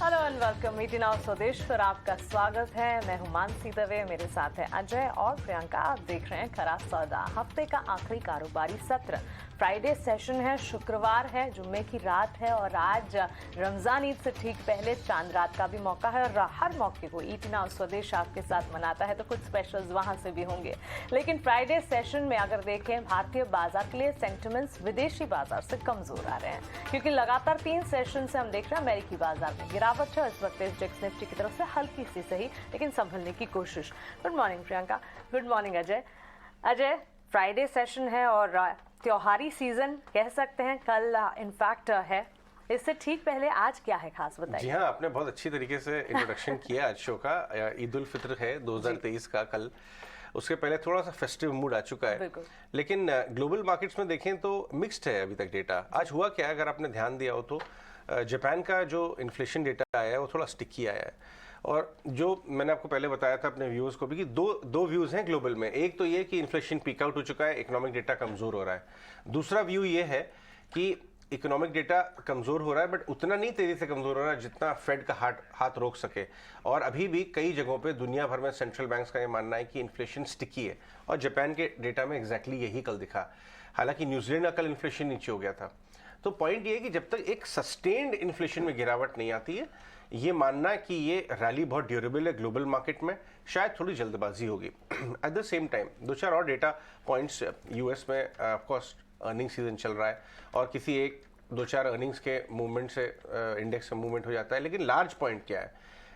Hello and welcome मीटी now स्वदेश पर आपका स्वागत है। मैं हूं मानसी दवे, मेरे साथ है अजय और प्रियंका। आप देख रहे हैं खरा सौदा। हफ्ते का आखिरी कारोबारी सत्र, फ्राइडे सेशन है, शुक्रवार है, जुम्मे की रात है और आज रमजान ईद से ठीक पहले चांद रात का भी मौका है और हर मौके को ईटी नाउ स्वदेश आपके साथ मनाता है तो कुछ स्पेशल्स वहां से भी होंगे। लेकिन फ्राइडे सेशन में अगर देखें, भारतीय बाजार के लिए सेंटिमेंट्स विदेशी बाजार से कमजोर आ रहे हैं, क्योंकि लगातार 3 सेशन से हम देख रहे हैं अमेरिकी बाजार में गिरावट है। इस वक्त इंडेक्स निफ्टी की तरफ से हल्की सी सही लेकिन संभलने की कोशिश। Good morning Priyanka. Good morning Ajay. Ajay, Friday session है और त्योहारी सीजन कह सकते हैं, कल इनफैक्ट है, इससे ठीक पहले आज क्या है खास बताइए। जी हाँ, आपने बहुत अच्छी तरीके से इंट्रोडक्शन किया आज शो का। ईद उल फित्र है 2023 का कल, उसके पहले थोड़ा सा फेस्टिव मूड आ चुका है। लेकिन ग्लोबल मार्केट्स में देखें तो मिक्स्ड है अभी तक डेटा। आज हुआ क्या, अगर आपने ध्यान दिया हो तो जापान का जो इन्फ्लेशन डेटा आया है वो थोड़ा स्टिकी आया है। और जो मैंने आपको पहले बताया था अपने व्यूअर्स को भी कि दो व्यूज़ हैं ग्लोबल में। एक तो ये कि इन्फ्लेशन पीक आउट हो चुका है, इकोनॉमिक डेटा कमज़ोर हो रहा है। दूसरा व्यू ये है कि इकोनॉमिक डेटा कमज़ोर हो रहा है बट उतना नहीं तेज़ी से कमज़ोर हो रहा है जितना फेड का हाथ रोक सके। और अभी भी कई जगहों पे दुनिया भर में सेंट्रल बैंक्स का ये मानना है कि इन्फ्लेशन स्टिकी है और जापान के डेटा में एग्जैक्टली यही कल दिखा। हालांकि न्यूजीलैंड का कल इन्फ्लेशन नीचे हो गया था। तो पॉइंट ये है कि जब तक एक सस्टेन्ड इन्फ्लेशन में गिरावट नहीं आती है, ये मानना कि ये रैली बहुत ड्यूरेबल है ग्लोबल मार्केट में, शायद थोड़ी जल्दबाजी होगी। एट द सेम टाइम 2-4 और डेटा पॉइंट्स, यूएस में ऑफकोर्स अर्निंग सीजन चल रहा है और किसी 1-2-4 अर्निंग्स के मूवमेंट से इंडेक्स में मूवमेंट हो जाता है। लेकिन लार्ज पॉइंट क्या है,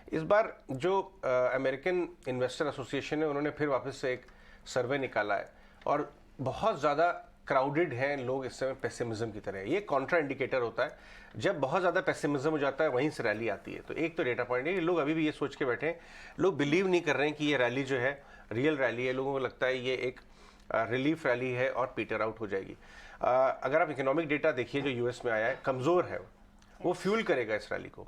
इस बार जो अमेरिकन इन्वेस्टर एसोसिएशन है उन्होंने फिर वापस से एक सर्वे निकाला है और बहुत ज़्यादा क्राउडेड हैं लोग इस समय पेसिमिज्म की तरह। ये कॉन्ट्रा इंडिकेटर होता है, जब बहुत ज़्यादा पेसिमिज्म हो जाता है वहीं से रैली आती है। तो एक तो डेटा पॉइंट है कि लोग अभी भी ये सोच के बैठे हैं, लोग बिलीव नहीं कर रहे हैं कि ये रैली जो है रियल रैली है। लोगों को लगता है ये एक रिलीफ रैली है और पीटर आउट हो जाएगी। अगर आप इकोनॉमिक डेटा देखिए जो यूएस में आया है, कमज़ोर है, वो फ्यूल करेगा इस रैली को।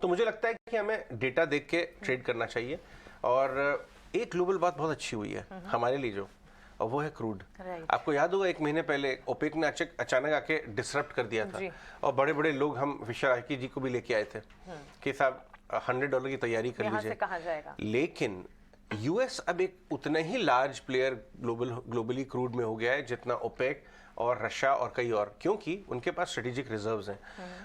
तो मुझे लगता है कि हमें डेटा देख के ट्रेड करना चाहिए। और एक ग्लोबल बात बहुत अच्छी हुई है हमारे लिए जो, और वो है क्रूड। आपको याद होगा 1 महीने पहले ओपेक ने अचानक आके डिसरप्ट कर दिया था और बड़े बड़े लोग, हम फिशर आइकी जी को भी लेके आए थे कि साहब $100 की तैयारी कर लीजिए। कहाँ जाएगा? लेकिन यूएस अब एक उतना ही लार्ज प्लेयर ग्लोबली क्रूड में हो गया है जितना ओपेक और रशिया और कई और, क्योंकि उनके पास स्ट्रेटेजिक रिजर्व्स हैं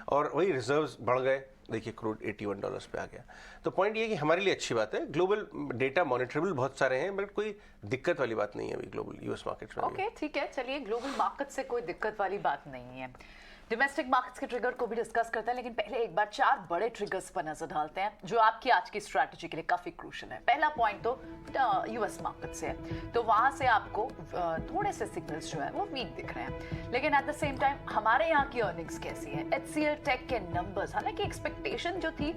और वही रिजर्व्स बढ़ गए। देखिए क्रूड $81 पे आ गया। तो पॉइंट ये है कि हमारे लिए अच्छी बात है, ग्लोबल डेटा मॉनिटरेबल बहुत सारे हैं बट कोई दिक्कत वाली बात नहीं है अभी ग्लोबल यूएस मार्केट्स में। ओके, ठीक है, चलिए ग्लोबल मार्केट से कोई दिक्कत वाली बात नहीं है। डोमेस्टिक मार्केट्स के ट्रिगर को भी डिस्कस करते हैं, लेकिन पहले एक बार 4 बड़े ट्रिगर्स पर नजर डालते हैं जो आपकी आज की स्ट्रैटेजी के लिए काफी क्रूशियल है। पहला पॉइंट तो यूएस मार्केट से है, तो वहां से आपको थोड़े से सिग्नल्स जो है वो वीक दिख रहे हैं। लेकिन एट द सेम टाइम हमारे यहाँ की अर्निंग्स कैसी है, एचसीएल टेक के नंबर्स, हालांकि एक्सपेक्टेशन जो थी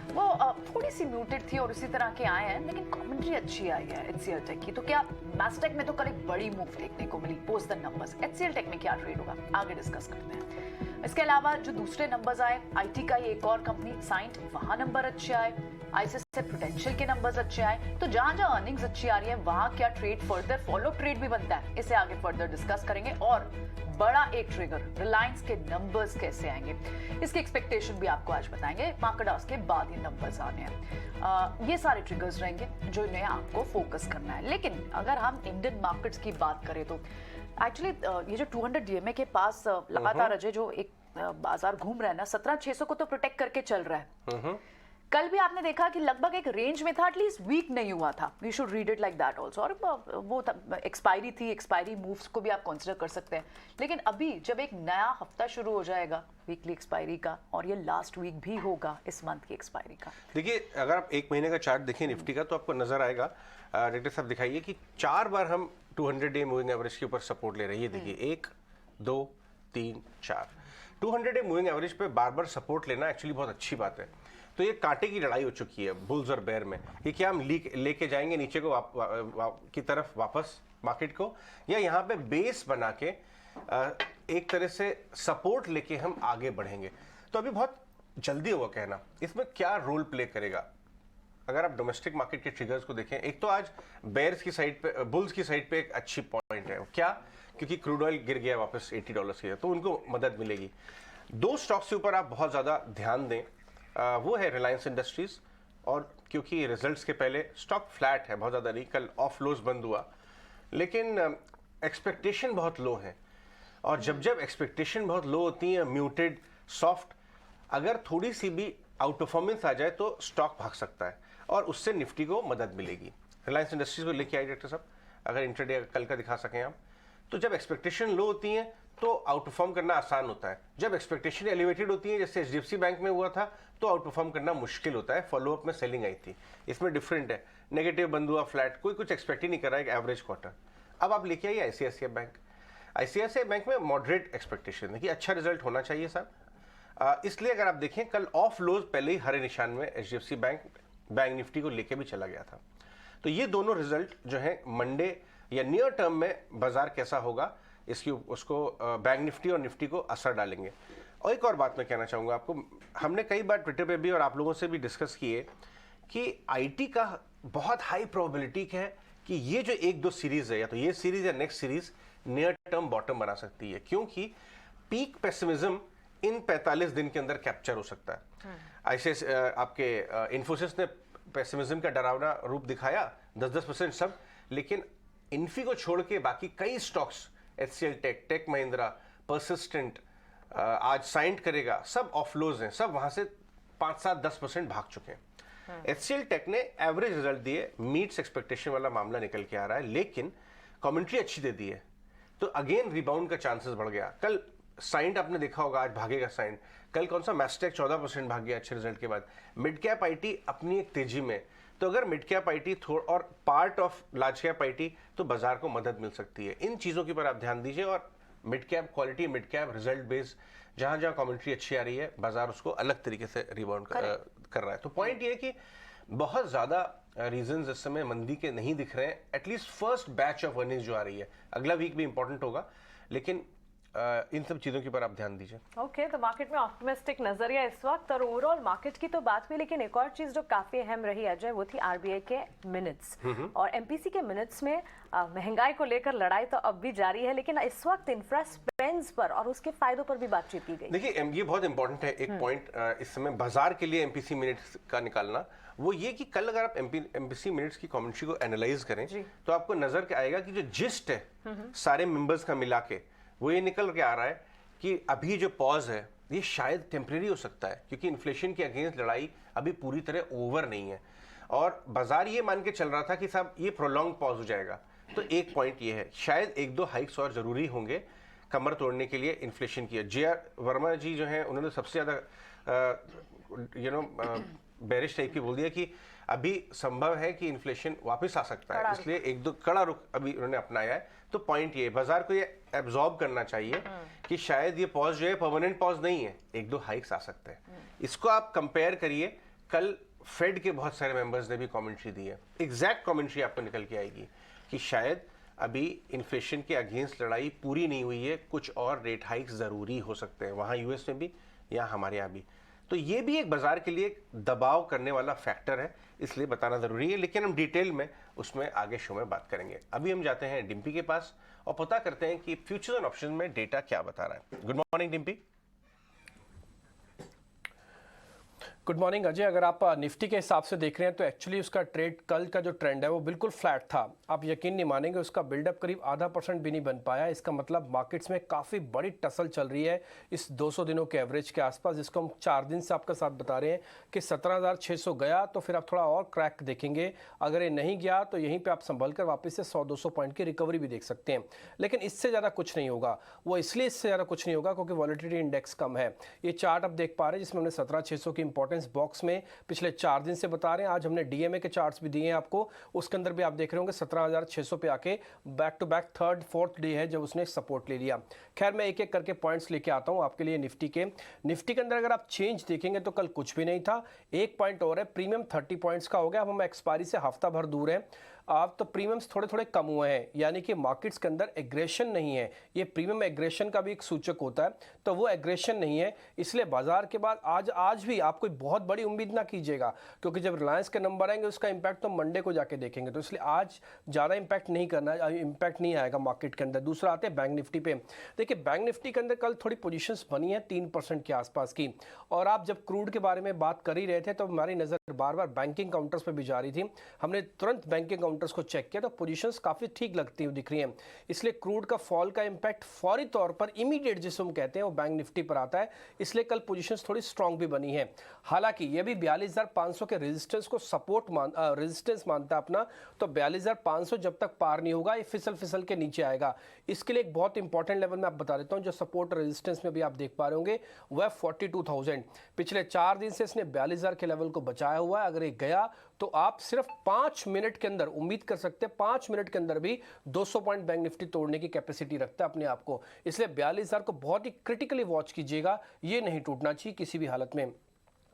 वो थोड़ी सी म्यूटेड थी और उसी तरह के आए हैं, लेकिन कमेंट्री अच्छी आई है एचसीएल टेक की। तो क्या मैस्टेक में तो कल एक बड़ी मूव देखने को मिली post the numbers, HCL tech में क्या ट्रेड होगा आगे डिस्कस करते हैं। इसके अलावा जो दूसरे नंबर्स आए, आईटी का ये एक और कंपनी साइंट, वहां नंबर अच्छे आए, आईसीआईसीआई प्रूडेंशियल के नंबर्स अच्छे आए। तो जहां जहां अर्निंग्स अच्छी आ रही है वहां क्या ट्रेड फर्दर फॉलो ट्रेड भी बनता है, इसे आगे फर्दर डिस्कस करेंगे। और बड़ा एक ट्रिगर रिलायंस के नंबर्स कैसे आएंगे, इसकी एक्सपेक्टेशन भी आपको आज बताएंगे। मार्केट हाउस के बाद ये नंबर्स आने हैं। ये सारे ट्रिगर्स रहेंगे जो इन्हें आपको फोकस करना है। लेकिन अगर हम इंडियन मार्केट्स की बात करें तो एक्चुअली ये जो 200 डीएमए के पास लगातार अजय जो एक बाजार घूम रहा है ना, 17,600 को तो प्रोटेक्ट करके चल रहा है। कल भी आपने देखा कि लगभग एक रेंज में था, एटलीस्ट वीक नहीं हुआ था। We should read it like that also. और वो एक्सपायरी थी, एक्सपायरी मूव्स को भी आप कंसीडर कर सकते हैं। लेकिन अभी जब एक नया हफ्ता शुरू हो जाएगा वीकली एक्सपायरी का, और ये लास्ट वीक भी होगा इस मंथ की एक्सपायरी का। देखिए अगर आप 1 महीने का चार्ट देखिए निफ्टी का तो आपको नजर आएगा, डायरेक्टर साहब दिखाइए कि 4 बार हम 200 डे मूविंग एवरेज के ऊपर सपोर्ट ले रहे हैं। ये देखिए 1, 2, 3, 4 200 डे मूविंग एवरेज पे बार बार सपोर्ट लेना एक्चुअली बहुत अच्छी बात है। तो ये कांटे की लड़ाई हो चुकी है बुल्स और बेयर में कि क्या हम लेके जाएंगे नीचे को की तरफ वापस मार्केट को, या यहाँ पे बेस बना के एक तरह से सपोर्ट लेके हम आगे बढ़ेंगे। तो अभी बहुत जल्दी होगा कहना इसमें क्या रोल प्ले करेगा। अगर आप डोमेस्टिक मार्केट के ट्रिगर्स को देखें, एक तो आज बेयर्स की साइड पे, बुल्स की साइड पे एक अच्छी पॉइंट है। क्या? क्योंकि क्रूड ऑयल गिर गया वापस $80 के, तो उनको मदद मिलेगी। 2 स्टॉक्स के ऊपर आप बहुत ज्यादा ध्यान दें। वो है रिलायंस इंडस्ट्रीज। और क्योंकि रिजल्ट्स के पहले स्टॉक फ्लैट है, बहुत ज़्यादा नहीं, कल ऑफ लोज बंद हुआ, लेकिन एक्सपेक्टेशन बहुत लो है। और जब एक्सपेक्टेशन बहुत लो होती है, म्यूटेड, सॉफ्ट, अगर थोड़ी सी भी आउट परफॉर्मेंस आ जाए तो स्टॉक भाग सकता है और उससे निफ्टी को मदद मिलेगी। रिलायंस इंडस्ट्रीज को लेके आए डायरेक्टर साहब, अगर इंट्राडे कल का दिखा सकें आप। तो जब एक्सपेक्टेशन लो होती है तो आउट परफॉर्म करना आसान होता है, जब एक्सपेक्टेशन एलिवेटेड होती है जैसे एचडीएफसी बैंक में हुआ था तो आउट परफॉर्म करना मुश्किल होता है। फॉलोअप में सेलिंग आई थी, इसमें डिफरेंट है, नेगेटिव बंद हुआ, फ्लैट, कोई कुछ एक्सपेक्ट ही नहीं कर रहा है एक एवरेज क्वार्टर। अब आप लेके आइए आईसीआईसीआई बैंक। आईसीआईसीआई बैंक में मॉडरेट एक्सपेक्टेशन है कि अच्छा रिजल्ट होना चाहिए साहब, इसलिए अगर आप देखें कल ऑफ लोज पहले ही हरे निशान में एचडीएफसी बैंक निफ्टी को लेके भी चला गया था। तो ये दोनों रिजल्ट जो है मंडे या नियर टर्म में बाजार कैसा होगा इसकी उसको बैंक निफ्टी और निफ्टी को असर डालेंगे। और एक और बात मैं कहना चाहूँगा आपको, हमने कई बार ट्विटर पे भी और आप लोगों से भी डिस्कस किए कि आईटी का बहुत हाई प्रोबेबिलिटी है कि ये जो एक दो सीरीज है, या तो ये सीरीज या next series near term bottom बना सकती है, क्योंकि पीक पेसिमिज्म इन 45 दिन के अंदर कैप्चर हो सकता है। ऐसे आपके इन्फोसिस ने पेसिमिज्म का डरावना रूप दिखाया 10-10% सब, लेकिन इन्फी को छोड़ के बाकी कई स्टॉक्स, एचसीएल टेक, टेक महिंद्रा, परसिस्टेंट, आज साइंट करेगा, सब ऑफलोज हैं, सब वहां से 5-7-10% भाग चुके हैं। एचसीएल टेक ने एवरेज रिजल्ट दिए, मीट्स एक्सपेक्टेशन वाला मामला निकल के आ रहा है, लेकिन कमेंट्री अच्छी दे दी है तो अगेन रिबाउंड का चांसेस बढ़ गया। कल साइंट आपने देखा होगा, आज भागेगा साइंट। कल कौन सा मैस्टेक 14% भाग गया अच्छे रिजल्ट के बाद। मिड कैप आईटी अपनी एक तेजी में, तो अगर मिड कैप आईटी और part of large cap IT तो बाजार को मदद मिल सकती है। इन चीजों के ऊपर आप ध्यान दीजिए, और mid cap quality, mid cap result based, जहां जहां कमेंट्री अच्छी आ रही है बाजार उसको अलग तरीके से रिबाउंड कर रहा है। तो पॉइंट ये है कि बहुत ज्यादा रीजंस इस समय मंदी के नहीं दिख रहे हैं। At least first batch of earnings जो आ रही है, अगला वीक भी इंपॉर्टेंट होगा, लेकिन इन सब चीजों के ऊपर आप ध्यान दीजिए। ओके, तो मार्केट में ऑप्टिमिस्टिक नजरिया इस वक्त, और ओवरऑल मार्केट की तो बात हुई, लेकिन एक और चीज जो काफी अहम रही अजय, वो थी आरबीआई के मिनट्स। और एमपीसी के मिनट्स में महंगाई को लेकर लड़ाई तो अब भी जारी है, लेकिन इस वक्त इंफ्रा स्पेंड्स पर और उसके फायदों पर भी बातचीत की गई। देखिए ये बहुत इंपॉर्टेंट है एक पॉइंट इस समय बाजार के लिए एमपीसी मिनट्स का निकालना, वो ये कि कल अगर आप एमपीसी मिनट्स की कमेंट्री को एनालाइज करें तो आपको नजर के आएगा कि जो जिस्ट है सारे मेंबर्स का मिला के, वो ये निकल के आ रहा है कि अभी जो पॉज है ये शायद टेम्परेरी हो सकता है, क्योंकि इन्फ्लेशन के अगेंस्ट लड़ाई अभी पूरी तरह ओवर नहीं है। और बाजार ये मान के चल रहा था कि साहब ये प्रोलॉन्ग पॉज हो जाएगा। तो एक पॉइंट ये है, शायद एक दो हाइक्स और जरूरी होंगे कमर तोड़ने के लिए इन्फ्लेशन की। जेआर वर्मा जी जो हैं उन्होंने सबसे ज्यादा बेरिश टाइप की बोल दिया कि अभी संभव है कि इन्फ्लेशन वापस आ सकता है, इसलिए एक दो कड़ा रुख अभी उन्होंने अपनाया है। तो पॉइंट ये, बाजार को ये एब्जॉर्ब करना चाहिए कि शायद ये पॉज जो है परमानेंट पॉज नहीं है, एक दो हाइक्स आ सकते हैं। इसको आप कंपेयर करिए, कल फेड के बहुत सारे मेंबर्स ने भी कमेंट्री दी है, एग्जैक्ट कमेंट्री आपको निकल के आएगी कि शायद अभी इन्फ्लेशन के अगेंस्ट लड़ाई पूरी नहीं हुई है, कुछ और रेट हाइक्स जरूरी हो सकते हैं, वहां यूएस में भी या हमारे यहाँ भी। तो ये भी एक बाजार के लिए दबाव करने वाला फैक्टर है, इसलिए बताना जरूरी है, लेकिन हम डिटेल में उसमें आगे शो में बात करेंगे। अभी हम जाते हैं डिम्पी के पास और पता करते हैं कि फ्यूचर्स एंड ऑप्शन में डेटा क्या बता रहा है। Good morning Dimpy. Good morning Ajay. अगर आप निफ्टी के हिसाब से देख रहे हैं तो एक्चुअली उसका ट्रेड कल का जो ट्रेंड है वो बिल्कुल फ्लैट था। आप यकीन नहीं मानेंगे, उसका बिल्डअप करीब 0.5% भी नहीं बन पाया। इसका मतलब मार्केट्स में काफ़ी बड़ी टसल चल रही है इस 200 दिनों के एवरेज के आसपास, जिसको हम 4 दिन से आपका साथ बता रहे हैं कि 17,600 गया तो फिर आप थोड़ा और क्रैक देखेंगे। अगर ये नहीं गया तो यहीं पर आप संभल कर वापस से 100-200 पॉइंट की रिकवरी भी देख सकते हैं, लेकिन इससे ज़्यादा कुछ नहीं होगा। वो इसलिए इससे ज़्यादा कुछ नहीं होगा क्योंकि वॉलेटिलिटी इंडेक्स कम है। ये चार्ट आप देख पा रहे हैं जिसमें हमने 17,600 की इंपॉर्टेंस बॉक्स में पिछले 4 दिन से बता रहे हैं। आज हमने डीएमए के चार्ट्स भी दिए हैं आपको, उसके अंदर भी आप देख रहे होंगे 17,600 पे आके back to back 3rd 4th day है जब उसने सपोर्ट ले लिया। खैर मैं एक एक करके पॉइंट्स लेके आता हूं आपके लिए। निफ्टी के अंदर अगर आप चेंज देखेंगे तो कल कुछ भी नहीं था। एक पॉइंट और है, प्रीमियम 30 पॉइंट्स का हो गया। अब हम एक्सपायरी से हफ्ता भर दूर है। आप तो प्रीमियम्स थोड़े थोड़े कम हुए हैं, यानी कि मार्केट्स के अंदर एग्रेशन नहीं है। ये प्रीमियम एग्रेशन का भी एक सूचक होता है, तो वो एग्रेशन नहीं है। इसलिए बाजार के बाद आज भी आप कोई बहुत बड़ी उम्मीद ना कीजिएगा, क्योंकि जब रिलायंस के नंबर आएंगे उसका इंपैक्ट तो मंडे को जाके देखेंगे, तो इसलिए आज ज़्यादा इंपैक्ट नहीं करना, इंपैक्ट नहीं आएगा मार्केट के अंदर। दूसरा आते हैं बैंक निफ्टी पे। देखिए बैंक निफ्टी के अंदर कल थोड़ी पोजीशंस बनी है 3% के आसपास की, और आप जब क्रूड के बारे में बात कर ही रहे थे तो हमारी नज़र बार बार बैंकिंग काउंटर्स पे भी जा रही थी। हमने तुरंत बैंकिंग काउंटर्स को चेक किया तो पोजीशंस काफ़ी ठीक लगती हुई दिख रही हैं। इसलिए क्रूड का फॉल का इंपैक्ट फौरी तौर पर इमीडिएट जिसे हम कहते हैं वो बैंक निफ्टी पर आता है, इसलिए कल पोजीशंस थोड़ी स्ट्रांग भी बनी है। हालांकि ये भी 42,500 के रेजिस्टेंस को रेजिस्टेंस मानता है अपना, तो 42,500 जब तक पार नहीं होगा ये फिसल के नीचे आएगा। इसके लिए एक बहुत इंपॉर्टेंट लेवल में आप बता देता हूं, जो सपोर्ट रेजिस्टेंस में भी आप देख पा रहे होंगे वह 42,000। पिछले 4 दिन से इसने 42,000 के लेवल को बचाया हुआ है। अगर ये गया तो आप सिर्फ 5 मिनट के अंदर उम्मीद कर सकते हैं, 5 मिनट के अंदर भी 200 पॉइंट बैंक निफ्टी तोड़ने की कैपेसिटी रखता है अपने आप को। इसलिए 42,000 को बहुत ही क्रिटिकली वॉच कीजिएगा, ये नहीं टूटना चाहिए किसी भी हालत में।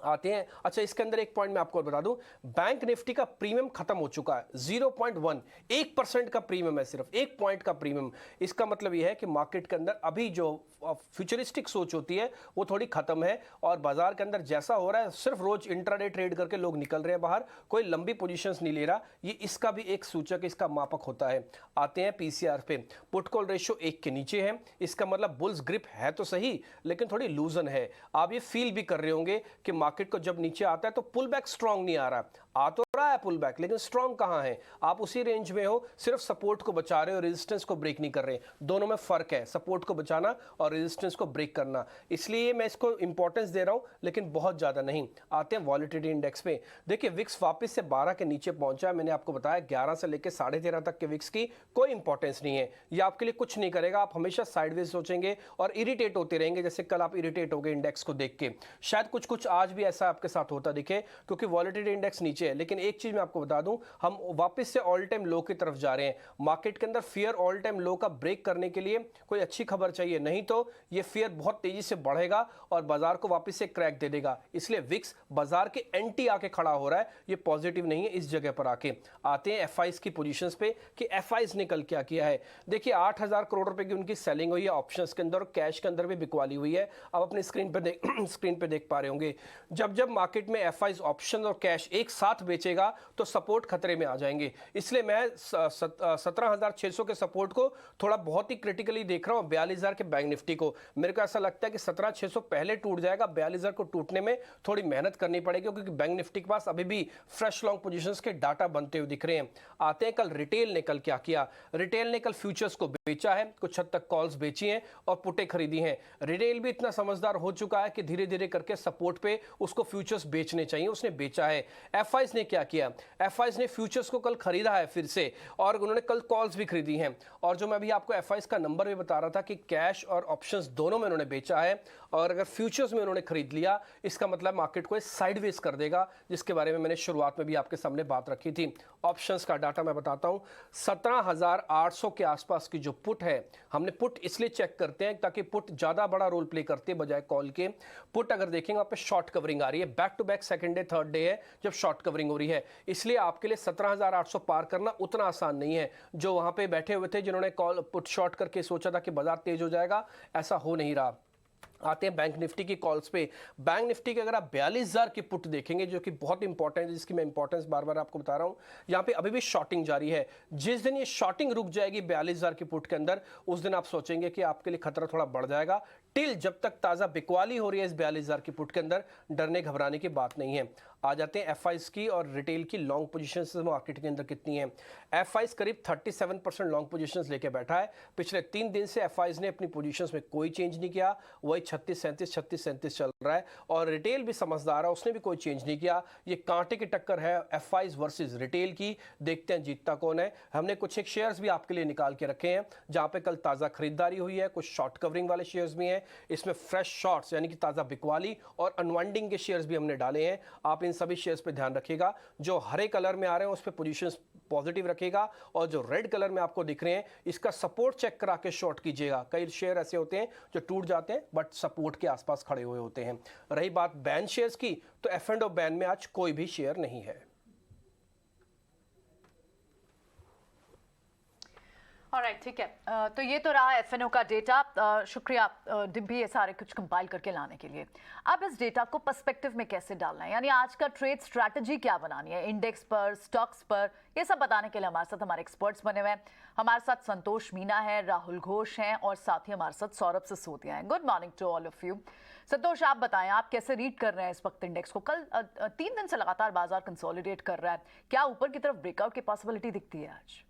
आते हैं, अच्छा इसके अंदर एक पॉइंट मैं आपको बता दूं, बैंक निफ्टी का प्रीमियम खत्म हो चुका है। 0.1 1% का प्रीमियम है, सिर्फ 1 पॉइंट का प्रीमियम। इसका मतलब यह है कि मार्केट के अंदर अभी जो फ्यूचरिस्टिक सोच होती है वो थोड़ी खत्म है, और बाजार के अंदर जैसा हो रहा है सिर्फ रोज इंट्राडे ट्रेड करके लोग निकल रहे हैं बाहर, कोई लंबी पोजीशंस नहीं ले रहा। ये इसका भी एक सूचक, इसका मापक होता है। आते हैं पीसीआर पे, पुट कॉल रेशियो 1 के नीचे है। इसका मतलब बुल्स ग्रिप है तो सही, लेकिन थोड़ी लूजन है। आप ये फील भी कर रहे होंगे कि मार्केट को जब नीचे आता है तो पुल बैक स्ट्रांग नहीं आ रहा, आ तो रहा है पुल बैक, लेकिन स्ट्रांग कहां है? आप उसी रेंज में हो, सिर्फ सपोर्ट को बचा रहे हो, रेजिस्टेंस को ब्रेक नहीं कर रहे। दोनों में फर्क है, सपोर्ट को बचाना और रेजिस्टेंस को ब्रेक करना। इसलिए मैं इसको इंपॉर्टेंस दे रहा हूं, लेकिन बहुत ज्यादा नहीं। आते हैं वॉलेटिलिटी इंडेक्स पे। देखिए विक्स वापस से 12 के नीचे पहुंचा है। मैंने आपको बताया 11 से लेकर 13.5 तक के विक्स की कोई इंपॉर्टेंस नहीं है, ये आपके लिए कुछ नहीं करेगा। आप हमेशा साइडवेज सोचेंगे और इरिटेट होते रहेंगे, जैसे कल आप इरिटेट हो गए इंडेक्स को देख के। शायद कुछ आज भी ऐसा आपके साथ होता दिखे, क्योंकि वॉलेटिलिटी इंडेक्स नीचे है। लेकिन एक चीज मैं आपको बता दूं, हम वापस से ऑल टाइम लो की तरफ जा रहे हैं। मार्केट के अंदर फियर ऑल टाइम लो का ब्रेक करने के लिए कोई अच्छी खबर चाहिए, नहीं तो ये फियर बहुत तेजी से बढ़ेगा और बाजार को वापस से क्रैक दे देगा। इसलिए विक्स बाजार के एंटी आके खड़ा हो रहा है, ये पॉजिटिव नहीं है इस जगह पर आके। आते हैं एफआईज की पोजीशंस पे कि एफआईज ने कल क्या किया है। देखिए 8,000 करोड़ रुपए की उनकी सेलिंग हुई है ऑप्शंस के अंदर, और कैश के अंदर भी बिकवाली हुई है। आप अपने स्क्रीन पे देख पा रहे होंगे, जब मार्केट में एफआईज ऑप्शन और कैश एक साथ बेचेगा तो सपोर्ट खतरे में आ जाएंगे। इसलिए मैं 17,600 के सपोर्ट को थोड़ा बहुत ही क्रिटिकली देख रहा हूं, 42,000 के बैंक निफ्टी को। मेरे को ऐसा लगता है कि 17,600 पहले टूट जाएगा, 42,000 को टूटने में थोड़ी मेहनत करनी पड़ेगी, क्योंकि बैंक निफ्टी के पास अभी भी फ्रेश लॉन्ग पोजीशंस के डाटा बनते हुए दिख रहे हैं। आते हैं कल रिटेल ने कल क्या किया। रिटेल ने कल फ्यूचर्स को बेचा है, कुछ हद तक कॉल्स बेची हैं और पुटें खरीदी हैं। रिटेल भी इतना समझदार हो चुका है कि धीरे धीरे करके सपोर्ट पे उसको फ्यूचर्स बेचने चाहिए, उसने बेचा है। एफआईज ने क्या किया, एफआईज ने फ्यूचर्स को कल खरीदा है फिर से, और उन्होंने कल कॉल्स भी खरीदी हैं। और जो मैं अभी आपको एफआईज का नंबर भी बता रहा था कि कैश और ऑप्शंस दोनों में उन्होंने बेचा है, और अगर फ्यूचर्स में उन्होंने खरीद लिया, इसका मतलब मार्केट को साइडवेज कर देगा, जिसके बारे में मैंने शुरुआत में भी आपके सामने बात रखी थी। ऑप्शंस का डाटा मैं बताता हूं, 17,800 के आसपास की जो पुट है, हमने पुट इसलिए चेक करते हैं ताकि पुट ज्यादा बड़ा रोल प्ले करते हैं बजाय कॉल के। पुट अगर देखेंगे वहां पे शॉर्ट कवरिंग आ रही है, back to back second day third day है जब शॉर्ट कवरिंग हो रही है, इसलिए आपके लिए 17,800 पार करना उतना आसान नहीं है। जो वहां पे बैठे हुए थे जिन्होंने कॉल पुट शॉर्ट करके सोचा था कि बाजार तेज हो जाएगा, ऐसा हो नहीं रहा। आते हैं बैंक निफ्टी की कॉल्स पे। बैंक निफ्टी के अगर आप 42,000 की पुट देखेंगे, जो कि बहुत इंपॉर्टेंट है, जिसकी मैं इंपॉर्टेंस बार बार आपको बता रहा हूं, यहाँ पे अभी भी शॉर्टिंग जारी है। जिस दिन ये शॉर्टिंग रुक जाएगी 42,000 की पुट के अंदर, उस दिन आप सोचेंगे कि आपके लिए खतरा थोड़ा बढ़ जाएगा। टिल जब तक ताज़ा बिकवाली हो रही है इस 42,000 की पुट के अंदर, डरने घबराने की बात नहीं है। आ जाते हैं एफआईज की और रिटेल की लॉन्ग पोजीशंस मार्केट के अंदर कितनी है। एफआईज करीब 37% लॉन्ग पोजीशंस लेके बैठा है। पिछले 3 दिन से एफआईज ने अपनी पोजीशंस में कोई चेंज नहीं किया, वही 36-37 चल रहा है। और रिटेल भी समझदार है, उसने भी कोई चेंज नहीं किया। ये कांटे की टक्कर है एफआईज वर्सेस रिटेल की, देखते हैं जीतता कौन है। हमने कुछ एक शेयर्स भी आपके लिए निकाल के रखे हैं जहां पे कल ताज़ा खरीदारी हुई है, कुछ शॉर्ट कवरिंग वाले शेयर्स भी हैं, इसमें फ्रेश शॉर्ट्स यानी कि ताज़ा बिकवाली और अनवाइंडिंग के शेयर्स भी हमने डाले हैं। आप इन सभी शेयर्स पे ध्यान रखिएगा। जो हरे कलर में आ रहे हैं उस पे पोजीशंस पॉजिटिव रखेगा, और जो रेड कलर में आपको दिख रहे हैं इसका सपोर्ट चेक करा के शॉर्ट कीजिएगा। कई शेयर ऐसे होते हैं जो टूट जाते हैं बट सपोर्ट के आसपास खड़े हुए होते हैं। रही बात बैन शेयर्स की, तो एफ एंड ओ बैन में आज कोई भी शेयर नहीं है। ऑलराइट, ठीक है। तो ये तो रहा एफएनओ का डेटा। शुक्रिया डिम्पी ये सारे कुछ कंपाइल करके लाने के लिए। अब इस डेटा को पर्सपेक्टिव में कैसे डालना है, यानी आज का ट्रेड स्ट्रैटेजी क्या बनानी है, इंडेक्स पर, स्टॉक्स पर, ये सब बताने के लिए हमारे साथ हमारे एक्सपर्ट्स बने हुए हैं। हमारे साथ संतोष मीना है, राहुल घोष हैं और साथ ही हमारे साथ सौरभ सिसोदिया हैं। Good morning to all of you. Santosh, आप बताएं आप कैसे रीड कर रहे हैं इस वक्त इंडेक्स को? कल 3 दिन से लगातार बाजार कंसोलिडेट कर रहा है, क्या ऊपर की तरफ ब्रेकआउट की पॉसिबिलिटी दिखती है आज?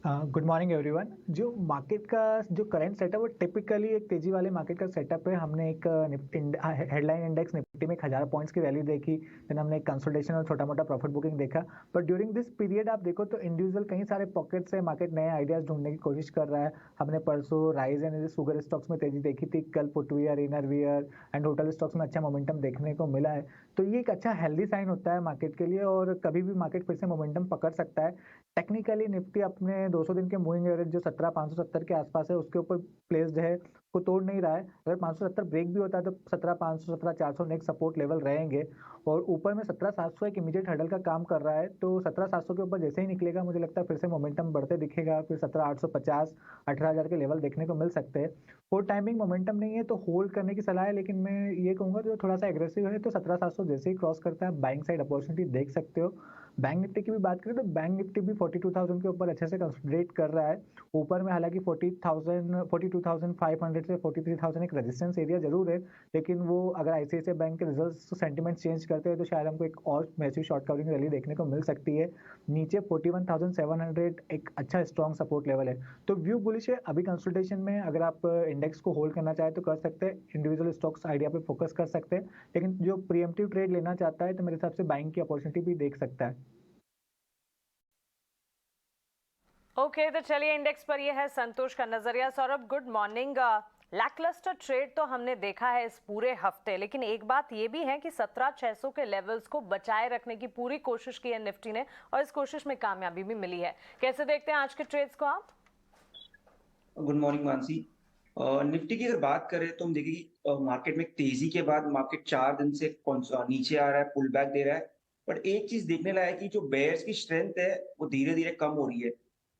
Good morning everyone. जो मार्केट का जो करंट सेटअप वो टिपिकली एक तेजी वाले मार्केट का सेटअप है। हमने एक हेडलाइन इंडेक्स निफ्टी में 1000 पॉइंट्स की रैली देखी, देन हमने एक कंसोलिडेशन और छोटा मोटा प्रॉफिट बुकिंग देखा। बट ड्यूरिंग दिस पीरियड आप देखो तो इंडिविजुअल कई सारे पॉकेट से मार्केट नए आइडियाज ढूंढने की कोशिश कर रहा है। हमने परसों राइज एंड शुगर स्टॉक्स में तेजी देखी थी, कल footwear, innerwear and hotel stocks में अच्छा मोमेंटम देखने को मिला है। तो ये एक अच्छा हेल्दी साइन होता है मार्केट के लिए और कभी भी मार्केट फिर से मोमेंटम पकड़ सकता है। टेक्निकली निफ्टी अपने 200 दिन के मूविंग एवरेज जो 17570 के आसपास है उसके ऊपर प्लेस्ड है, को तोड़ नहीं रहा है। अगर 570 ब्रेक भी होता है तो 17500 17400 नेक्स्ट सपोर्ट लेवल रहेंगे और ऊपर में 17700 एक इमीडिएट हर्डल का काम कर रहा है। तो 17700 के ऊपर जैसे ही निकलेगा मुझे लगता है फिर से मोमेंटम बढ़ते दिखेगा, फिर 17850 18000 के लेवल देखने को मिल सकते हैं। फॉर टाइमिंग मोमेंटम नहीं है तो होल्ड करने की सलाह है, लेकिन मैं ये कहूंगा जो थोड़ा सा एग्रेसिव है तो 17700 जैसे ही क्रॉस करता है बाइंग साइड अपॉर्चुनिटी देख सकते हो। बैंक निफ्टी की भी बात करें तो बैंक निफ्टी भी 42000 के ऊपर अच्छे से कंसोलिडेट कर रहा है। ऊपर में हालांकि 42500 से 43000 एक रेजिस्टेंस एरिया जरूर है, लेकिन वो अगर आईसीआईसीआई बैंक के रिजल्ट्स सेंटीमेंट चेंज करते हैं तो शायद हमको एक और मैसिव शॉर्ट कवरिंग रैली देखने को मिल सकती है। नीचे 41700 एक अच्छा स्ट्रॉन्ग सपोर्ट लेवल है। तो व्यू बुलिश है अभी कंसोलिडेशन में। अगर आप इंडेक्स को होल्ड करना चाहे तो कर सकते हैं, इंडिविजुअल स्टॉक्स आइडिया पे फोकस कर सकते हैं, लेकिन जो प्रीएम्प्टिव ट्रेड लेना चाहता है तो मेरे हिसाब से बाइंग की अपॉर्चुनिटी भी देख सकता है। ओके, तो चलिए इंडेक्स पर ये है संतोष का नजरिया। Saurabh, good morning. Lacklustre trade तो हमने देखा है इस पूरे हफ्ते, लेकिन एक बात ये भी है कि 17600 के लेवल्स को बचाए रखने की पूरी कोशिश की है निफ्टी ने और इस कोशिश में कामयाबी भी मिली है। कैसे देखते हैं आज के ट्रेड्स को आप? Good morning Mansi. निफ्टी की अगर बात करें तो हम देखेंगे मार्केट में तेजी के बाद मार्केट 4 दिन से नीचे आ रहा है, पुल बैक दे रहा है। बट एक चीज देखने लायक है कि जो बेयर्स की स्ट्रेंथ है वो धीरे धीरे कम हो रही है।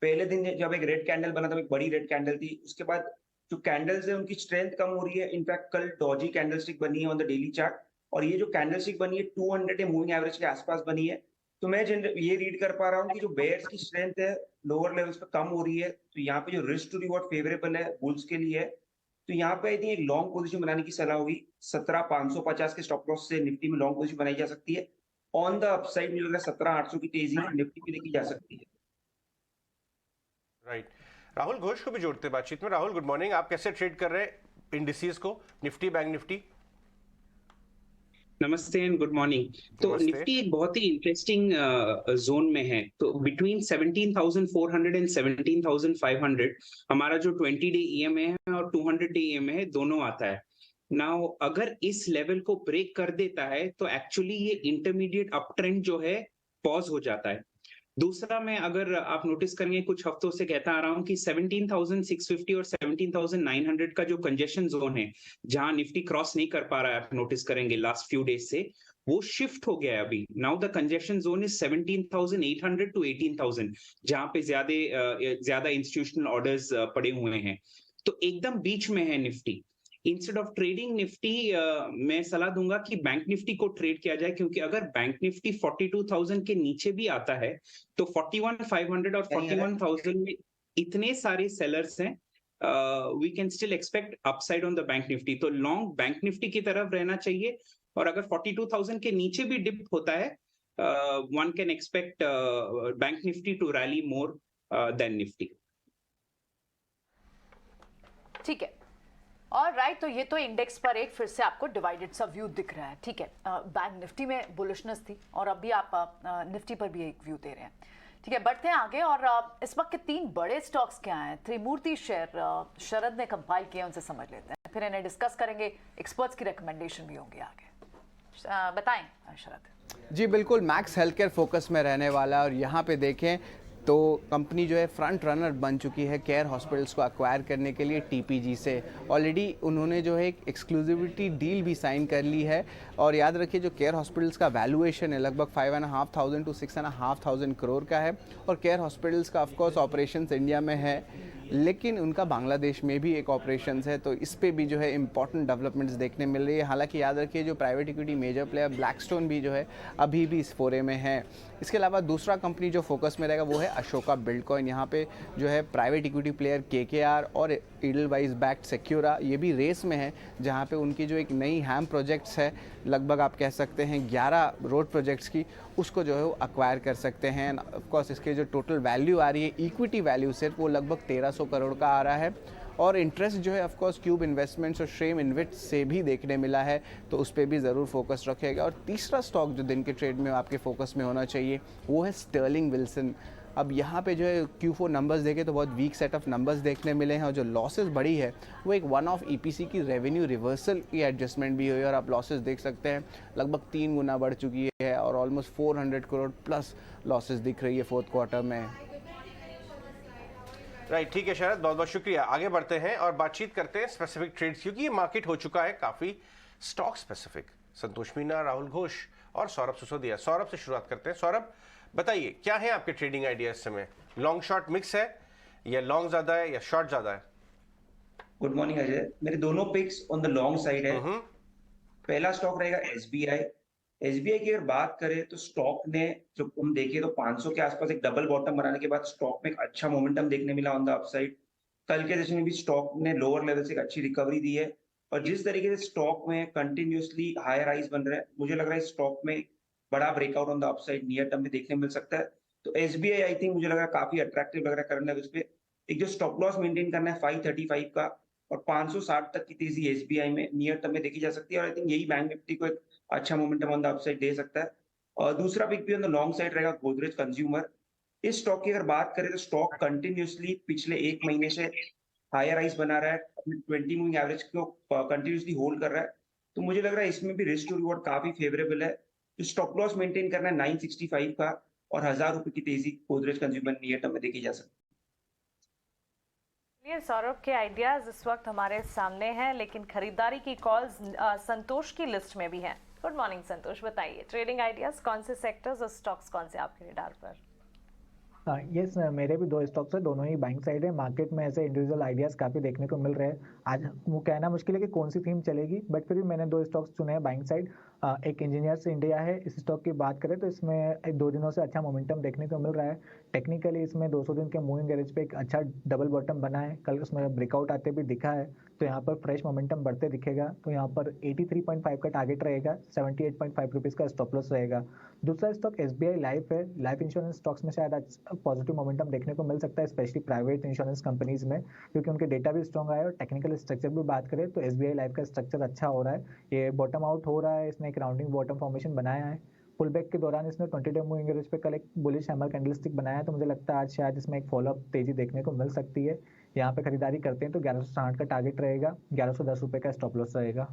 पहले दिन जब एक रेड कैंडल बना था, एक बड़ी रेड कैंडल थी, उसके बाद जो कैंडल्स है उनकी स्ट्रेंथ कम हो रही है। इनफैक्ट कल डॉजी कैंडलस्टिक बनी है ऑन द डेली चार्ट और ये जो कैंडलस्टिक बनी है 200 मूविंग एवरेज के आसपास बनी है। तो मैं ये रीड कर पा रहा हूँ कि जो बेयर्स की स्ट्रेंथ है लोअर लेवल्स पे कम हो रही है। तो यहाँ पे जो रिस्क टू रिवॉर्ड फेवरेबल है बुल्स के लिए है। तो यहाँ पे आई थिंक एक लॉन्ग पोजीशन बनाने की सलाह होगी। 17550 के स्टॉप लॉस से निफ्टी में लॉन्ग पोजीशन बनाई जा सकती है। ऑन द अपसाइड मुझे लग रहा है 17800 की तेजी निफ्टी में देखी जा सकती है। राइट, राहुल घोष को भी जोड़ते बातचीत में। Rahul, good morning. आप कैसे ट्रेड कर रहे हैं इंडिसेस को, निफ्टी, बैंक निफ्टी? नमस्ते एंड गुड मॉर्निंग। तो निफ्टी एक बहुत ही इंटरेस्टिंग जोन में है। तो बिटवीन 17,400 एंड 17,500 हमारा जो 20 डे ईएमए है और 200 डे ईएमए है दोनों आता है। नाउ अगर इस लेवल को ब्रेक कर देता है तो एक्चुअली ये इंटरमीडिएट अप ट्रेंड जो है पॉज हो जाता है। दूसरा, मैं अगर आप नोटिस करेंगे कुछ हफ्तों से कहता आ रहा हूं कि 17,650 और 17,900 का जो कंजेशन जोन है जहां निफ्टी क्रॉस नहीं कर पा रहा है, आप नोटिस करेंगे लास्ट फ्यू डेज से वो शिफ्ट हो गया है अभी। Now the congestion zone is 17,800 to 18,000 जहां पे ज्यादा इंस्टीट्यूशनल ऑर्डर्स पड़े हुए हैं। तो एकदम बीच में है Nifty. Instead of trading Nifty मैं सलाह दूंगा कि बैंक निफ्टी को ट्रेड किया जाए, क्योंकि अगर बैंक निफ्टी 42,000 के नीचे भी आता है तो 41,500 और 41,000 में इतने सारे सेलर्स हैं, we can still expect upside on the bank Nifty. तो लॉन्ग बैंक निफ्टी की तरफ रहना चाहिए और अगर 42,000 के नीचे भी डिप होता है one can expect bank Nifty to rally more than Nifty. ठीक है, और राइट, तो ये तो इंडेक्स पर एक फिर से आपको डिवाइडेड सा व्यू दिख रहा है। ठीक है, बैंक निफ्टी में बुलिशनेस थी और अभी आप निफ्टी पर भी एक व्यू दे रहे हैं। ठीक है, बढ़ते हैं आगे और इस वक्त के 3 बड़े स्टॉक्स क्या हैं? त्रिमूर्ति शेयर शरद ने कंपाइल किया, उनसे समझ लेते हैं, फिर इन्हें डिस्कस करेंगे। एक्सपर्ट्स की रिकमेंडेशन भी होंगी आगे। बताएं शरद। जी बिल्कुल, मैक्स हेल्थ केयर फोकस में रहने वाला है और यहाँ पे देखें तो कंपनी जो है फ्रंट रनर बन चुकी है केयर हॉस्पिटल्स को एक्वायर करने के लिए टीपीजी से। ऑलरेडी उन्होंने जो है एक एक्सक्लूसिविटी डील भी साइन कर ली है। और याद रखिए जो केयर हॉस्पिटल्स का वैल्यूएशन है लगभग 5,500 to 6,500 करोड़ का है। और केयर हॉस्पिटल्स का ऑफकोर्स ऑपरेशंस इंडिया में है, लेकिन उनका बांग्लादेश में भी एक ऑपरेशंस है, तो इस पे भी जो है इंपॉर्टेंट डेवलपमेंट्स देखने मिल रही है। हालांकि याद रखिए जो private equity major player Blackstone भी जो है अभी भी इस फोरे में है। इसके अलावा दूसरा कंपनी जो फोकस में रहेगा वो है अशोका बिल्डकॉइन। यहाँ पे जो है प्राइवेट इक्विटी प्लेयर KKR और ईडलवाइज बैक्ड सिक्योरा ये भी रेस में है, जहाँ पे उनकी जो एक नई हैम प्रोजेक्ट्स है लगभग आप कह सकते हैं 11 रोड प्रोजेक्ट्स की, उसको जो है वो अक्वायर कर सकते हैं। ऑफकोर्स इसके जो टोटल वैल्यू आ रही है इक्विटी वैल्यू सिर्फ वो लगभग 1300 करोड़ का आ रहा है। और इंटरेस्ट जो है ऑफकोर्स क्यूब इन्वेस्टमेंट्स और श्रेम इन्वेस्ट से भी देखने मिला है, तो उस पर भी ज़रूर फोकस रखेगा। और तीसरा स्टॉक जो दिन के ट्रेड में आपके फोकस में होना चाहिए वो है स्टर्लिंग विल्सन। अब यहाँ पे जो है Q4 नंबर्स देखें तो बहुत वीक सेट ऑफ नंबर्स देखने मिले हैं, और जो लॉसेस बढ़ी है वो एक वन ऑफ EPC की रेवेन्यू रिवर्सल की एडजस्टमेंट भी हुई है। और आप लॉसेस देख सकते हैं लगभग 3 गुना बढ़ चुकी है और ऑलमोस्ट 400 करोड़ प्लस लॉसेस दिख रही है फोर्थ क्वार्टर में। राइट, ठीक है शरद, बहुत बहुत शुक्रिया। आगे बढ़ते हैं और बातचीत करते हैं स्पेसिफिक ट्रेड्स, क्योंकि ये मार्केट हो चुका है काफी स्टॉक स्पेसिफिक। संतोष मीना, राहुल घोष और सौरभ सिसोदिया। सौरभ से शुरुआत करते हैं। सौरभ बताइए क्या है आपके ट्रेडिंग आइडिया इस समय? लॉन्ग शॉर्ट मिक्स है या लॉन्ग ज्यादा है या शॉर्ट ज्यादा है? गुड मॉर्निंग अजय, मेरे दोनों picks on the long side है। पहला स्टॉक रहेगा SBI। SBI की अगर बात करें तो स्टॉक ने जो हम देखें तो 500 के आसपास एक डबल बॉटम बनाने के बाद स्टॉक में एक अच्छा मोमेंटम देखने मिला ऑन द अपसाइड। कल के सेशन में भी स्टॉक ने लोअर लेवल से एक अच्छी रिकवरी दी है, और जिस तरीके से स्टॉक में कंटिन्यूअसली हायर हाइज बन रहे हैं, मुझे लग रहा है स्टॉक में बड़ा breakout on the upside near term में देखने मिल सकता है। तो SBI आई थिंक मुझे लग रहा है काफी अट्रैक्टिव लग रहा है करंट लेवल्स पे। एक जो स्टॉप लॉस मेंटेन करना है 535 का, और 560 तक की तेजी SBI में नियर टर्म में देखी जा सकती है। और आई थिंक यही बैंक निफ्टी को एक अच्छा मोमेंटम ऑन द अपसाइड दे सकता है। और दूसरा पिक भी ऑन द लॉन्ग साइड रहेगा गोदरेज कंज्यूमर। इस स्टॉक की अगर बात करें तो स्टॉक कंटिन्यूअसली पिछले 1 महीने से हायर राइज बना रहा है, 20 मूविंग एवरेज को कंटिन्यूअसली होल्ड कर रहा है। तो मुझे लग रहा है इसमें भी रिस्क टू रिवॉर्ड काफी फेवरेबल है। तो स्टॉप लॉस मेंटेन करना है 965 का, और 1000 रुपए की तेजी गोदरेज कंज्यूमर नियर टर्म में देखी जा सकती है। ये सौरभ के आइडियाज इस वक्त हमारे सामने हैं, लेकिन खरीदारी की कॉल्स संतोष की लिस्ट में भी हैं। गुड मॉर्निंग संतोष, बताइए ट्रेडिंग आइडियाज, कौन से सेक्टर्स और स्टॉक्स कौन से आपके रडार पर? यस, मेरे भी 2 स्टॉक्स है, दोनों ही बैंक साइड है। मार्केट में ऐसे इंडिविजुअल आइडियाज काफी देखने को मिल रहे हैं। आज वो कहना मुश्किल है कि कौन सी थीम चलेगी, बट फिर भी मैंने 2 स्टॉक्स चुने हैं बैंक साइड। एक इंजीनियर्स इंडिया है। इस स्टॉक की बात करें तो इसमें 2 दिनों से अच्छा मोमेंटम देखने को मिल रहा है। टेक्निकली इसमें 200 दिन के मूविंग एवरेज पे एक अच्छा डबल बॉटम बना है, कल उसमें ब्रेकआउट आते भी दिखा है, तो यहाँ पर फ्रेश मोमेंटम बढ़ते दिखेगा। तो यहाँ पर 83.5 का टारगेट रहेगा, 78.5 रुपीज़ का स्टॉप लॉस रहेगा। दूसरा स्टॉक SBI लाइफ है। लाइफ इंश्योरेंस स्टॉक्स में शायद आज पॉजिटिव मोमेंटम देखने को मिल सकता है, स्पेशली प्राइवेट इंश्योरेंस कंपनीज में, क्योंकि उनके डेटा भी स्ट्रॉन्ग आया है। और टेक्निकल स्ट्रक्चर भी बात करें तो SBI लाइफ का स्ट्रक्चर अच्छा हो रहा है। ये बॉटम आउट हो रहा है, इसने एक राउंडिंग बॉटम फॉर्मेशन बनाया है। पुल बैक के दौरान इसने 20 डे मूविंग एवरेज पे कल एक बुलिश हैमर कैंडलस्टिक बनाया है, तो मुझे लगता है आज शायद इसमें एक फॉलोअप तेजी देखने को मिल सकती है। यहाँ पे खरीदारी करते हैं तो 1160 का टारगेट रहेगा, 1110 रुपए का स्टॉप लॉस रहेगा।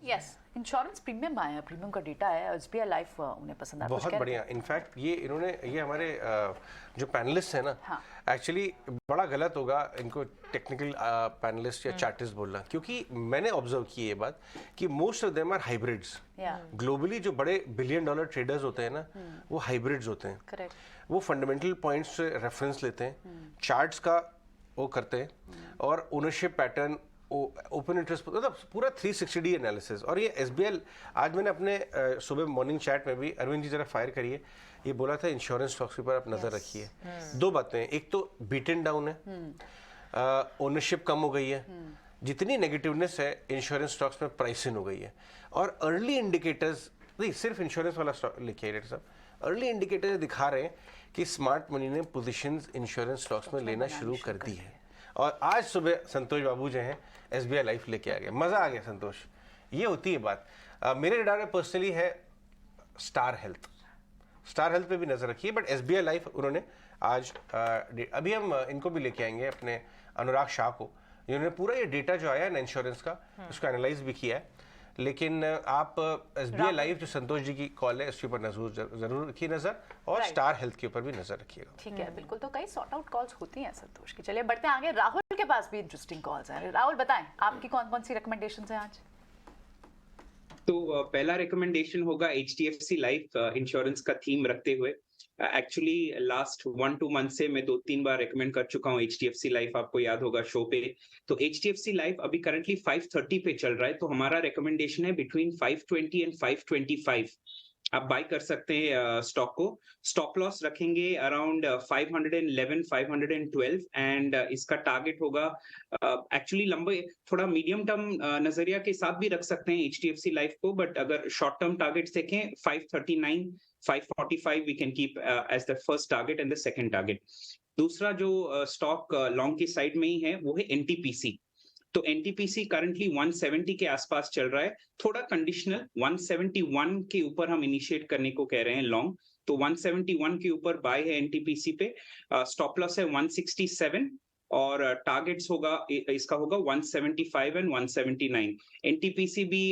यस, इंश्योरेंस प्रीमियम आया, प्रीमियम का डेटा है, SBI लाइफ उन्हें पसंद आया। बहुत बढ़िया। इनफैक्ट ये हमारे जो पैनलिस्ट है ना, एक्चुअली बड़ा गलत होगा इनको टेक्निकल पैनलिस्ट या चार्टिस्ट बोलना, क्योंकि मैंने ऑब्जर्व की ये बात कि most of them are hybrids. Globally जो बड़े $1 बिलियन ट्रेडर्स होते हैं ना, वो हाइब्रिड्स होते हैं। करेक्ट। वो फंडामेंटल पॉइंट्स से रेफरेंस लेते हैं, चार्ट्स का वो करते हैं, और ओनरशिप पैटर्न, ओपन इंटरेस्ट, मतलब पूरा 360 एनालिसिस। और ये SBI, आज मैंने अपने सुबह मॉर्निंग चैट में भी, अरविंद जी जरा फायर करिए, ये बोला था इंश्योरेंस स्टॉक्स के ऊपर आप नजर रखिए। 2 बातें, एक तो बीटन डाउन है, ओनरशिप कम हो गई है, जितनी नेगेटिवनेस है इंश्योरेंस स्टॉक्स में प्राइस इन हो गई है। और अर्ली इंडिकेटर्स, नहीं सिर्फ इंश्योरेंस वाला स्टॉक लिखिए रेट साहब, अर्ली इंडिकेटर्स दिखा रहे हैं कि स्मार्ट मनी ने पोजीशंस इंश्योरेंस स्टॉक्स में लेना शुरू कर दी है। और आज सुबह संतोष बाबू जो हैं SBI लाइफ लेके आ गए, मजा आ गया संतोष। ये होती है बात। मेरे रडार में पर्सनली है स्टार हेल्थ पे भी नजर रखिए, बट SBI लाइफ उन्होंने आज अभी हम इनको भी लेके आएंगे, अपने अनुराग शाह को, जिन्होंने पूरा ये डेटा जो आया है ना इंश्योरेंस का, उसको एनालाइज भी किया है। लेकिन आप SBI लाइफ जो संतोष जी की कॉल है उसके ऊपर जरूर रखिए नजर, और स्टार हेल्थ के ऊपर भी नजर रखिएगा। ठीक है, बिल्कुल। तो कई सॉर्ट आउट कॉल्स होती हैं संतोष की। चलिए बढ़ते हैं आगे, राहुल के पास भी इंटरेस्टिंग कॉल्स हैं। राहुल बताएं, आपकी कौन कौन सी रिकमेंडेशंस हैं आज? तो पहला रिकमेंडेशन होगा HDFC लाइफ इंश्योरेंस का थीम रखते हुए। एक्चुअली लास्ट 1-2 मंथ से मैं 2-3 बार रेकमेंड कर चुका हूँ HDFC लाइफ, आपको याद होगा शो पे। तो HDFC लाइफ अभी करंटली 530 पे चल रहा है, तो हमारा रिकमेंडेशन है बिटवीन 520 एंड 525 आप बाय कर सकते हैं स्टॉक को। स्टॉप लॉस रखेंगे अराउंड 511 512 एंड इसका टारगेट होगा एक्चुअली लंबे थोड़ा मीडियम टर्म नजरिया के साथ भी रख सकते हैं HDFC लाइफ को, बट अगर शॉर्ट टर्म टारगेट देखें 539 545 we can keep as the first target and the second target. दूसरा जो स्टॉक लॉन्ग की साइड में ही है वो है NTPC। तो NTPC करंटली 170 के आसपास चल रहा है, थोड़ा कंडीशनल 171 के ऊपर हम इनिशिएट करने को कह रहे हैं लॉन्ग, तो 171 के ऊपर बाय है NTPC पे। स्टॉप लॉस है 167 और टारगेट्स होगा इसका होगा 175 एंड 179। NTPC भी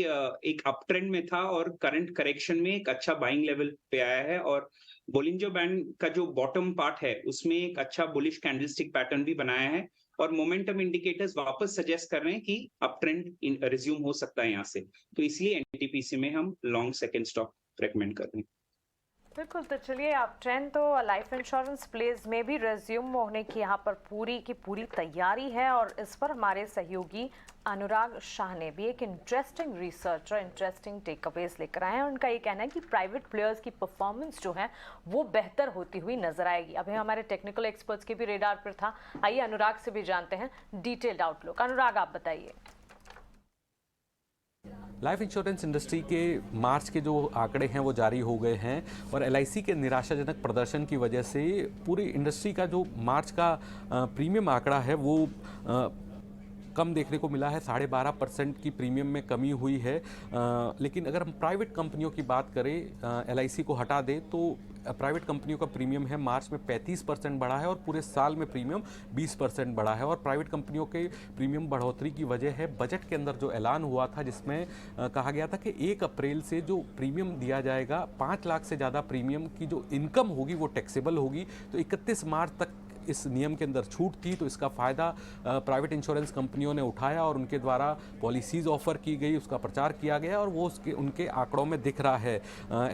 एक अप ट्रेंड में था और करंट करेक्शन में एक अच्छा बाइंग लेवल पे आया है, और बोलिंजर बैंड का जो बॉटम पार्ट है उसमें एक अच्छा बुलिश कैंडलस्टिक पैटर्न भी बनाया है, और मोमेंटम इंडिकेटर्स वापस सजेस्ट कर रहे हैं कि अप ट्रेंड रिज्यूम हो सकता है यहाँ से, तो इसलिए NTPC में हम लॉन्ग सेकंड स्टॉक रेकमेंड कर रहे हैं। बिल्कुल। तो चलिए, अप ट्रेंड तो लाइफ इंश्योरेंस प्लेज में भी रेज्यूम होने की यहाँ पर पूरी की पूरी तैयारी है, और इस पर हमारे सहयोगी अनुराग शाह ने भी एक इंटरेस्टिंग रिसर्च और इंटरेस्टिंग टेकअवेज लेकर आए हैं। उनका ये कहना है कि प्राइवेट प्लेयर्स की परफॉर्मेंस जो है वो बेहतर होती हुई नजर आएगी। अभी हमारे टेक्निकल एक्सपर्ट्स के भी रेडार पर था। आइए अनुराग से भी जानते हैं डिटेल्ड आउटलुक। अनुराग, आप बताइए। लाइफ इंश्योरेंस इंडस्ट्री के मार्च के जो आंकड़े हैं वो जारी हो गए हैं, और LIC के निराशाजनक प्रदर्शन की वजह से पूरी इंडस्ट्री का जो मार्च का प्रीमियम आंकड़ा है वो कम देखने को मिला है। 12.5% की प्रीमियम में कमी हुई है। लेकिन अगर हम प्राइवेट कंपनियों की बात करें, LIC को हटा दें, तो प्राइवेट कंपनियों का प्रीमियम है मार्च में 35% बढ़ा है, और पूरे साल में प्रीमियम 20% बढ़ा है। और प्राइवेट कंपनियों के प्रीमियम बढ़ोतरी की वजह है बजट के अंदर जो ऐलान हुआ था, जिसमें कहा गया था कि 1 अप्रैल से जो प्रीमियम दिया जाएगा, 5 लाख से ज़्यादा प्रीमियम की जो इनकम होगी वो टैक्सेबल होगी। तो 31 मार्च तक इस नियम के अंदर छूट थी, तो इसका फ़ायदा प्राइवेट इंश्योरेंस कंपनियों ने उठाया और उनके द्वारा पॉलिसीज़ ऑफर की गई, उसका प्रचार किया गया, और वो उनके आंकड़ों में दिख रहा है।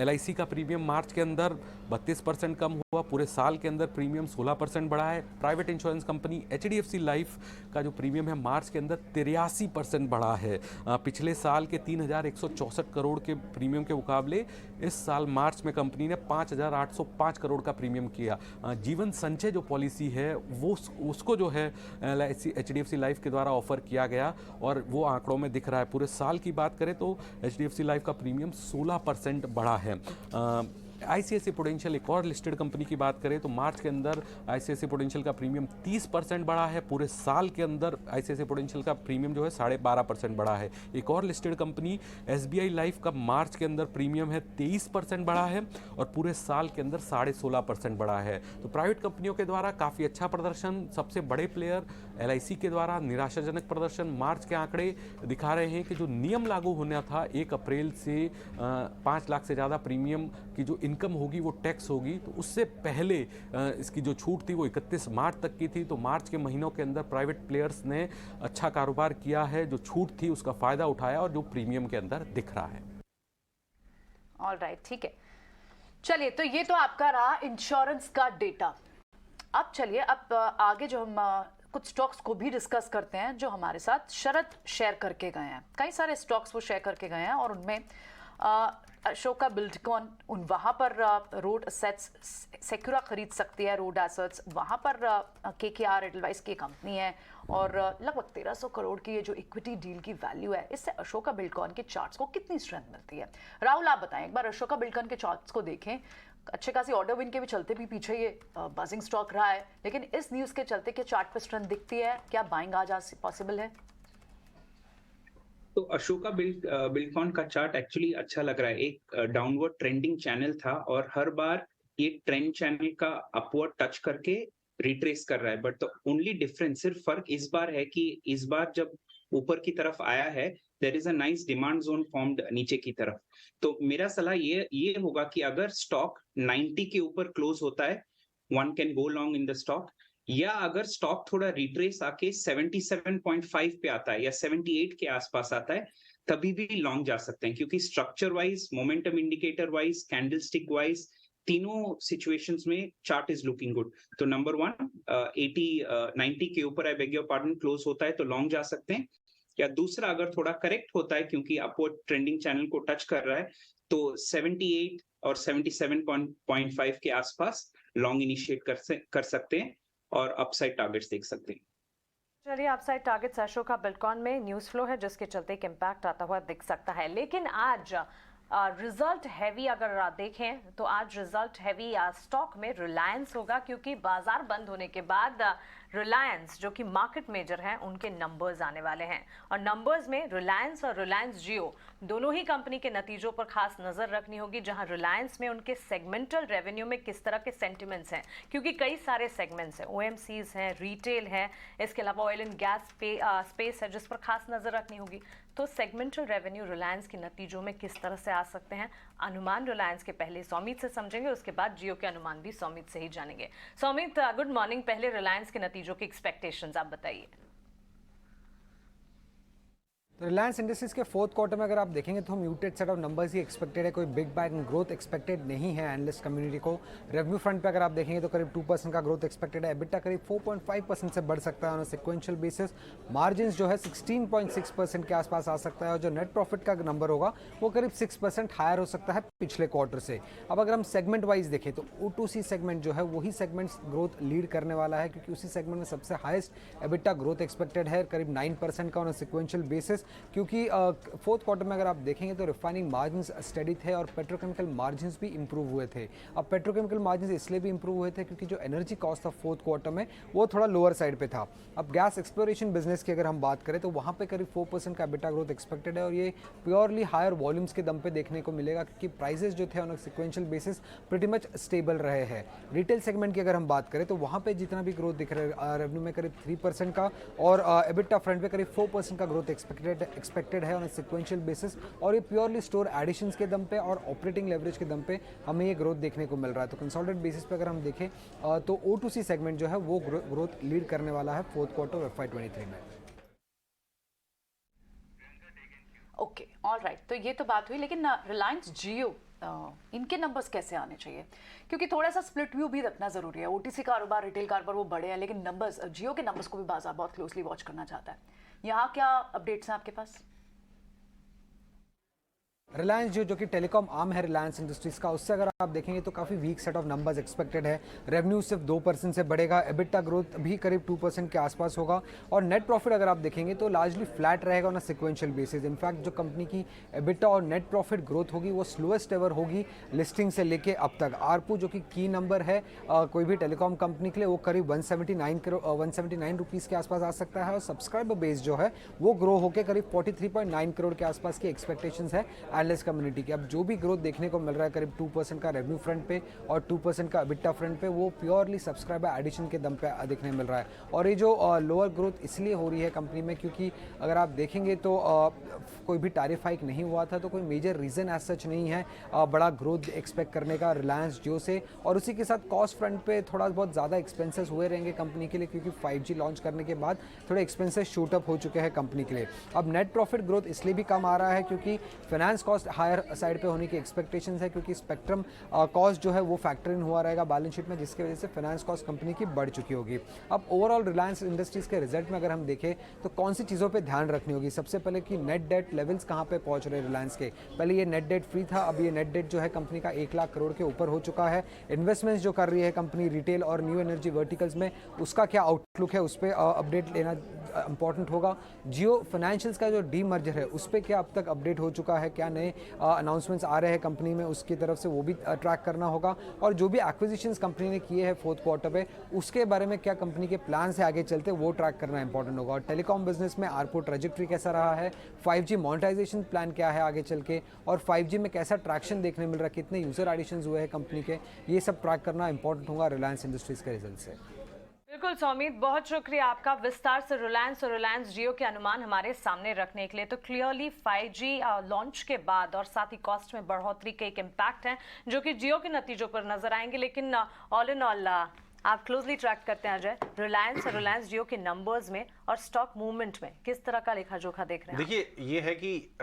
LIC का प्रीमियम मार्च के अंदर 32% कम हुआ, पूरे साल के अंदर प्रीमियम 16% बढ़ा है। Private insurance company HDFC life का जो प्रीमियम है मार्च के अंदर 83% बढ़ा है। पिछले साल के 3,164 करोड़ के प्रीमियम के मुकाबले इस साल मार्च में कंपनी ने 5,805 करोड़ का प्रीमियम किया। जीवन संचय जो पॉलिसी है वो उसको जो है HDFC लाइफ के द्वारा ऑफर किया गया, और वो आंकड़ों में दिख रहा है। पूरे साल की बात करें तो HDFC लाइफ का प्रीमियम 16% बढ़ा है। ICICI प्रूडेंशियल एक और लिस्टेड कंपनी की बात करें तो मार्च के अंदर ICICI प्रूडेंशियल का प्रीमियम 30% बढ़ा है। पूरे साल के अंदर ICICI प्रूडेंशियल का प्रीमियम जो है 12.5% बढ़ा है। एक और लिस्टेड कंपनी SBI लाइफ का मार्च के अंदर प्रीमियम है 23% बढ़ा है, और पूरे साल के अंदर 16.5% बढ़ा है। तो प्राइवेट कंपनियों के द्वारा काफ़ी अच्छा प्रदर्शन। सबसे बड़े प्लेयर LIC के द्वारा निराशाजनक प्रदर्शन। मार्च के आंकड़े दिखा रहे हैं कि जो नियम लागू होना था 1 अप्रैल से 5 लाख से ज़्यादा प्रीमियम की जो इनकम होगी वो टैक्स होगी, तो उससे पहले इसकी जो छूट थी वो 31 मार्च तक की थी। तो मार्च के महीनों के अंदर प्राइवेट प्लेयर्स ने अच्छा कारोबार किया है, जो छूट थी उसका फ़ायदा उठाया, और जो प्रीमियम के अंदर दिख रहा है। ऑलराइट, ठीक है। चलिए, तो ये तो आपका रहा इंश्योरेंस का डेटा। अब चलिए, अब आगे जो हम कुछ स्टॉक्स को भी डिस्कस करते हैं जो हमारे साथ शरद शेयर करके गए हैं। कई सारे स्टॉक्स वो शेयर करके गए हैं, और उनमें अशोका बिल्डकॉन, उन वहाँ पर रोड एसेट्स, सेक्यूरा खरीद सकती है रोड एसेट्स, वहाँ पर KKR एडलवाइस की कंपनी है, और लगभग 1300 करोड़ की ये जो इक्विटी डील की वैल्यू है, इससे अशोका बिल्डकॉन के चार्ट्स को कितनी स्ट्रेंथ मिलती है? राहुल, आप बताएं, एक बार अशोका बिल्डकॉन के चार्ट्स को देखें। अच्छे खासी ऑर्डर विन के भी चलते भी पीछे ये बजिंग स्टॉक रहा है, लेकिन इस न्यूज़ के चलते के चार्ट पर स्ट्रेंथ दिखती है, क्या बाइंग आज पॉसिबल है? तो अशोका बिल्डकॉन का चार्ट एक्चुअली अच्छा लग रहा है। एक डाउनवर्ड ट्रेंडिंग चैनल था, और हर बार ये ट्रेंड चैनल का अपवर्ड टच करके रिट्रेस कर रहा है, बट द ओनली डिफरेंस, सिर्फ फर्क इस बार है कि इस बार जब ऊपर की तरफ आया है, there is a nice demand zone formed नीचे की तरफ। तो मेरा सलाह ये होगा कि अगर स्टॉक 90 के ऊपर क्लोज होता है, one can go long in the stock, या अगर स्टॉक थोड़ा रिट्रेस आके 77.5 पे आता है या 78 के आसपास आता है, तभी भी लॉन्ग जा सकते हैं, क्योंकि structure wise, momentum indicator wise, candlestick wise, तीनों सिचुएशंस में चार्ट इज लुकिंग गुड। तो नंबर 1, 90 के ऊपर, I beg your pardon, close होता है तो लॉन्ग जा सकते हैं, या दूसरा अगर थोड़ा करेक्ट होता है क्योंकि अपवर्ड ट्रेंडिंग चैनल को टच कर रहा है, तो 78 और 77.5 के आसपास लॉन्ग इनिशिएट कर सकते हैं और अपसाइड टारगेट्स देख सकते हैं। चलिए, अपसाइड टारगेट्स अशोका बिटकॉइन में न्यूज़ फ्लो है जिसके चलते एक इम्पैक्ट आता हुआ दिख सकता है। लेकिन आज रिजल्ट हैवी अगर देखें तो आज रिजल्ट हैवी स्टॉक में रिलायंस होगा, क्योंकि बाजार बंद होने के बाद रिलायंस जो कि मार्केट मेजर हैं उनके नंबर्स आने वाले हैं, और नंबर्स में रिलायंस और रिलायंस जियो दोनों ही कंपनी के नतीजों पर खास नजर रखनी होगी, जहां रिलायंस में उनके सेगमेंटल रेवेन्यू में किस तरह के सेंटिमेंट्स हैं, क्योंकि कई सारे सेगमेंट्स हैं, ओएमसीज हैं, रिटेल है, इसके अलावा ऑयल एंड गैस स्पेस है जिस पर खास नजर रखनी होगी। तो सेगमेंटल रेवेन्यू रिलायंस के नतीजों में किस तरह से आ सकते हैं, अनुमान रिलायंस के पहले सौमित से समझेंगे, उसके बाद जियो के अनुमान भी सौमित से ही जानेंगे। Saumit, good morning. पहले रिलायंस के नतीजों की एक्सपेक्टेशंस आप बताइए। तो रिलायंस इंडस्ट्रीज के फोर्थ क्वार्टर में अगर आप देखेंगे तो muted set of numbers he expected है, कोई बिग बैंग ग्रोथ एक्सपेक्टेड नहीं है एनालिस्ट कम्युनिटी को। रेवेन्यू फ्रंट पे अगर आप देखेंगे तो करीब 2% का ग्रोथ एक्सपेक्टेड है, एबिटा करीब 4.5% से बढ़ सकता है ऑन सिक्वेंशियल बेसिस, मार्जिन जो है 16.6% के आसपास आ सकता है, और जो नेट प्रॉफिट का नंबर होगा वो करीब 6% हायर हो सकता है पिछले क्वार्टर से। अब अगर हम सेगमेंट वाइज देखें तो O2C सेगमेंट जो है वही सेगमेंट ग्रोथ लीड करने वाला है, क्योंकि उसी सेगमेंट में सबसे हाईएस्ट एबिटा ग्रोथ एक्सपेक्टेड है, करीब 9% का ऑन सिक्वेंशियल बेसिस, क्योंकि फोर्थ क्वार्टर में अगर आप देखेंगे तो रिफाइनिंग मार्जिन्स स्टेडी थे और पेट्रोकेमिकल मार्जिन्स भी इंप्रूव हुए थे। अब पेट्रोकेमिकल मार्जिन्स इसलिए भी इंप्रूव हुए थे क्योंकि जो एनर्जी कॉस्ट था फोर्थ क्वार्टर में वो थोड़ा लोअर साइड पे था। अब गैस एक्सप्लोरेशन बिजनेस की अगर हम बात करें तो वहाँ पे करीब 4% का एबिटा ग्रोथ एक्सपेक्टेड है, और ये प्योरली हायर वॉल्यूम्स के दम पे देखने को मिलेगा, क्योंकि प्राइसेस जो थे on sequential basis pretty much stable रहे हैं। रिटेल सेगमेंट की अगर हम बात करें तो वहाँ पे जितना भी ग्रोथ दिख रहा है रेवेन्यू में करीब 3% का, और एबिटा फ्रंट पे करीब 4% का ग्रोथ एक्सपेक्टेड है ऑन सिक्वेंशियल बेसिस, और ये प्योरली स्टोर एडिशंस के दम पे और ऑपरेटिंग लेवरेज के दम पे हमें ये ग्रोथ देखने को मिल रहा है। तो कंसोलिडेटेड बेसिस पे अगर हम देखें तो O2C सेगमेंट जो है वो ग्रोथ लीड करने वाला है फोर्थ क्वार्टर FY23 में। ओके, ऑलराइट, तो ये तो बात हुई, लेकिन रिलायंस जियो इनके नंबर्स कैसे आने चाहिए, क्योंकि थोड़ा सा स्प्लिट व्यू भी रखना जरूरी है। OTC कारोबार, रिटेल कारोबार वो बड़े हैं, लेकिन नंबर्स, जियो के नंबर्स को भी बाजार बहुत क्लोजली वॉच करना चाहता है। यहाँ क्या अपडेट्स हैं आपके पास? रिलायंस जो कि टेलीकॉम आर्म है रिलायंस इंडस्ट्रीज का, उससे अगर आप देखेंगे तो काफ़ी weak set of numbers expected है। रेवेन्यू सिर्फ 2% से बढ़ेगा, एबिटा ग्रोथ भी करीब 2% के आसपास होगा, और नेट प्रॉफिट अगर आप देखेंगे तो लार्जली फ्लैट रहेगा on a sequential basis. In fact जो कंपनी की एबिटा और नेट प्रॉफिट ग्रोथ होगी वो स्लोएस्ट एवर होगी लिस्टिंग से लेके अब तक। आरपू जो कि की नंबर है कोई भी टेलीकॉम कंपनी के लिए, वो करीब 179 रुपीज़ के आसपास आ सकता है, और सब्सक्राइबर बेस जो है वो ग्रो होकर करीब 43.9 करोड़ के आसपास की एक्सपेक्टेशन है एनालिस्ट कम्युनिटी की। अब जो भी ग्रोथ देखने को मिल रहा है करीब 2% का रेवेन्यू फ्रंट पे और 2% का एबिटा फ्रंट पे, वो प्योरली सब्सक्राइबर एडिशन के दम पे देखने मिल रहा है। और ये जो लोअर ग्रोथ इसलिए हो रही है कंपनी में क्योंकि अगर आप देखेंगे तो कोई भी टैरिफ हाइक नहीं हुआ था, तो कोई मेजर रीज़न एज सच नहीं है बड़ा ग्रोथ एक्सपेक्ट करने का रिलायंस जियो से। और उसी के साथ कॉस्ट फ्रंट पे थोड़ा बहुत ज़्यादा एक्सपेंसेस हुए रहेंगे कंपनी के लिए, क्योंकि 5G लॉन्च करने के बाद थोड़े एक्सपेंसेस शूट अप हो चुके हैं कंपनी के लिए। अब नेट प्रॉफिट ग्रोथ इसलिए भी कम आ रहा है क्योंकि फाइनेंस कॉस्ट हायर साइड पे होने की एक्सपेक्टेशंस है, क्योंकि स्पेक्ट्रम कॉस्ट जो है वो फैक्टर इन हुआ रहेगा बैलेंस शीट में, जिसकी वजह से फाइनेंस कॉस्ट कंपनी की बढ़ चुकी होगी। अब ओवरऑल रिलायंस इंडस्ट्रीज के रिजल्ट में अगर हम देखें तो कौन सी चीज़ों पे ध्यान रखनी होगी। सबसे पहले कि नेट डेट लेवल्स कहाँ पे पहुंच रहे रिलायंस के। पहले ये नेट डेट फ्री था, अब ये नेट डेट जो है कंपनी का 1 लाख करोड़ के ऊपर हो चुका है। इन्वेस्टमेंट्स जो कर रही है कंपनी रिटेल और न्यू एनर्जी वर्टिकल्स में, उसका क्या आउटलुक है उस पर अपडेट लेना इंपॉर्टेंट होगा। जियो फाइनेंशियल्स का जो डी मर्जर है उस पर क्या अब तक अपडेट हो चुका है, क्या नए अनाउंसमेंट्स आ रहे हैं कंपनी में, उसकी तरफ से वो भी ट्रैक करना होगा। और जो भी एक्विजिशंस कंपनी ने किए हैं फोर्थ क्वार्टर पे, उसके बारे में क्या कंपनी के प्लान से आगे चलते वो ट्रैक करना इंपॉर्टेंट होगा। और टेलीकॉम बिजनेस में आरपो ट्रेजेक्ट्री कैसा रहा है, 5G मोनेटाइजेशन प्लान क्या है आगे चल के, और 5G में कैसा ट्रैक्शन देखने मिल रहा है, कितने यूजर एडिशंस हुए हैं कंपनी के, ये सब ट्रैक करना इंपॉर्टेंट होगा रिलायंस इंडस्ट्रीज के रिजल्ट से। बिल्कुल सौमीत, बहुत शुक्रिया आपका विस्तार से रिलायंस और रिलायंस जियो के अनुमान हमारे सामने रखने के लिए। तो क्लियरली 5G लॉन्च के बाद और साथ ही कॉस्ट में बढ़ोतरी के एक इम्पैक्ट है जो कि जियो के नतीजों पर नजर आएंगे, लेकिन ऑल इन ऑल आप क्लोजली ट्रैक करते हैं अजय रिलायंस और रिलायंस जियो के नंबर्स में और स्टॉक मूवमेंट में किस तरह का लेखा जोखा देख रहे हैं? देखिए ये है कि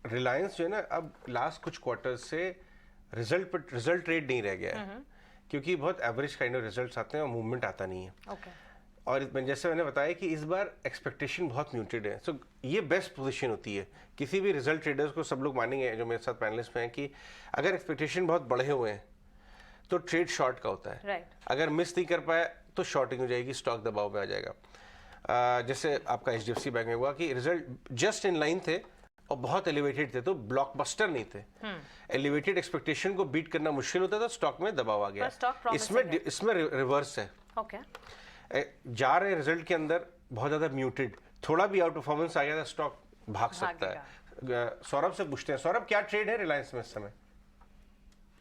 रिलायंस जो है ना, अब लास्ट कुछ क्वार्टर से रिजल्ट रेट नहीं रह गया है, क्योंकि बहुत एवरेज काइंड ऑफ रिजल्ट्स आते हैं और मूवमेंट आता नहीं है। और जैसे मैंने बताया कि इस बार एक्सपेक्टेशन बहुत म्यूटेड है। सो ये बेस्ट पोजीशन होती है किसी भी रिजल्ट ट्रेडर्स को, सब लोग मानेंगे जो मेरे साथ पैनलिस्ट में हैं, कि अगर एक्सपेक्टेशन बहुत बढ़े हुए हैं तो ट्रेड शॉर्ट का होता है। अगर मिस नहीं कर पाया तो शॉर्टिंग हो जाएगी, स्टॉक दबाव में आ जाएगा। जैसे आपका HDFC बैंक में हुआ कि रिजल्ट जस्ट इन लाइन थे और बहुत एलिवेटेड थे, तो ब्लॉकबस्टर नहीं थे। एलिवेटेड एक्सपेक्टेशन को बीट करना मुश्किल होता था, स्टॉक में दबाव आ गया। इसमें रिवर्स है। जा रहे रिजल्ट के अंदर बहुत ज्यादा म्यूटेड, थोड़ा भी आउट परफॉर्मेंस आ गया था, स्टॉक भाग सकता है। सौरभ से पूछते हैं, सौरभ क्या ट्रेड है रिलायंस में इस समय?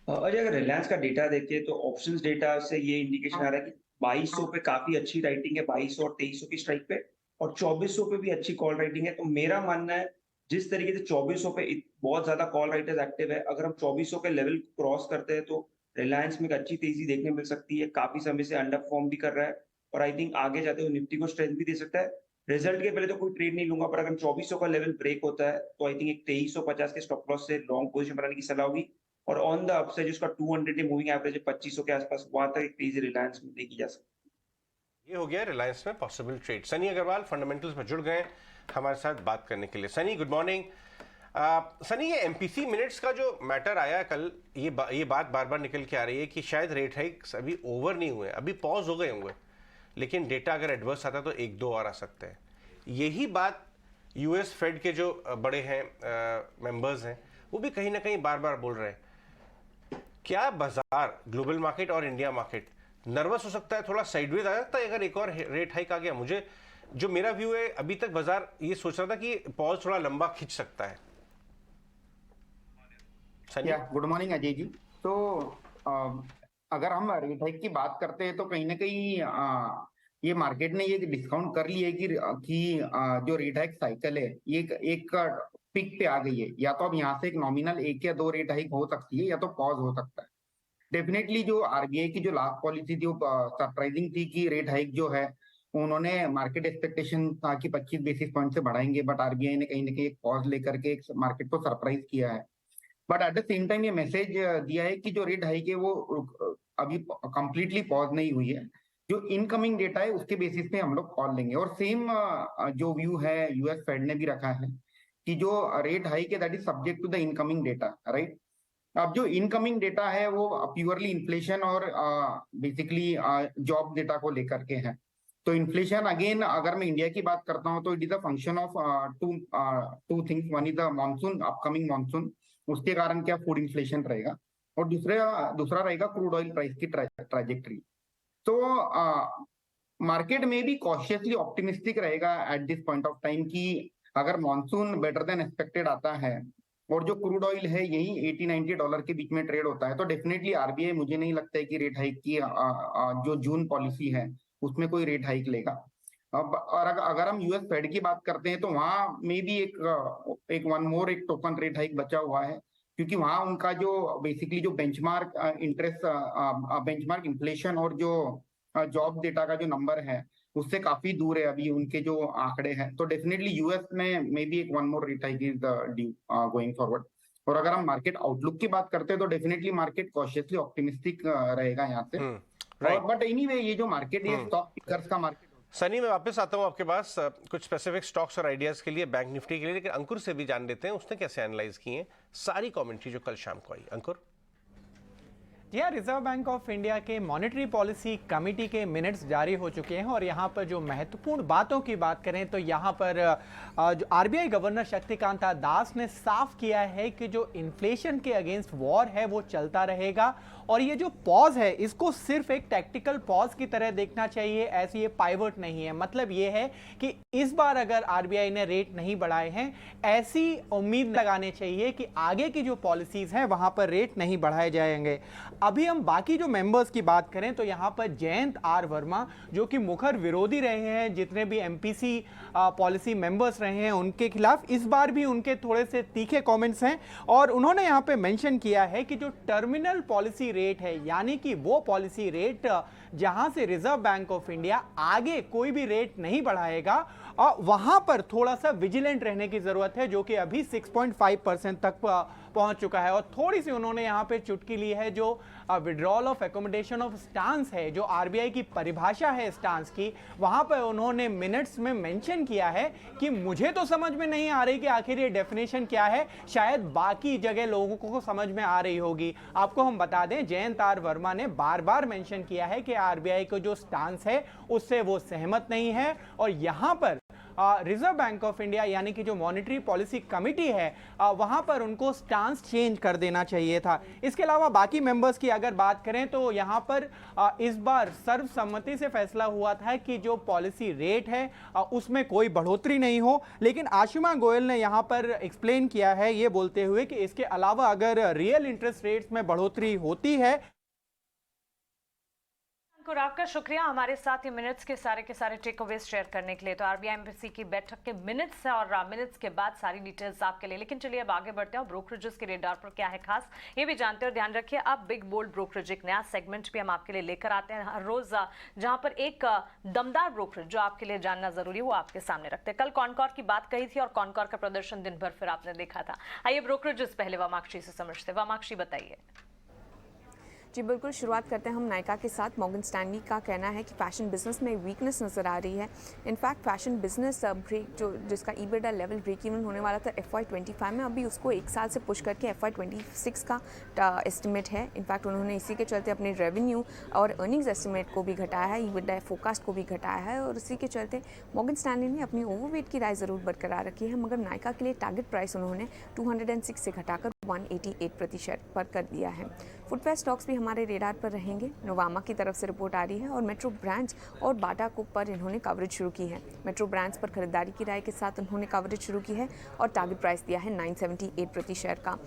अजय, अगर रिलायंस का डेटा देखें तो ऑप्शंस डेटा से ये इंडिकेशन आ रहा है कि 2200 पे काफी अच्छी राइटिंग है, 2200 और 2300 की स्ट्राइक पे, और 2400 पे भी अच्छी कॉल राइटिंग है। तो मेरा मानना है जिस तरीके से 2400 पे बहुत ज्यादा कॉल राइटर्स एक्टिव है, अगर हम 2400 के लेवल क्रॉस करते हैं तो रिलायंस में एक अच्छी तेजी देखने मिल सकती है। काफी समय से अंडर परफॉर्म भी कर रहा है और आई थिंक आगे जाते हुए निफ्टी को स्ट्रेंथ भी दे सकता है। रिजल्ट के पहले तो कोई ट्रेड नहीं लूंगा, पर अगर 2400 का लेवल ब्रेक होता है तो आई थिंक एक 2350 के स्टॉप लॉस से लॉन्ग पोजीशन बनाने की सलाह होगी। और ऑन द अपसाइड जिसका 200 डे मूविंग एवरेज है 2500 के आसपास, वहां तक एक तेजी रिलायंस में देखी जा सकती है। ये हो गया रिलायंस में possible trade. Sunny Agarwal fundamentals में जुड़ गए हमारे साथ बात करने के लिए। Sunny good morning. सनी, ये MPC मिनट्स का जो मैटर आया कल, ये बात बार बार निकल के आ रही है कि शायद रेट हाइक्स अभी ओवर नहीं हुए, अभी पॉज हो गए होंगे, लेकिन डेटा अगर एडवर्स आता तो 1-2 और आ सकते हैं। यही बात US फेड के जो बड़े हैं मेंबर्स हैं वो भी कहीं ना कहीं बार बार बोल रहे हैं। क्या बाजार, ग्लोबल मार्केट और इंडिया मार्केट नर्वस हो सकता है, थोड़ा साइडवेज आ सकता है अगर एक और रेट हाइक आ गया? मुझे जो मेरा व्यू है, अभी तक बाजार ये सोच रहा था कि पॉज थोड़ा लंबा खींच सकता है। Good morning Ajay ji. तो अगर हम रेट हाइक की बात करते हैं तो कहीं ना कहीं ये मार्केट ने ये डिस्काउंट कर लिया है कि जो रेट हाइक साइकिल है ये एक पिक पे आ गई है। या तो अब यहाँ से एक नॉमिनल 1 या 2 रेट हाइक हो सकती है, या तो पॉज हो सकता है। डेफिनेटली जो RBI की जो लास्ट पॉलिसी थी वो सरप्राइजिंग थी कि रेट हाइक जो है उन्होंने मार्केट एक्सपेक्टेशन था कि 25 बेसिस पॉइंट से बढ़ाएंगे, बट RBI ने कहीं ना कहीं एक पॉज लेकर के मार्केट को सरप्राइज किया है। But at the same time ये मैसेज दिया है कि जो रेट हाइक है वो अभी कंप्लीटली पॉज नहीं हुई है, जो इनकमिंग डेटा है उसके बेसिस पे हम लोग कॉल लेंगे। और सेम जो व्यू है US फेड ने भी रखा है कि जो रेट हाइक है that is subject to the incoming data, right. अब जो इनकमिंग डेटा है वो प्योरली इन्फ्लेशन और बेसिकली जॉब डेटा को लेकर के है। तो इन्फ्लेशन अगेन अगर मैं इंडिया की बात करता हूँ तो it is a function of two things. One is the monsoon, upcoming monsoon, उसके कारण क्या फूड इन्फ्लेशन रहेगा, और दूसरा रहेगा क्रूड ऑयल प्राइस की ट्रैजेक्टरी। तो मार्केट में भी कॉशियसली ऑप्टिमिस्टिक रहेगा at this point of time कि अगर मानसून बेटर देन एक्सपेक्टेड आता है और जो क्रूड ऑयल है यही $80-90 के बीच में ट्रेड होता है, तो डेफिनेटली RBI मुझे नहीं लगता है कि रेट हाइक की जो जून पॉलिसी है उसमें कोई रेट हाइक लेगा। अब और अगर हम US फेड की बात करते हैं तो वहां में भी एक वन मोर एक टोकन रेट हाइक बचा हुआ है, क्योंकि वहां उनका जो बेसिकली जो बेंचमार्क इंटरेस्ट बेंचमार्क इन्फ्लेशन और जो जॉब डेटा का जो नंबर है उससे काफी दूर है अभी उनके जो आंकड़े हैं। तो डेफिनेटली US में मे बी एक one more rate hike is due going forward. और अगर हम मार्केट आउटलुक की बात करते हैं तो डेफिनेटली मार्केट कॉशियसली ऑप्टिमिस्टिक रहेगा यहाँ से। बट एनीवे ये जो मार्केट है स्टॉक पिकर्स का मार्केट। सनी, मैं वापस आता हूँ आपके पास कुछ स्पेसिफिक स्टॉक्स और आइडियाज के लिए, बैंक निफ्टी के लिए, लेकिन अंकुर से भी जान लेते हैं उसने कैसे एनालाइज की है सारी कमेंट्री जो कल शाम को आई। अंकुर। जी हाँ, रिजर्व बैंक ऑफ इंडिया के मॉनेटरी पॉलिसी कमेटी के मिनट्स जारी हो चुके हैं और यहाँ पर जो महत्वपूर्ण बातों की बात करें तो यहाँ पर जो RBI गवर्नर शक्तिकांता दास ने साफ किया है कि जो इन्फ्लेशन के अगेंस्ट वॉर है वो चलता रहेगा और ये जो पॉज है इसको सिर्फ एक टैक्टिकल पॉज की तरह देखना चाहिए, ऐसे ये पाइवट नहीं है। मतलब ये है कि इस बार अगर आरबीआई ने रेट नहीं बढ़ाए हैं, ऐसी उम्मीद लगाने चाहिए कि आगे की जो पॉलिसीज हैं वहां पर रेट नहीं बढ़ाए जाएंगे। अभी हम बाकी जो मेंबर्स की बात करें तो यहां पर जयंत आर वर्मा जो कि मुखर विरोधी रहे हैं, जितने भी एमपीसी पॉलिसी मेंबर्स रहे हैं उनके खिलाफ, इस बार भी उनके थोड़े से तीखे कमेंट्स हैं और उन्होंने यहां पे मेंशन किया है कि जो टर्मिनल पॉलिसी रेट है, यानी कि वो पॉलिसी रेट जहां से रिजर्व बैंक ऑफ इंडिया आगे कोई भी रेट नहीं बढ़ाएगा, वहां पर थोड़ा सा विजिलेंट रहने की जरूरत है, जो कि अभी 6.5% तक पहुंच चुका है। और थोड़ी सी उन्होंने यहां पे चुटकी ली है जो withdrawal of accommodation of stance है, जो आरबीआई की परिभाषा है स्टांस की, वहां पर उन्होंने मिनट्स में मेंशन किया है कि मुझे तो समझ में नहीं आ रही कि आखिर ये डेफिनेशन क्या है, शायद बाकी जगह लोगों को समझ में आ रही होगी। आपको हम बता दें, जयंत आर वर्मा ने बार बार मेंशन किया है कि आरबीआई को जो स्टांस है उससे वो सहमत नहीं है और यहां पर रिजर्व बैंक ऑफ इंडिया यानी कि जो मॉनेटरी पॉलिसी कमेटी है वहां पर उनको स्टांस चेंज कर देना चाहिए था। इसके अलावा बाकी मेंबर्स की अगर बात करें तो यहां पर इस बार सर्वसम्मति से फैसला हुआ था कि जो पॉलिसी रेट है उसमें कोई बढ़ोतरी नहीं हो, लेकिन आशिमा गोयल ने यहां पर एक्सप्लेन किया है ये बोलते हुए कि इसके अलावा अगर रियल इंटरेस्ट रेट्स में बढ़ोतरी होती है। आपका शुक्रिया हमारे साथ ये मिनट्स के सारे टेक अवेज शेयर करने के लिए। तो आरबीआई एमपीसी की बैठक के मिनट्स है और मिनट्स के बाद सारी डिटेल्स आपके लिए। लेकिन चलिए अब आगे बढ़ते हैं, ब्रोकरेजेस के रेडार पर क्या है खास ये भी जानते हैं। और ध्यान रखिए, अब बिग बोल्ड ब्रोकरेज एक नया सेगमेंट भी हम आपके लिए लेकर आते हैं हर रोज, जहां पर एक दमदार ब्रोकरेज जो आपके लिए जानना जरूरी है वो आपके सामने रखते हैं। कल कॉनकॉर की बात कही थी और कॉनकॉर का प्रदर्शन दिन भर फिर आपने देखा था। आइए ब्रोकरेजेस पहले वामाक्षी से समझते हैं। वामाक्षी बताइए। जी बिल्कुल, शुरुआत करते हैं हम नायका के साथ। मॉर्गन स्टैनली का कहना है कि फैशन बिजनेस में वीकनेस नज़र आ रही है। इनफैक्ट फैशन बिजनेस ब्रेक जो जिसका ईबिटा लेवल ब्रेक इवन होने वाला था FY25 में, अभी उसको एक साल से पुश करके FY26 का एस्टिमेट है। इनफैक्ट उन्होंने इसी के चलते अपने रेवेन्यू और अर्निंग्स एस्टिमेट को भी घटाया है, ईबिटा फोकास्ट को भी घटाया है और इसी के चलते मॉर्गन स्टैनली ने अपनी ओवरवेट की राय ज़रूर बरकरार रखी है। मगर नायका के लिए टारगेट प्राइस उन्होंने 206 से घटाकर 188 प्रति शेयर पर कर दिया है। फुटवेयर स्टॉक्स भी हमारे रेडार पर रहेंगे। नोवामा की तरफ से रिपोर्ट आ रही है और मेट्रो ब्रांड्स और बाटा को पर इन्होंने कवरेज शुरू की है। मेट्रो ब्रांड्स पर खरीदारी की राय के साथ उन्होंने कवरेज शुरू की है और टारगेट प्राइस दिया है 978 प्रति शेयर का।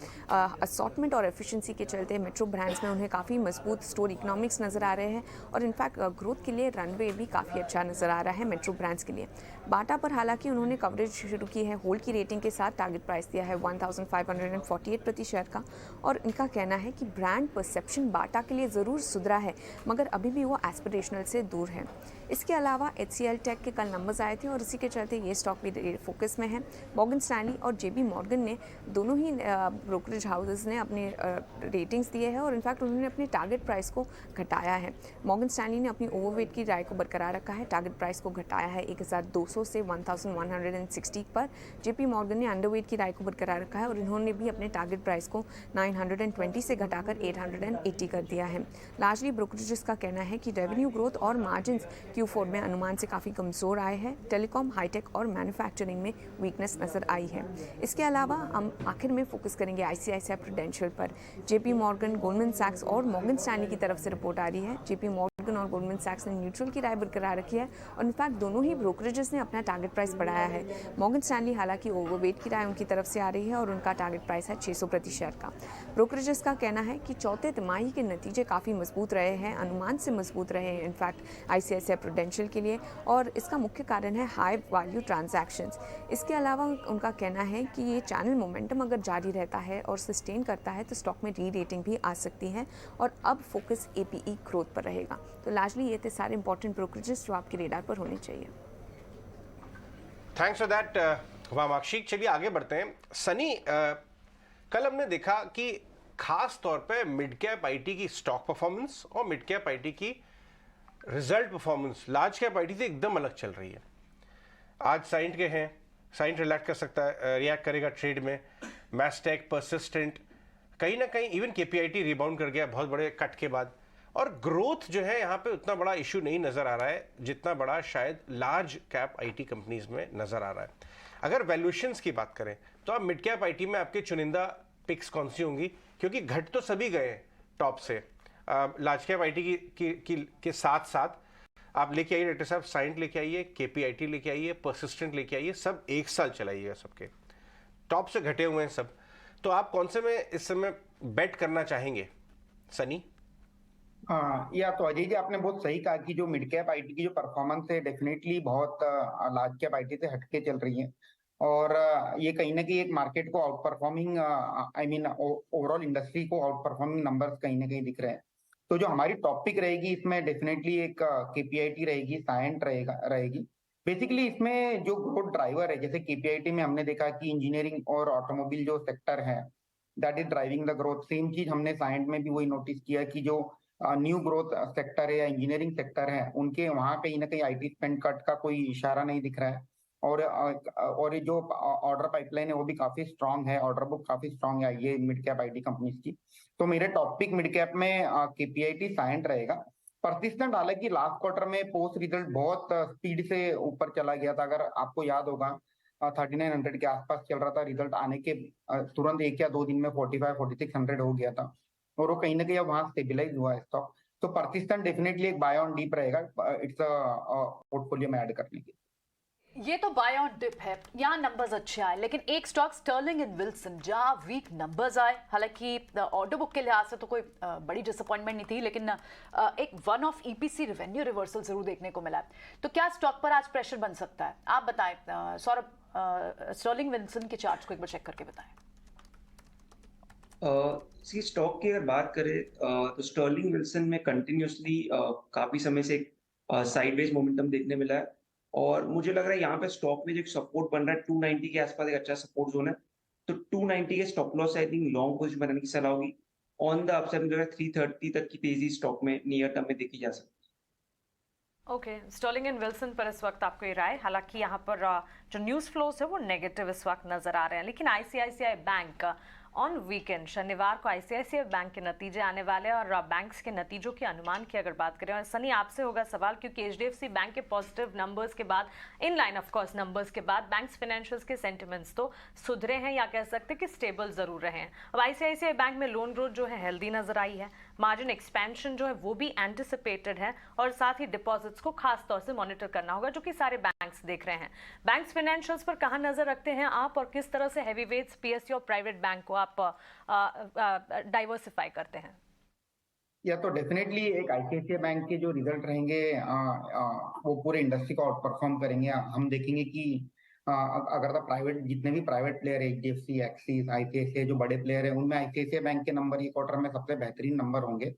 असॉर्टमेंट और एफिशिएंसी के चलते मेट्रो ब्रांड्स में उन्हें काफ़ी मजबूत स्टोर इकोनॉमिक्स नज़र आ रहे हैं और इनफैक्ट ग्रोथ के लिए रनवे भी काफ़ी अच्छा नज़र आ रहा है मेट्रो ब्रांड्स के लिए। बाटा पर हालांकि उन्होंने कवरेज शुरू की है होल्ड की रेटिंग के साथ, टारगेट प्राइस दिया है 1548 प्रति शेयर का और इनका कहना है कि ब्रांड परसेप्शन बाटा के लिए ज़रूर सुधरा है मगर अभी भी वो एस्पिरेशनल से दूर है। इसके अलावा HCL टेक के कल नंबर्स आए थे और इसी के चलते ये स्टॉक भी फोकस में है। मॉर्गन स्टैनली और JP मॉर्गन ने दोनों ही ब्रोकरेज हाउसेस ने अपने रेटिंग्स दिए हैं और इनफैक्ट उन्होंने अपने टारगेट प्राइस को घटाया है। मॉर्गन स्टैनली ने अपनी ओवरवेट की राय को बरकरार रखा है, टारगेट प्राइस को घटाया है 1200 से 1160 पर। JP मॉर्गन ने अंडरवेट की राय को बरकरार रखा है और इन्होंने भी अपने टारगेट प्राइस को 920 से घटाकर 880 कर दिया है। लार्जली ब्रोकरेजेस का कहना है कि रेवेन्यू ग्रोथ और मार्जिन्स Q4 में अनुमान से काफ़ी कमज़ोर आए हैं। टेलीकॉम, हाईटेक और मैन्युफैक्चरिंग में वीकनेस नज़र आई है। इसके अलावा हम आखिर में फोकस करेंगे ICICI प्रूडेंशियल पर। JP मॉर्गन, गोल्डमैन सैक्स और मॉर्गन स्टैनली की तरफ से रिपोर्ट आ रही है। JP मॉर्गन और गोल्डमैन सैक्स ने न्यूट्रल की राय बरकरार रखी है और इनफैक्ट दोनों ही ब्रोकरेजेस ने अपना टारगेट प्राइस बढ़ाया है। मॉर्गन स्टैनली हालांकि ओवरवेट की राय उनकी तरफ से आ रही है और उनका टारगेट प्राइस है 600 प्रति शेयर का। ब्रोकरेजेस का कहना है कि चौथे तिमाही के नतीजे काफ़ी मजबूत रहे हैं, अनुमान से मजबूत रहे हैं इनफैक्ट ICICI प्रूडेंशियल के लिए और इसका मुख्य कारण है हाई वैल्यू ट्रांजैक्शंस। इसके अलावा उनका कहना है कि ये चैनल मोमेंटम अगर जारी रहता है और सस्टेन करता है तो स्टॉक में री रेटिंग भी आ सकती है और अब फोकस APE ग्रोथ पर रहेगा। तो लार्जली ये थे सारे इंपॉर्टेंट ब्रोकरेजेस जो आपके रेडार पर होने चाहिए। Thanks for that Vamakshi. चलिए आगे बढ़ते हैं। सनी, कल हमने देखा कि खास तौर पे मिड कैप IT की स्टॉक परफॉर्मेंस और मिड कैप IT की result performance large cap IT से एकदम अलग चल रही है। आज साइंट के हैं, साइंट रिएक्ट कर सकता है, रिएक्ट करेगा ट्रेड में। मैस्टेक, परसिस्टेंट, कहीं ना कहीं इवन KPIT रिबाउंड कर गया बहुत बड़े कट के बाद और ग्रोथ जो है यहाँ पे उतना बड़ा इशू नहीं नज़र आ रहा है जितना बड़ा शायद लार्ज कैप IT कंपनीज में नज़र आ रहा है। अगर वैल्यूएशंस की बात करें तो आप मिड कैप IT में आपके चुनिंदा पिक्स कौन सी होंगी, क्योंकि घट तो सभी गए टॉप से लार्ज कैप आईटी के साथ साथ आप लेके आइए डायरेक्टर साहब, साइंट लेके आइए, केपीआईटी लेके आइए, परसिस्टेंट लेके आइए, सब 1 साल चलाइएगा, सबके टॉप से घटे हुए हैं सब। तो आप कौन से में इस समय बेट करना चाहेंगे सनी? या तो अजय जी आपने बहुत सही कहा कि जो मिड कैप आईटी की जो परफॉर्मेंस है डेफिनेटली बहुत लार्ज कैप आईटी से हटके चल रही है, और ये कहीं ना कहीं एक मार्केट को out performing, I mean overall industry को आउट परफॉर्मिंग नंबर्स कहीं ना कहीं दिख रहे हैं। तो जो हमारी टॉपिक रहेगी इसमें डेफिनेटली एक केपीआईटी रहेगी, साइंट रहेगी। बेसिकली इसमें जो ग्रोथ ड्राइवर है, जैसे केपीआईटी में हमने देखा कि इंजीनियरिंग और ऑटोमोबाइल जो सेक्टर है that is driving the growth. Same चीज हमने साइंट में भी वही नोटिस किया कि जो न्यू ग्रोथ सेक्टर है या इंजीनियरिंग सेक्टर है उनके वहां कहीं ना कहीं आईटी स्पेंड कट का कोई इशारा नहीं दिख रहा है, और ये जो ऑर्डर पाइपलाइन है वो भी काफी स्ट्रांग है, ऑर्डर बुक काफी स्ट्रांग है ये मिड कैप आईटी कंपनीज की। तो मेरे टॉपिक मिड कैप में केपीआईटी साइंट रहेगा। परसिस्टेंट हालांकि लास्ट क्वार्टर में पोस्ट रिजल्ट बहुत स्पीड से ऊपर चला गया था, अगर आपको याद होगा 3900 के आसपास चल रहा था, रिजल्ट आने के तुरंत 1 या 2 दिन में 45-4600 हो गया था, और वो कहीं ना कहीं अब वहां स्टेबिलाईज हुआ है स्टॉक। तो परसिस्टेंट डेफिनेटली एक बाय ऑन डीप रहेगा, इट्स पोर्टफोलियो में ऐड करने के। ये तो बाय ऑन डिप है, यहाँ नंबर्स अच्छे आए, लेकिन एक स्टॉक स्टर्लिंग एंड विल्सन जहाँ वीक नंबर्स आए, हालांकि ऑर्डर बुक के लिहाज से तो कोई बड़ी डिसअपॉइंटमेंट नहीं थी, लेकिन एक one of EPC revenue reversal जरूर देखने को मिला है। तो क्या स्टॉक पर आज प्रेशर बन सकता है? आप बताएं सौरभ, स्टर्लिंग विल्सन के चार्ट्स को एक बार चेक करके बताएं। स्टॉक की अगर बात करें तो स्टर्लिंग विल्सन में कंटिन्यूसली काफी समय से साइडवेज मोमेंटम देखने मिला है, और मुझे लग रहा है यहाँ पे स्टॉक में जो सपोर्ट बन रहा है 290 के आसपास एक अच्छा सपोर्ट जोन है, तो 290 के stop loss I think long position बनाने की सलाह होगी। ऑन द अपसाइड मुझे लग रहा है 330 तक की तेजी स्टॉक में नियर टर्म में देखी जा सकती है। ओके, स्टर्लिंग एंड विल्सन पर इस वक्त आपको ये राय, हालांकि यहाँ पर जो न्यूज़ फ्लोस है वो नेगेटिव इस वक्त नजर आ रहे हैं, लेकिन आईसीआईसीआई बैंक ऑन वीकेंड शनिवार को आईसीआईसीआई बैंक के नतीजे आने वाले हैं, और बैंक्स के नतीजों के अनुमान की अगर बात करें, और सनी आपसे होगा सवाल, क्योंकि एचडीएफसी बैंक के पॉजिटिव नंबर्स के बाद, in line of course numbers के बाद, बैंक्स फाइनेंशियल्स के सेंटिमेंट्स तो सुधरे हैं या कह सकते हैं कि स्टेबल जरूर रहे हैं। अब आईसीआईसीआई बैंक में लोन ग्रोथ जो है हेल्दी नजर आई है, मार्जिन एक्सपेंशन जो है वो भी एंटिसिपेटेड है, और साथ ही डिपॉजिट्स को खास तौर से मॉनिटर करना होगा, जो कि सारे बैंक्स देख रहे हैं। बैंक्स फाइनेंशियल्स पर कहां नजर रखते हैं आप, और किस तरह से हैवीवेट्स, पीएसयू और प्राइवेट बैंक को आप डाइवर्सिफाई करते हैं? या तो डेफिनेटली एक आईसीआईसीआई बैंक के जो रिजल्ट रहेंगे वो पूरे इंडस्ट्री को आउट परफॉर्म करेंगे। हम देखेंगे कि अगर द प्राइवेट, जितने भी प्राइवेट प्लेयर है, एचडीएफसी, एक्सिस, आईसीआईसीआई जो बड़े प्लेयर है, उनमें आईसीआईसीआई बैंक के नंबर ये क्वार्टर में सबसे बेहतरीन नंबर होंगे।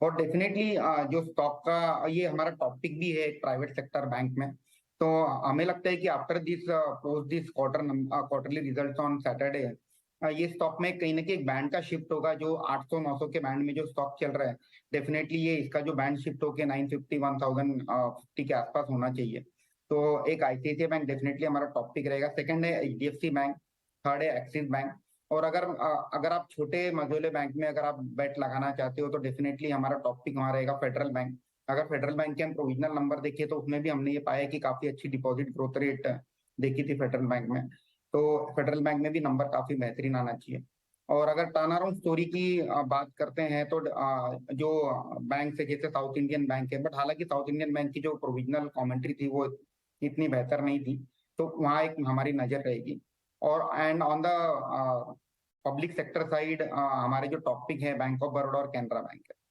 और डेफिनेटली जो स्टॉक का ये हमारा टॉपिक भी है प्राइवेट सेक्टर बैंक में, तो हमें लगता है कि after this post this quarterly result on Saturday, ये स्टॉक में कहीं ना कहीं एक बैंड का शिफ्ट होगा, जो 800-900 के बैंड में जो स्टॉक चल रहा है, डेफिनेटली ये इसका जो बैंड शिफ्ट होकर 950-1050 के आसपास होना चाहिए। तो एक आईसीआईसीआई बैंक डेफिनेटली हमारा टॉपिक रहेगा। सेकंड है एचडीएफसी बैंक, थर्ड है एक्सिस बैंक, और अगर आप छोटे मझोले बैंक में अगर आप बेट लगाना चाहते हो तो डेफिनेटली हमारा टॉपिक वहाँ रहेगा फेडरल बैंक। अगर फेडरल बैंक के हम प्रोविजनल नंबर देखिए तो उसमें भी हमने ये पाया कि काफी अच्छी डिपॉजिट ग्रोथ रेट देखी थी फेडरल बैंक में, तो फेडरल बैंक में भी नंबर काफी बेहतरीन आना चाहिए। और अगर टर्न अराउंड स्टोरी की बात करते हैं तो जो बैंक है जैसे साउथ इंडियन बैंक है, बट हालांकि साउथ इंडियन बैंक की जो प्रोविजनल कमेंट्री थी वो इतनी बेहतर नहीं थी, तो वहाँ एक हमारी नजर रहेगी। और and on the public sector side हमारे जो टॉपिक है बैंक ऑफ बड़ौदा और कैनरा बैंक है।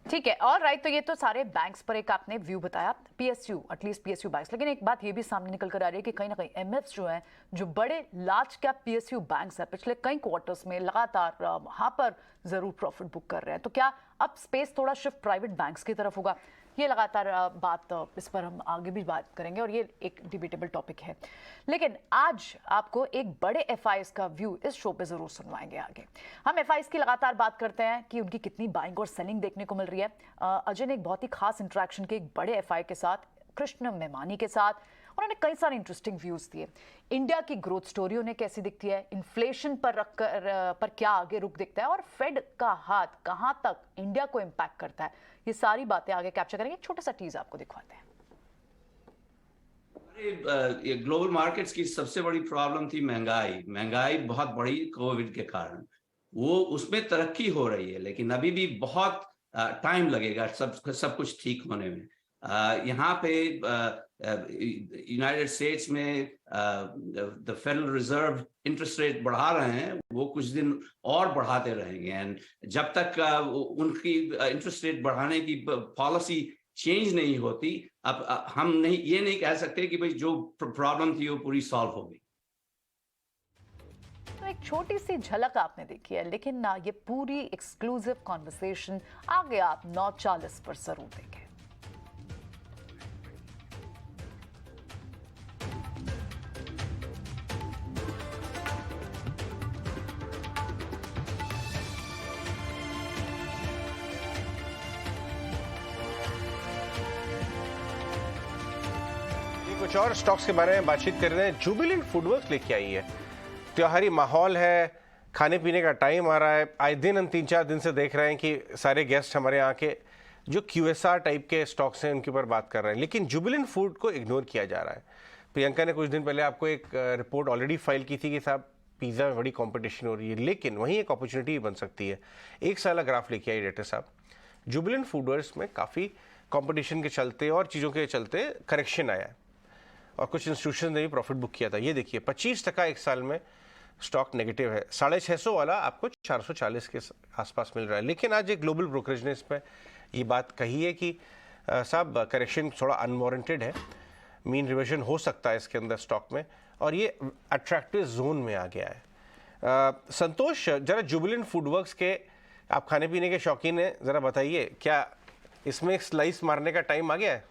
ठीक है, और राइट, तो ये तो सारे बैंक्स पर एक आपने व्यू बताया, पीएसयू, एटलीस्ट पीएसयू बैंक्स, लेकिन एक बात ये भी सामने निकल कर आ रही है कि कहीं ना कहीं एमएफ्स जो हैं, जो बड़े लार्ज कैप पीएसयू बैंक्स हैं, पिछले कई क्वार्टर्स में लगातार वहां पर जरूर प्रॉफिट बुक कर रहे हैं। तो क्या अब स्पेस थोड़ा शिफ्ट प्राइवेट बैंक्स की तरफ होगा? ये लगातार बात, इस पर हम आगे भी बात करेंगे, और ये एक डिबेटेबल टॉपिक है। लेकिन आज आपको एक बड़े एफआईएस का व्यू इस शो पे जरूर सुनवाएंगे आगे। हम एफआईएस की लगातार बात करते हैं कि उनकी कितनी बाइंग और सेलिंग देखने को मिल रही है। अजय ने एक बहुत ही खास इंटरेक्शन की एक बड़े एफआई के साथ, कृष्ण मेमानी के साथ, उन्होंने कई सारे इंटरेस्टिंग व्यूज दिए। इंडिया की ग्रोथ स्टोरी उन्हें कैसी दिखती है, इन्फ्लेशन पर क्या आगे रुख दिखता है, और फेड का हाथ कहां तक इंडिया को इंपैक्ट करता है, ये सारी बातें आगे कैप्चर करेंगे। एक छोटा सा टीज आपको दिखवाते हैं। ये ग्लोबल मार्केट्स की सबसे बड़ी प्रॉब्लम थी महंगाई बहुत बड़ी कोविड के कारण, वो उसमें तरक्की हो रही है, लेकिन अभी भी बहुत टाइम लगेगा सब कुछ ठीक होने में। यहाँ पे यूनाइटेड स्टेट्स में the federal reserve interest rate बढ़ा रहे हैं, वो कुछ दिन और बढ़ाते रहेंगे, एंड जब तक उनकी इंटरेस्ट रेट बढ़ाने की पॉलिसी चेंज नहीं होती, अब हम ये नहीं कह सकते कि भाई जो प्रॉब्लम थी वो पूरी सॉल्व हो गई। तो एक छोटी सी झलक आपने देखी है, लेकिन ना ये पूरी एक्सक्लूसिव कॉन्वर्सेशन आगे आप 9:40 पर जरूर देखें। कुछ और स्टॉक्स के बारे में बातचीत कर रहे हैं। जुबिलेंट फूडवर्क्स लेके आई है, त्योहारी माहौल है, खाने पीने का टाइम आ रहा है। आए दिन हम 3-4 दिन से देख रहे हैं कि सारे गेस्ट हमारे यहाँ के जो QSR टाइप के स्टॉक्स हैं उनके ऊपर बात कर रहे हैं, लेकिन जुबिलेंट फूड को इग्नोर किया जा रहा है। प्रियंका ने कुछ दिन पहले आपको एक रिपोर्ट ऑलरेडी फाइल की थी कि साहब पिज़्ज़ा में बड़ी कॉम्पिटिशन हो रही है, लेकिन वहीं एक अपॉर्चुनिटी बन सकती है। एक साल ग्राफ लेके आई डायरेक्टर साहब, जुबिलेंट फूडवर्क्स में काफ़ी कॉम्पिटिशन के चलते और चीज़ों के चलते करेक्शन आया है और कुछ इंस्टीट्यूशन ने भी प्रॉफिट बुक किया था। ये देखिए 25% एक साल में स्टॉक नेगेटिव है। 650 वाला आपको 440 के आसपास मिल रहा है। लेकिन आज एक ग्लोबल ब्रोकरेज ने इस पर ये बात कही है कि साहब करेक्शन थोड़ा अनवारंटेड है, मीन रिवर्जन हो सकता है इसके अंदर स्टॉक में, और ये अट्रैक्टिव जोन में आ गया है। संतोष, जरा जुबिलेंट फूडवर्क्स के आप खाने पीने के शौकीन हैं, ज़रा बताइए क्या इसमें स्लाइस मारने का टाइम आ गया है?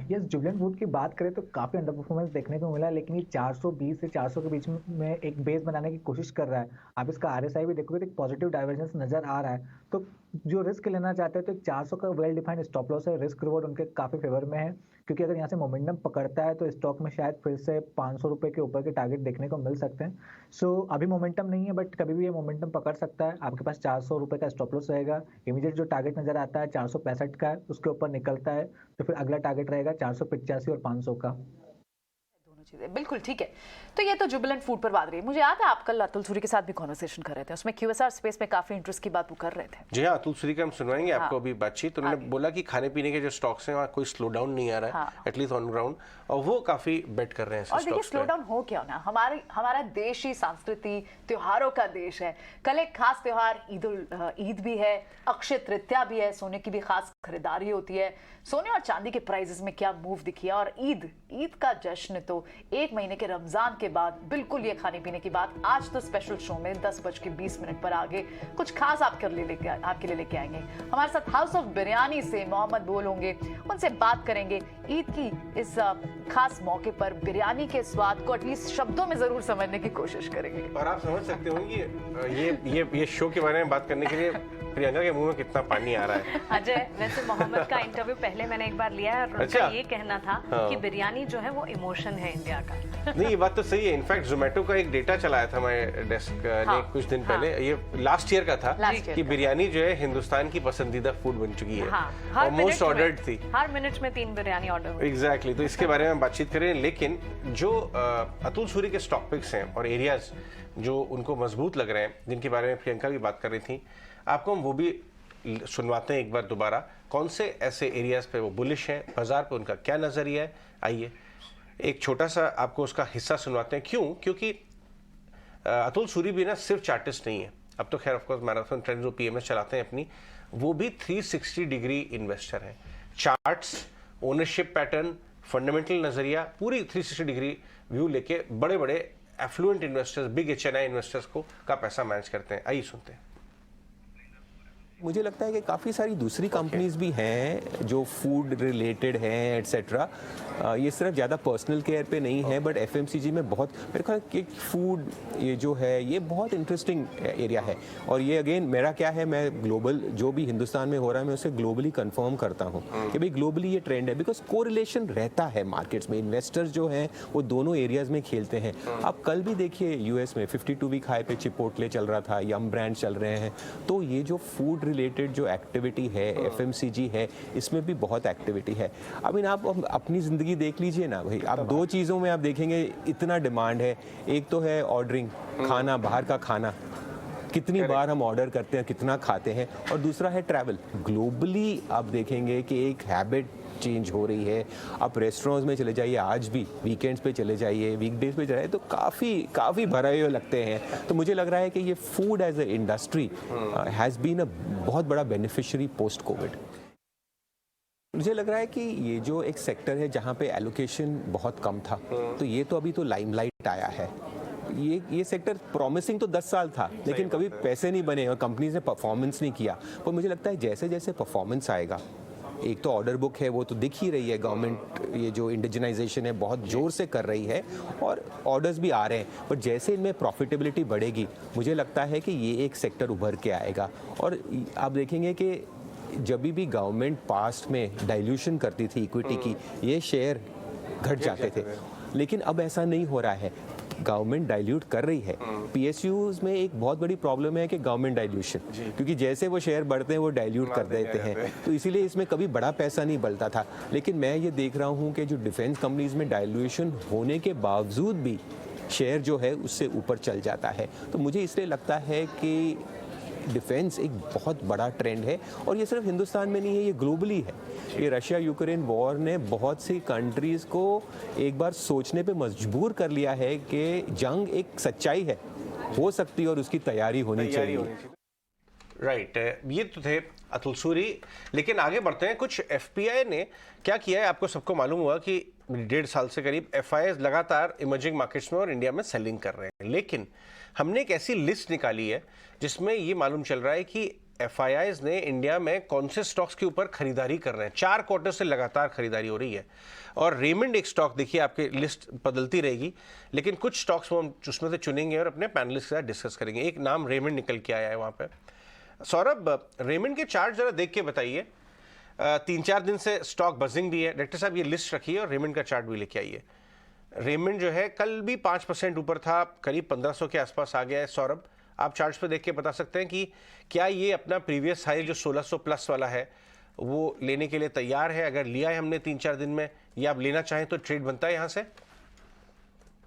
यस, जुबिलेंट फूड की बात करें तो काफ़ी अंडर परफॉर्मेंस देखने को मिला, लेकिन ये 420 से 400 के बीच में एक बेस बनाने की कोशिश कर रहा है। आप इसका RSI भी देखोगे तो एक पॉजिटिव डाइवर्जेंस नजर आ रहा है। तो जो रिस्क लेना चाहते हैं तो एक 400 का वेल डिफाइंड स्टॉप लॉस है, रिस्क रिवॉर्ड उनके काफ़ी फेवर में है, क्योंकि अगर यहाँ से मोमेंटम पकड़ता है तो स्टॉक में शायद फिर से 500 रुपये के ऊपर के टारगेट देखने को मिल सकते हैं। सो अभी मोमेंटम नहीं है, बट कभी भी ये मोमेंटम पकड़ सकता है। आपके पास 400 रुपये का स्टॉप लॉस रहेगा। इमीडिएट जो टारगेट नजर आता है 465 का है, उसके ऊपर निकलता है तो फिर अगला टारगेट रहेगा 485 और 500 का। बिल्कुल ठीक है। तो ये तो जुबिलेंट फूड पर बात रही है। मुझे याद है आप कल अतुल सूरी के साथ भी कॉन्वर्सेशन कर रहे थे, उसमें QSR स्पेस में काफी इंटरेस्ट की बात वो कर रहे थे। जी हाँ, अतुल सूरी का हम सुनवाएंगे आपको अभी बातचीत। उन्होंने बोला कि खाने पीने के जो स्टॉक्स हैं वहाँ कोई स्लो डाउन नहीं आ रहा है, एटलीस्ट ऑन ग्राउंड, और वो काफी बेट कर रहे हैं। और देखिए स्लो डाउन हो क्या ना, हमारा देश ही संस्कृति त्योहारों का देश है। कल एक खास त्योहार ईद भी है, अक्षय तृतीया भी है, सोने की भी खास खरीदारी होती है। सोने और चांदी के प्राइसेस में क्या मूव दिखी है, और ईद का जश्न तो 1 महीने के रमजान के बाद बिल्कुल ये खाने पीने की बात। आज तो स्पेशल शो में 10:20 पर आगे कुछ खास आपके लिए लेके आएंगे। हमारे साथ हाउस ऑफ बिरयानी से मोहम्मद बोल होंगे, उनसे बात करेंगे ईद की इस खास मौके पर बिरयानी के स्वाद को एटलीस्ट शब्दों में जरूर समझने की कोशिश करेंगे। और आप समझ सकते हो कि ये शो के बारे में बात करने के लिए प्रियंका के मुंह में कितना पानी आ रहा है। अजय, वैसे मोहम्मद का इंटरव्यू पहले मैंने एक बार लिया है और उनका ये कहना था कि बिरयानी जो है वो इमोशन है इंडिया का। नहीं, ये बात तो सही है। इनफैक्ट जोमेटो का एक डेटा चलाया था हमारे डेस्क ने कुछ दिन पहले, ये लास्ट ईयर का था कि बिरयानी जो है हिंदुस्तान की पसंदीदा फूड बन चुकी है, और मोस्ट ऑर्डर्ड थी। हर मिनट में 3 बिरयानी ऑर्डर। एग्जैक्टली। तो इसके बारे में बातचीत करें, लेकिन जो अतुल सूरी के स्टॉक पिक्स हैं और एरियाज जो उनको मजबूत लग रहे हैं, जिनके बारे में प्रियंका भी बात कर रही थी, आपको हम वो भी सुनवाते हैं एक बार दोबारा। कौन से ऐसे एरियाज पे वो बुलिश हैं, बाजार पे उनका क्या नजरिया है, आइए एक छोटा सा आपको उसका हिस्सा सुनवाते हैं। क्योंकि अतुल सूरी भी ना सिर्फ चार्टिस्ट नहीं है, अब तो खैर ऑफकोर्स मैराथन ट्रेंड्स और PMS चलाते हैं अपनी, वो भी 360 डिग्री इन्वेस्टर हैं। चार्ट्स, ओनरशिप पैटर्न, फंडामेंटल नजरिया, पूरी 360 डिग्री व्यू लेके बड़े बड़े affluent investors, big HNI investors का पैसा मैनेज करते हैं। आइए सुनते हैं। मुझे लगता है कि काफ़ी सारी दूसरी कंपनीज भी हैं जो फूड रिलेटेड हैं एट्सेट्रा। ये सिर्फ ज़्यादा पर्सनल केयर पे नहीं है, बट FMCG में बहुत, मेरे ख्याल कि फूड ये जो है ये बहुत इंटरेस्टिंग एरिया है। और ये अगेन मेरा क्या है, मैं ग्लोबल जो भी हिंदुस्तान में हो रहा है मैं उसे ग्लोबली कंफर्म करता हूँ कि भाई ग्लोबली ये ट्रेंड है, बिकॉज कोरिलेशन रहता है मार्केट्स में। इन्वेस्टर्स जो हैं वो दोनों एरियाज में खेलते हैं। आप कल भी देखिए US में 52 वीक हाई पे चिपोटले चल रहा था, यम ब्रांड चल रहे हैं। तो ये जो फूड रिलेटेड जो एक्टिविटी है, FMCG है, इसमें भी बहुत एक्टिविटी है। आई मीन आप अपनी ज़िंदगी देख लीजिए ना भाई, आप 2 चीज़ों में आप देखेंगे इतना डिमांड है। एक तो है ऑर्डरिंग, खाना, बाहर का खाना, कितनी बार हम ऑर्डर करते हैं, कितना खाते हैं। और दूसरा है ट्रैवल। ग्लोबली आप देखेंगे कि एक हैबिट चेंज हो रही है। आप रेस्टोरेंट्स में चले जाइए, आज भी वीकेंड्स पे चले जाइए, वीकडेज पे जाइए तो काफ़ी भरे हुए लगते हैं। तो मुझे लग रहा है कि ये food as a industry has been a बहुत बड़ा बेनिफिशियरी पोस्ट कोविड। मुझे लग रहा है कि ये जो एक सेक्टर है जहाँ पे एलोकेशन बहुत कम था, तो ये तो अभी तो लाइमलाइट आया है। ये सेक्टर प्रॉमिसिंग तो 10 साल था, लेकिन कभी पैसे नहीं बने और कंपनीज ने परफॉर्मेंस नहीं किया। पर मुझे लगता है जैसे जैसे परफॉर्मेंस आएगा, एक तो ऑर्डर बुक है वो तो दिख ही रही है, गवर्नमेंट ये जो इंडिजिनाइजेशन है बहुत जोर से कर रही है और ऑर्डर्स भी आ रहे हैं। पर जैसे इनमें प्रॉफिटेबिलिटी बढ़ेगी, मुझे लगता है कि ये एक सेक्टर उभर के आएगा। और आप देखेंगे कि जब भी गवर्नमेंट पास्ट में डाइल्यूशन करती थी इक्विटी की, ये शेयर घट जाते थे, लेकिन अब ऐसा नहीं हो रहा है। गवर्नमेंट डाइल्यूट कर रही है। पीएसयूज में एक बहुत बड़ी प्रॉब्लम है कि गवर्नमेंट डाइल्यूशन, क्योंकि जैसे वो शेयर बढ़ते हैं वो डाइल्यूट कर देते हैं, तो इसीलिए इसमें कभी बड़ा पैसा नहीं बलता था। लेकिन मैं ये देख रहा हूँ कि जो डिफेंस कंपनीज में डाइल्यूशन होने के बावजूद भी शेयर जो है उससे ऊपर चल जाता है। तो मुझे इसलिए लगता है कि डिफेंस एक बहुत बड़ा ट्रेंड है, और ये सिर्फ हिंदुस्तान में नहीं है, ये ग्लोबली है। ये रशिया यूक्रेन वॉर ने बहुत सी कंट्रीज को एक बार सोचने पे मजबूर कर लिया है कि जंग एक सच्चाई है, हो सकती है और उसकी तैयारी होनी चाहिए। राइट, ये तो थे अतुल सूरी। लेकिन आगे बढ़ते हैं, कुछ एफपीआई ने क्या किया है, आपको सबको मालूम हुआ कि 1.5 साल से करीब एफआईआईज लगातार इमर्जिंग मार्केट्स में और इंडिया में सेलिंग कर रहे हैं। लेकिन हमने एक ऐसी लिस्ट निकाली है जिसमें ये मालूम चल रहा है कि एफआईआईज ने इंडिया में कौन से स्टॉक्स के ऊपर खरीदारी कर रहे हैं। 4 क्वार्टर से लगातार खरीदारी हो रही है। और रेमंड एक स्टॉक, देखिए आपकी लिस्ट बदलती रहेगी, लेकिन कुछ स्टॉक्स वो हम उसमें से चुनेंगे और अपने पैनलिस्ट के साथ डिस्कस करेंगे। एक नाम रेमंड निकल के आया है वहाँ पे। सौरभ, रेमंड के चार्ट जरा देख के बताइए। 3-4 दिन से स्टॉक बजिंग भी है। डायरेक्टर साहब ये लिस्ट रखिए और रेमंड का चार्ट भी लेके आइए। रेमंड जो है कल भी 5% ऊपर था, करीब 1500 के आसपास आ गया है। सौरभ, आप चार्ट्स पे देख के बता सकते हैं कि क्या ये अपना प्रीवियस हाई जो 1600 प्लस वाला है वो लेने के लिए तैयार है? अगर लिया है हमने 3-4 दिन में, या आप लेना चाहें तो ट्रेड बनता है यहाँ से?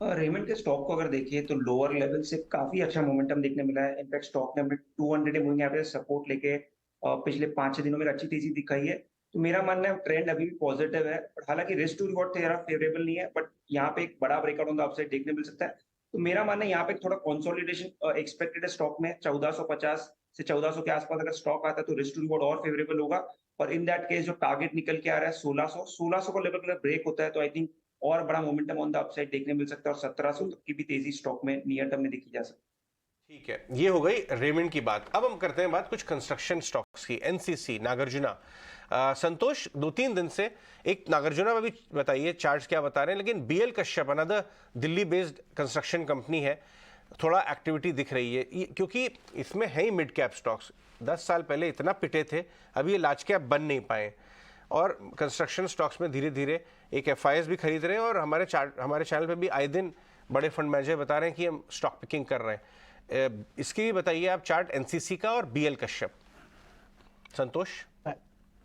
रेमंड के स्टॉक को अगर देखिए तो लोअर लेवल से काफी अच्छा मोमेंटम देखने मिला है। इनफैक्ट स्टॉक ने अपने 200 डे मूविंग एवरेज सपोर्ट लेके पिछले 5-6 दिनों में अच्छी तेजी दिखाई है। तो मेरा मानना है ट्रेंड अभी भी पॉजिटिव है, बट हालांकि रिस्क टू रिवॉर्ड थोड़ा फेवरेबल नहीं है, बट यहाँ पे एक बड़ा ब्रेकआउट ऑन द अपसाइड देखने मिल सकता है। तो मेरा मानना है यहाँ पे थोड़ा कंसोलिडेशन एक्सपेक्टेड है स्टॉक में। 1450 से 1400 के आसपास अगर स्टॉक आता है तो रिस्क टू रिवॉर्ड और फेवरेबल होगा। और इन दैट केस जो टारगेट निकल के आ रहा है 1600 को लेवल अगर ब्रेक होता है तो आई थिंक और बड़ा मोमेंटम ऑन द अपसाइड देखने मिल सकता है, और 1700 तक की भी तेजी स्टॉक में नियर टर्म में देखी जा सकती है। ठीक है, ये हो गई रेमंड की बात। अब हम करते हैं बात कुछ कंस्ट्रक्शन स्टॉक्स की। एनसीसी, नागार्जुना। संतोष, 2-3 दिन से एक नागार्जुना में भी बताइए चार्ट्स क्या बता रहे हैं, लेकिन BL Kashyap, another Delhi based construction company है, थोड़ा एक्टिविटी दिख रही है, क्योंकि इसमें है ही मिड कैप स्टॉक्स। 10 साल पहले इतना पिटे थे, अभी ये लार्ज कैप बन नहीं पाए। और कंस्ट्रक्शन स्टॉक्स में धीरे धीरे एक एफआईएस भी खरीद रहे हैं, और हमारे चैनल पे भी आए दिन बड़े फंड मैनेजर बता रहे हैं कि हम स्टॉक पिकिंग कर रहे हैं। इसकी भी बताइए आप चार्ट एनसीसी का और बीएल कश्यप। संतोष?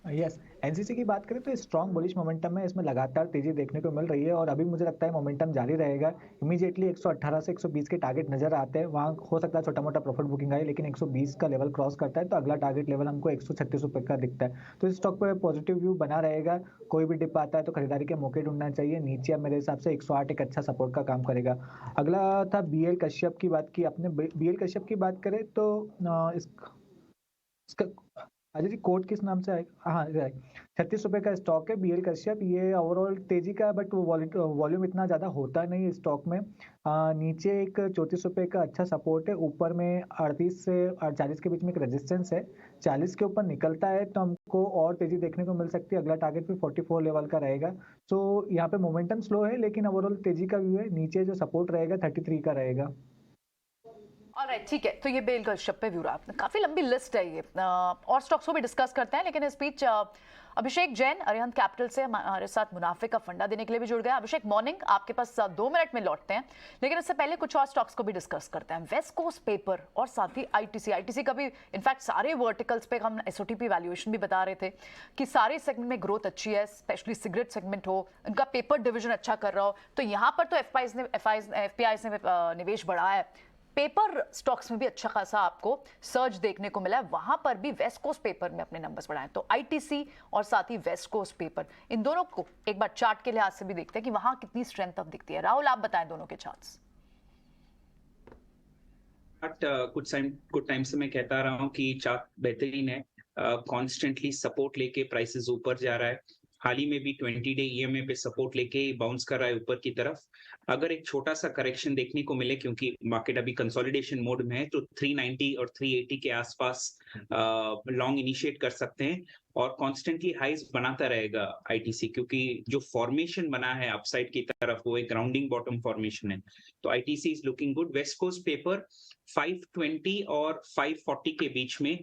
यस, एनसीसी की बात करें तो स्ट्रॉन्ग बुलिश मोमेंटम है, इसमें लगातार तेजी देखने को मिल रही है और अभी मुझे लगता है मोमेंटम जारी रहेगा। इमीडिएटली 118 से 120 के टारगेट नजर आते हैं, वहाँ हो सकता है छोटा मोटा प्रॉफिट बुकिंग आए, लेकिन 120 का लेवल क्रॉस करता है तो अगला टारगेट लेवल हमको 136 रुपये का दिखता है। तो इस स्टॉक पर पॉजिटिव व्यू बना रहेगा। कोई भी डिप आता है तो खरीदारी के मौके ढूंढना चाहिए। नीचे मेरे हिसाब से 108 एक अच्छा सपोर्ट का काम करेगा। अगला था बीएल कश्यप की बात की आपने। बीएल कश्यप की बात करें तो इसका अजय जी कोड किस नाम से आएगा? हाँ, 36 रुपये का स्टॉक है बीएल कश्यप। ये ओवरऑल तेजी का, बट वॉल्यूम इतना ज़्यादा होता नहीं है स्टॉक में। नीचे एक 34 रुपये का अच्छा सपोर्ट है, ऊपर में 38 से 40 के बीच में एक रेजिस्टेंस है। 40 के ऊपर निकलता है तो हमको और तेजी देखने को मिल सकती है। अगला टारगेट भी 44 लेवल का रहेगा। तो यहाँ पे मोमेंटम स्लो है, लेकिन ओवरऑल तेजी का व्यू है। नीचे जो सपोर्ट रहेगा 33 का रहेगा। ऑलराइट, ठीक है, तो ये बेल कश्यप पे व्यू रहा आपने। काफी लंबी लिस्ट है ये, और स्टॉक्स को भी डिस्कस करते हैं, लेकिन इस बीच अभिषेक जैन अरिहंत कैपिटल से हमारे साथ मुनाफे का फंडा देने के लिए भी जुड़ गया। अभिषेक, मॉर्निंग, आपके पास 2 मिनट में लौटते हैं, लेकिन इससे पहले कुछ और स्टॉक्स को भी डिस्कस करते हैं। वेस्ट कोस्ट पेपर और साथ ही आईटीसी का भी, इनफैक्ट सारे वर्टिकल्स पे हम एसओटीपी वैल्यूएशन भी बता रहे थे कि सारे सेगमेंट में ग्रोथ अच्छी है, स्पेशली सिगरेट सेगमेंट हो, इनका पेपर डिवीजन अच्छा कर रहा हो। तो यहाँ पर तो एफपीआईज ने निवेश बढ़ाया है। पेपर स्टॉक्स में भी अच्छा खासा आपको सर्ज देखने को मिला है, वहां पर भी वेस्ट कोस्ट पेपर में अपने नंबर्स बढ़ाए। तो आईटीसी और साथ ही वेस्ट कोस्ट पेपर, इन दोनों को एक बार चार्ट के लिहाज से भी देखते हैं कि वहां कितनी स्ट्रेंथ अब दिखती है। राहुल, आप बताएं दोनों के चार्ट्स। कुछ टाइम से मैं कहता रहा हूँ कि चार्ट बेहतरीन है, कॉन्स्टेंटली सपोर्ट लेके प्राइसेस ऊपर जा रहा है। हाल ही में भी 20 डे ईएमए पे सपोर्ट लेके बाउंस कर रहा है ऊपर की तरफ। अगर एक छोटा सा करेक्शन देखने को मिले, क्योंकि मार्केट अभी कंसोलिडेशन मोड में है, तो 390 और 380 के आसपास लॉन्ग इनिशिएट कर सकते हैं और कॉन्स्टेंटली हाइज बनाता रहेगा आईटीसी, क्योंकि जो फॉर्मेशन बना है अपसाइड की तरफ वो एक ग्राउंडिंग बॉटम फॉर्मेशन है। तो ITC is looking good. West Coast Paper 520 और 540 के बीच में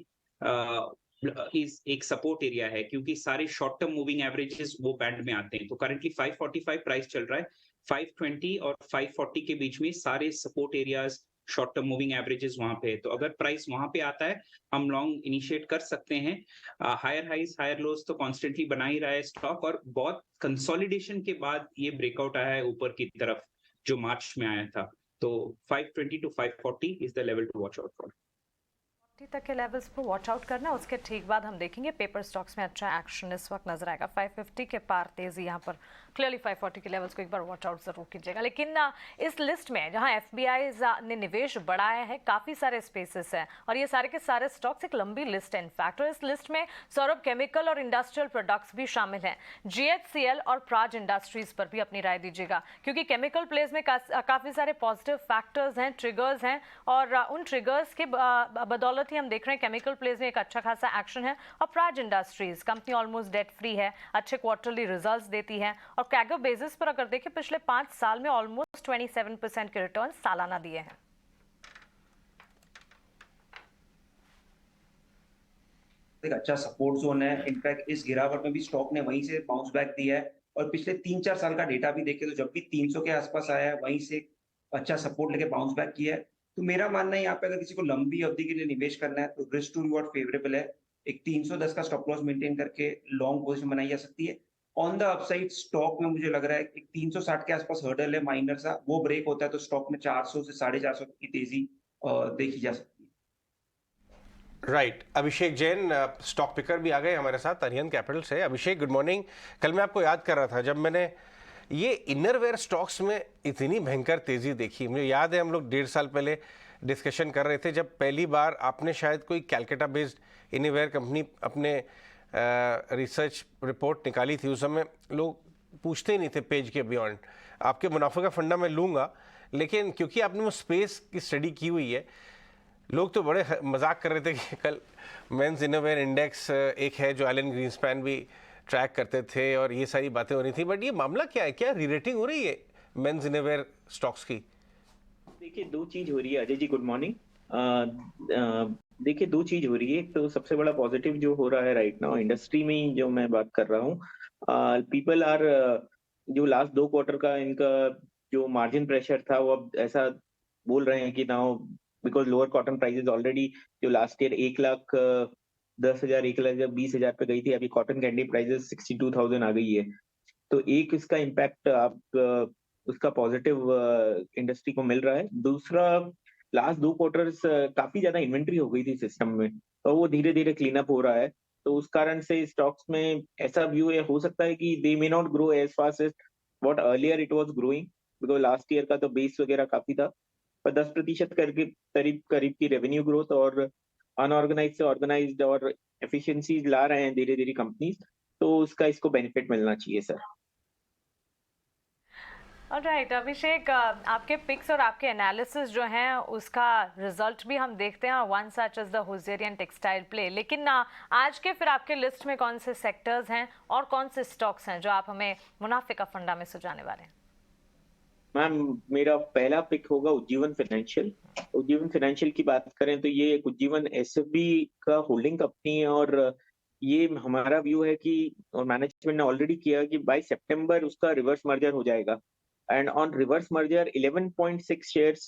इस एक सपोर्ट एरिया है, क्योंकि सारे शॉर्ट टर्म मूविंग एवरेजेस वो बैंड में आते हैं। तो करंटली 545 प्राइस चल रहा है, 520 और 540 के बीच में सारे support areas short term moving averages वहां पे है। तो अगर प्राइस वहां पे आता है हम लॉन्ग इनिशिएट कर सकते हैं। हायर हाइज हायर लोज तो कॉन्स्टेंटली बना ही रहा है स्टॉक, और बहुत कंसोलिडेशन के बाद ये ब्रेकआउट आया है ऊपर की तरफ जो मार्च में आया था। तो 520 to 540 is the level to watch out for. तक के लेवल्स पर वॉच आउट करना, उसके ठीक बाद हम देखेंगे पेपर स्टॉक्स में अच्छा एक्शन इस वक्त नजर आएगा। 550 के पार तेजी यहाँ पर क्लियरली 540 के लेवल्स को एक बार वॉच आउट जरूर कीजिएगा। लेकिन इस लिस्ट में जहाँ एफबीआई ने निवेश बढ़ाया है, काफ़ी सारे स्पेसेस हैं और ये सारे के सारे स्टॉक्स, एक लंबी लिस्ट है इनफैक्ट, और इस लिस्ट में सौरभ केमिकल और इंडस्ट्रियल प्रोडक्ट्स भी शामिल हैं। GHCL और प्राज इंडस्ट्रीज पर भी अपनी राय दीजिएगा, क्योंकि केमिकल प्लेस में काफ़ी सारे पॉजिटिव फैक्टर्स हैं, ट्रिगर्स हैं, और उन ट्रिगर्स के बदौलत ही हम देख रहे हैं केमिकल प्लेस में एक अच्छा खासा एक्शन है। और Praj industries company almost debt free है, अच्छे क्वार्टरली रिजल्ट्स देती है, और कैगो बेसिस पर अगर देखें पिछले 5 साल में ऑलमोस्ट 27% के रिटर्न सालाना दिए हैं। एक अच्छा सपोर्ट जोन है। इनफैक्ट इस गिरावट में भी स्टॉक ने वहीं से बाउंस बैक दिया है, और पिछले 3-4 साल का डेटा भी देखें तो जब भी 300 के आसपास आया है वहीं से अच्छा सपोर्ट लेके बाउंस बैक किया है। तो मेरा मानना है यहाँ पे अगर किसी को लंबी अवधि के लिए निवेश करना है तो रिस्क टू रिवॉर्ड फेवरेबल है। एक 310 का स्टॉप लॉस मेंटेन करके लॉन्ग पोजीशन बनाई जा सकती है। ऑन द अपसाइड स्टॉक में मुझे लग रहा है एक 360 के आसपास हर्डल है माइनर सा, वो ब्रेक होता है तो स्टॉक में 400 से 450 की तेजी देखी जा सकती है। राइट अभिषेक जैन स्टॉक पिकर भी आ गए हमारे साथ अरिहंत कैपिटल से। अभिषेक गुड मॉर्निंग। कल मैं आपको याद कर रहा था जब मैंने ये इनरवेयर स्टॉक्स में इतनी भयंकर तेजी देखी, मुझे याद है हम लोग 1.5 साल पहले डिस्कशन कर रहे थे जब पहली बार आपने शायद कोई कैलकाटा बेस्ड इनरवेयर कंपनी अपने रिसर्च रिपोर्ट निकाली थी। उस समय लोग पूछते ही नहीं थे पेज के बियॉन्ड। आपके मुनाफे का फंडा मैं लूँगा, लेकिन क्योंकि आपने वो स्पेस की स्टडी की हुई है, लोग तो बड़े मजाक कर रहे थे कि कल मेंस इनरवेयर इंडेक्स एक है जो एलन ग्रीनस्पैन भी ट्रैक करते थे और ये सारी बातें हो रही थी। बट ये मामला क्या है, क्या रीरेटिंग हो रही है मेंस इनरवेयर स्टॉक्स की? देखिए दो चीज हो रही है अजय जी, गुड मॉर्निंग। देखिए दो चीज हो रही है। तो सबसे बड़ा पॉजिटिव जो हो रहा है राइट नाउ इंडस्ट्री में ही जो मैं बात कर रहा हूँ, पीपल आर जो लास्ट 2 क्वार्टर का इनका जो मार्जिन प्रेशर था वो अब ऐसा बोल रहे हैं कि now because lower cotton prices already जो लास्ट ईयर 1,10,000 1,20,000 पे गई थी, अभी कॉटन कैंडी प्राइसेस 62,000 आ गई है। तो एक इसका इम्पैक्ट आप उसका पॉजिटिव इंडस्ट्री को मिल रहा है। दूसरा लास्ट 2 क्वार्टर्स काफी ज्यादा इन्वेंट्री हो गई थी सिस्टम में, तो वो धीरे धीरे क्लीन अप हो रहा है। तो उस कारण से स्टॉक्स में ऐसा व्यू हो सकता है कि they may not grow as fast as what earlier it was growing, because last year का तो बेस वगैरह काफी था, पर 10% करके करीब की रेवेन्यू ग्रोथ और अनऑर्गेनाइज से ऑर्गेनाइज्ड और एफिशिएंसीज ला रहे हैं धीरे धीरे कंपनीज, तो उसका इसको बेनिफिट मिलना चाहिए सर। ऑलराइट अभिषेक, आपके पिक्स और आपके एनालिसिस जो हैं उसका रिजल्ट भी हम देखते हैं, वन सच एज द हुज़ैरियन टेक्सटाइल प्ले। लेकिन आज के फिर आपके लिस्ट में कौन से सेक्टर्स हैं और कौन से स्टॉक्स हैं जो आप हमें मुनाफे का फंडा में सुझाने वाले हैं? मैम मेरा पहला पिक होगा उज्जीवन फाइनेंशियल। उज्जीवन फाइनेंशियल की बात करें तो ये एक उज्जीवन एसएफबी का होल्डिंग कंपनी है, और ये हमारा व्यू है कि और मैनेजमेंट ने ऑलरेडी किया कि बाय सितंबर उसका रिवर्स मर्जर हो जाएगा, and on reverse merger 11.6 shares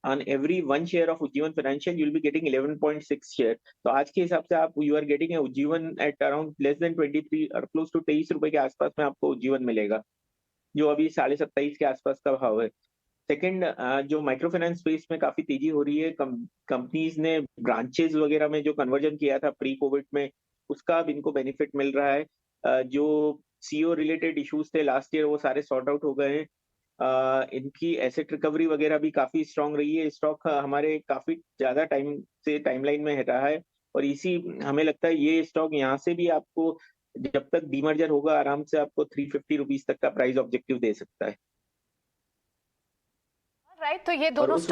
on every 1 share of Ujjivan Financial you will be getting 11.6 share। तो आज के हिसाब से आप you are getting a Ujjivan at around less than 23 और close to 23 रुपए के आसपास में आपको उज्जीवन मिलेगा, जो अभी 27.5 के आसपास का भाव है। सेकंड, जो माइक्रो फाइनेंस स्पेस में काफी तेजी हो रही है, कंपनीज ने ब्रांचेस वगैरह में जो कन्वर्जन किया था प्री कोविड में, उसका अब इनको बेनिफिट मिल रहा है। जो सीईओ रिलेटेड इश्यूज थे लास्ट ईयर वो सारे सॉर्ट आउट हो गए हैं। इनकी एसेट रिकवरी वगैरह भी काफी स्ट्रांग रही है। स्टॉक हमारे काफी ज्यादा टाइम से टाइमलाइन में रहा है और इसी हमें लगता है ये स्टॉक यहाँ से भी आपको जब तक डीमर्जर होगा आराम से आपको 350 रुपीज तक का प्राइस ऑब्जेक्टिव दे सकता है। राइट, तो ये दोनों उस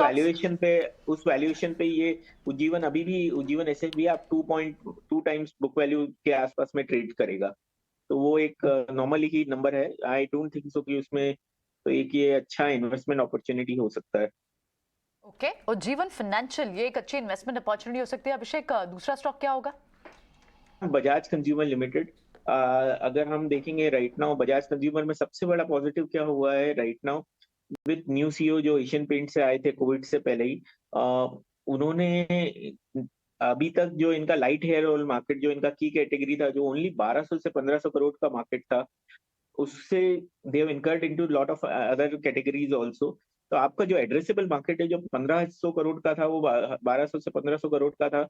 वैल्यूएशन पे ये उज्जीवन एसेट भी आप 2.2 टाइम्स बुक वैल्यू के आसपास में ट्रेड करेगा, तो वो एक नॉर्मली ही नंबर है। आई डोंट थिंक सो कि उसमें तो एक ये अच्छा इन्वेस्टमेंट अपॉर्चुनिटी हो सकता है। ओके, उज्जीवन फाइनेंशियल ये एक अच्छी इन्वेस्टमेंट अपॉर्चुनिटी हो सकती है। अभिषेक, दूसरा स्टॉक क्या होगा? Bajaj consumer limited. अगर हम देखेंगे राइट नाउ बजाज कंज्यूमर में सबसे बड़ा पॉजिटिव क्या हुआ है right now, with new CEO जो एशियन पेंट से आए थे कोविड से पहले ही, उन्होंने अभी तक जो इनका लाइट हेयर ऑयल मार्केट जो इनका की कैटेगरी था, जो ओनली 1200 से 1500 करोड़ का मार्केट था, उससे they have incurred into lot of other categories also. तो आपका जो एड्रेसेबल मार्केट है जो 1500 करोड़ का था वो 1200 से 1500 करोड़ का था,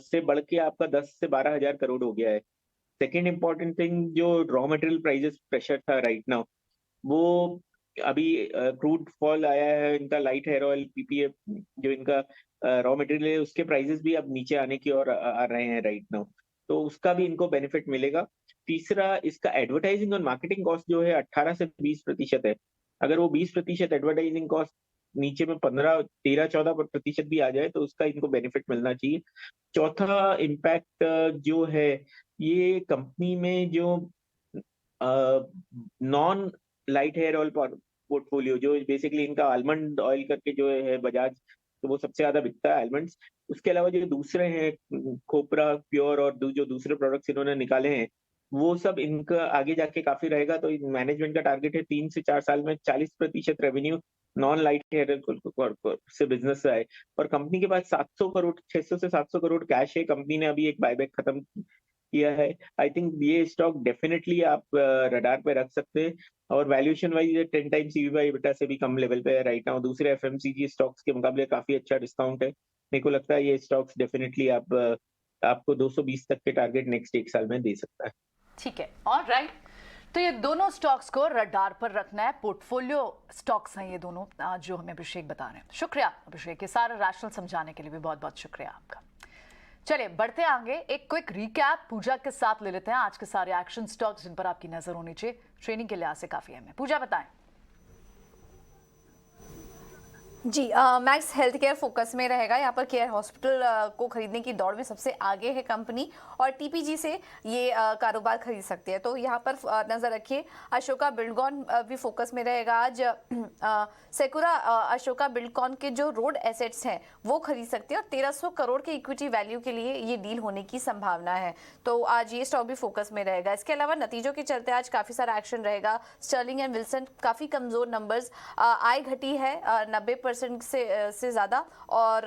से बढ़ के आपका 10 से 12 हजार करोड़ हो गया है। सेकेंड इंपॉर्टेंट थिंग, जो रॉ मटेरियल प्राइसेस प्रेशर था राइट नाउ, वो अभी क्रूड फॉल आया है, इनका लाइट हेयर ऑयल पीपीए जो इनका रॉ मटेरियल है उसके प्राइसेस भी अब नीचे आने की ओर आ रहे हैं राइट नाउ, तो उसका भी इनको बेनिफिट मिलेगा। तीसरा, इसका एडवर्टाइजिंग और मार्केटिंग कॉस्ट जो है 18 से 20% है। अगर वो 20% एडवर्टाइजिंग कॉस्ट नीचे में 13-14% भी आ जाए तो उसका इनको बेनिफिट मिलना चाहिए। चौथा इम्पैक्ट जो है ये कंपनी में जो non light hair oil portfolio, जो बेसिकली इनका आलमंड ऑयल करके जो है बजाज, तो वो सबसे ज्यादा बिकता है आलमंड्स। उसके अलावा जो दूसरे हैं खोपरा, प्योर और जो दूसरे प्रोडक्ट्स इन्होंने निकाले हैं, वो सब इनका आगे जाके काफी रहेगा। तो मैनेजमेंट का टारगेट है 3 से 4 साल में 40% रेवेन्यू नॉन लाइट हेयर से बिजनेस से आए। और कंपनी के पास 600 से 700 करोड़ कैश है। कंपनी ने अभी एक बायबैक खत्म किया है। आई थिंक ये स्टॉक डेफिनेटली आप रडार पे रख सकते हैं और वैल्यूएशन वाइज 10 टाइम्स EBITDA से भी कम लेवल पे है राइट नाउ। दूसरे एफएमसीजी स्टॉक्स के मुकाबले काफी अच्छा डिस्काउंट है। मेरे को लगता है ये स्टॉक्स डेफिनेटली आपको 220 तक के टारगेट नेक्स्ट 1 साल में दे सकता है। ठीक है, ऑलराइट, तो ये दोनों स्टॉक्स को रडार पर रखना है। पोर्टफोलियो स्टॉक्स हैं ये दोनों जो हमें अभिषेक बता रहे हैं। शुक्रिया अभिषेक, ये सारा रैशनल समझाने के लिए भी बहुत बहुत शुक्रिया आपका। चलिए बढ़ते आगे, एक क्विक रिकैप पूजा के साथ ले लेते हैं आज के सारे एक्शन स्टॉक्स जिन पर आपकी नजर होनी चाहिए, ट्रेनिंग के लिहाज से काफी अहम है। पूजा बताएं। जी, मैक्स हेल्थ केयर फोकस में रहेगा। यहाँ पर केयर हॉस्पिटल को खरीदने की दौड़ में सबसे आगे है कंपनी और टीपीजी से ये कारोबार खरीद सकती है, तो यहाँ पर नज़र रखिए। अशोका बिल्डकॉन भी फोकस में रहेगा आज। सेकुरा अशोका बिल्डकॉन के जो रोड एसेट्स हैं वो खरीद सकते हैं और 1300 करोड़ के इक्विटी वैल्यू के लिए ये डील होने की संभावना है, तो आज ये स्टॉक भी फोकस में रहेगा। इसके अलावा नतीजों के चलते आज काफ़ी सारा एक्शन रहेगा। स्टर्लिंग एंड विल्सन काफ़ी कमज़ोर नंबर्स, आय घटी है 90% से ज़्यादा और